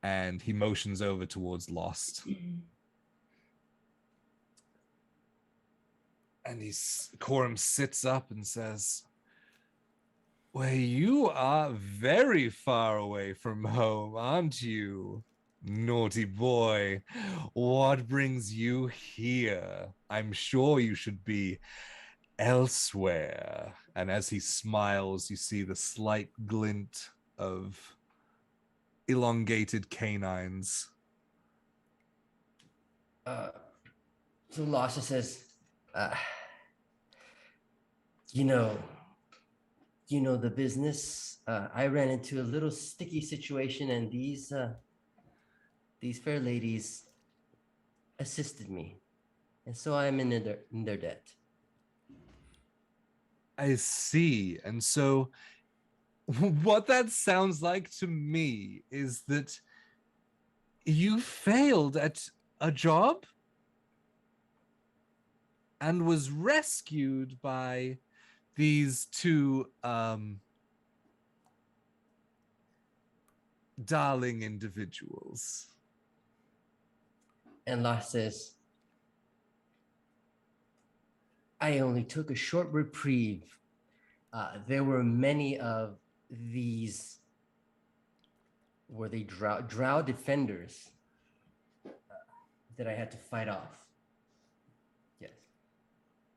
And he motions over towards Lost. And Corum sits up and says, "Well, you are very far away from home, aren't you? Naughty boy, what brings you here? I'm sure you should be elsewhere." And as he smiles, you see the slight glint of elongated canines. So Lasha says, you know, you know the business. I ran into a little sticky situation, and these fair ladies assisted me, and so I'm in their debt. I see. And so what that sounds like to me is that you failed at a job and was rescued by these two darling individuals. And La says, I only took a short reprieve. There were many of these, were they drow defenders that I had to fight off. Yes.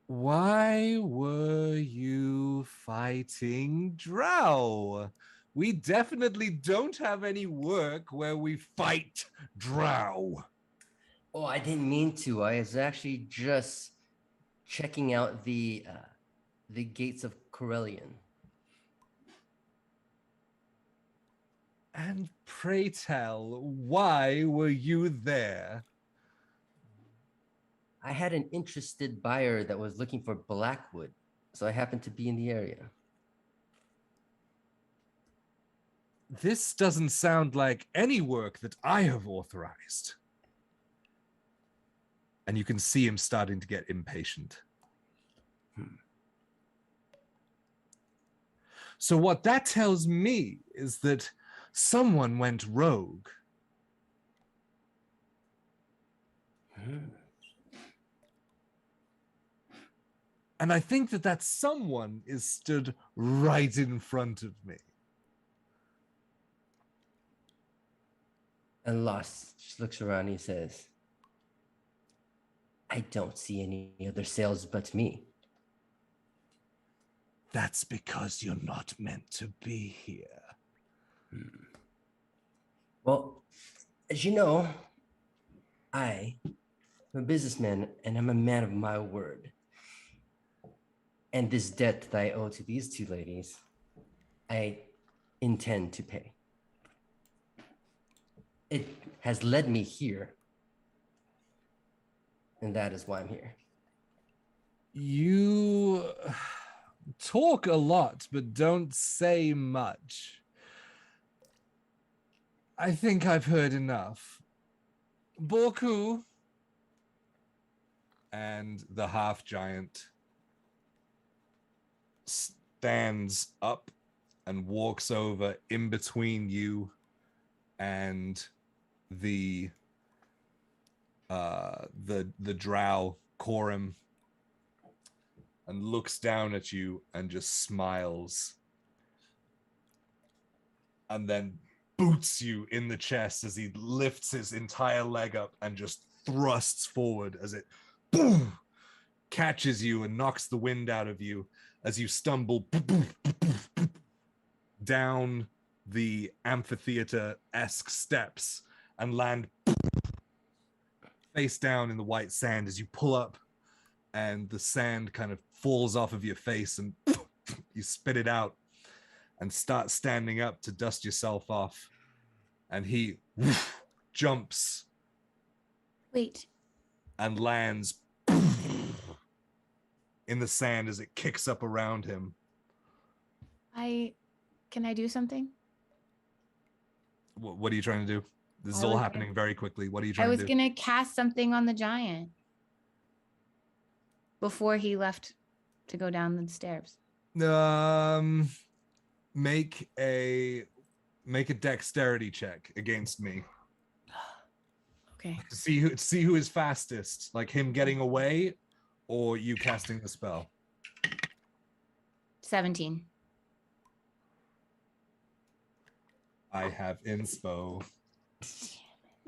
Why were you fighting drow? We definitely don't have any work where we fight drow. Oh, I didn't mean to. I was actually just checking out the gates of Corellian. And pray tell, why were you there? I had an interested buyer that was looking for Blackwood, so I happened to be in the area. This doesn't sound like any work that I have authorized. And you can see him starting to get impatient. So what that tells me is that someone went rogue. And I think that someone is stood right in front of me. And Lost just looks around and he says, I don't see any other sales but me. That's because you're not meant to be here. Well, as you know, I am a businessman and I'm a man of my word. And this debt that I owe to these two ladies, I intend to pay. It has led me here. And that is why I'm here. You talk a lot, but don't say much. I think I've heard enough. Borku. And the half-giant stands up and walks over in between you and the drow Corum, and looks down at you and just smiles, and then boots you in the chest as he lifts his entire leg up and just thrusts forward as it boom, catches you and knocks the wind out of you as you stumble down the amphitheater-esque steps and land face down in the white sand as you pull up, and the sand kind of falls off of your face and you spit it out and start standing up to dust yourself off. And he jumps. Wait. And lands in the sand as it kicks up around him. Can I do something? What are you trying to do? This is all happening very quickly. What are you trying to do? I was going to cast something on the giant before he left to go down the stairs. Make a dexterity check against me. Okay. To see who is fastest, like him getting away or you casting the spell. 17. I have inspo.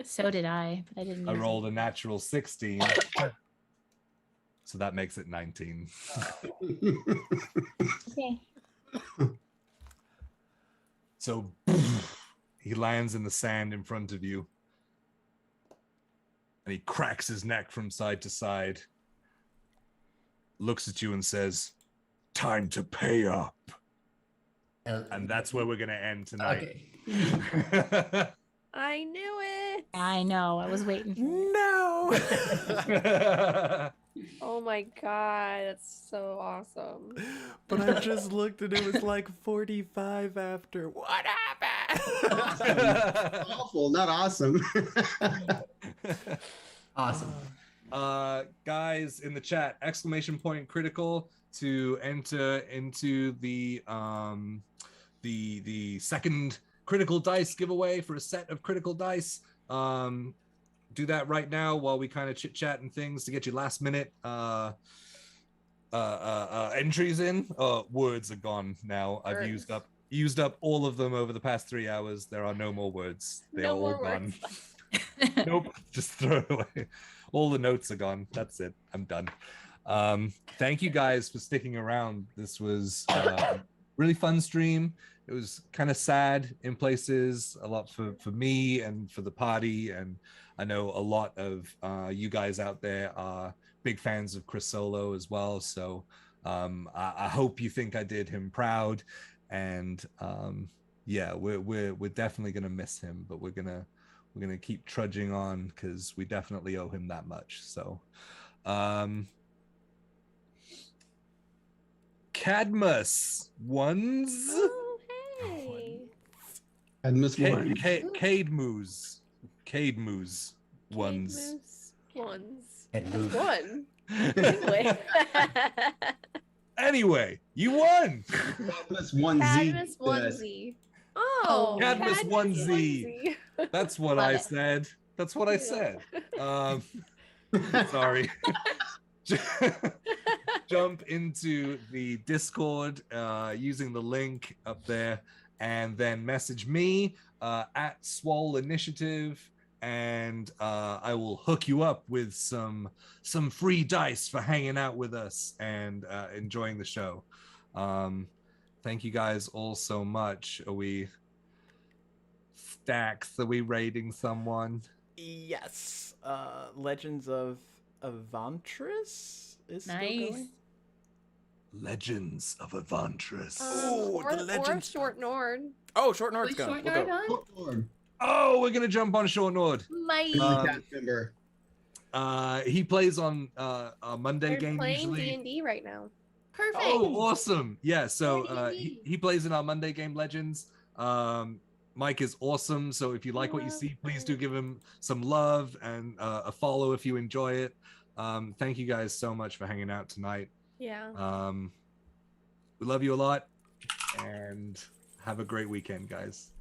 So did I, but I didn't. I rolled a natural 16. So that makes it 19. Okay. So he lands in the sand in front of you. And he cracks his neck from side to side. Looks at you and says, "Time to pay up." And that's where we're gonna end tonight. Okay. I knew it. I know. I was waiting. No. Oh my god, that's so awesome. But I just looked and it was like 45 after. What happened? Awful, not awesome. Awesome. Guys in the chat, ! critical to enter into the second critical dice giveaway for a set of critical dice. Do that right now while we kind of chit chat and things to get you last minute entries in. Words are gone now. I've Words. used up all of them over the past 3 hours. There are no more words. They No are all more gone. words. Nope, just throw it away. All the notes are gone. That's it. I'm done. Thank you guys for sticking around. This was really fun stream. It was kind of sad in places, a lot for me and for the party. And I know a lot of you guys out there are big fans of Chris Solo as well. So I hope you think I did him proud. And yeah, we're definitely gonna miss him, but we're gonna keep trudging on because we definitely owe him that much. So Cadmus ones. Oh, hey. Cadmus one. Cade Moose ones. Moose ones. And move. One. Anyway. Anyway, you won. Cadmus one Z. Cadmus 1Z. Oh, Cadmus 1Z. That's what Love I it. said. That's what I said. Sorry. Jump into the Discord using the link up there, and then message me at Swole Initiative, and I will hook you up with some free dice for hanging out with us and enjoying the show. Thank you guys all so much. Are we stacks? Are we raiding someone? Yes. Legends of Avantris is still Nice. going. Legends of Avantris. Oh, the or Legends Short Nord. Oh, Short North's Was going. Short We'll Nord go. on? Lord, Oh, we're gonna jump on Short Nord. My he's a cast member. He plays on a Monday They're game playing usually. D&D right now. perfect. Oh, awesome! Yeah, so Yay. he plays in our Monday game Legends. Mike is awesome. So if you like what you Love see, please him. do give him some love and a follow if you enjoy it. Thank you guys so much for hanging out tonight. Yeah. We love you a lot, and have a great weekend, guys.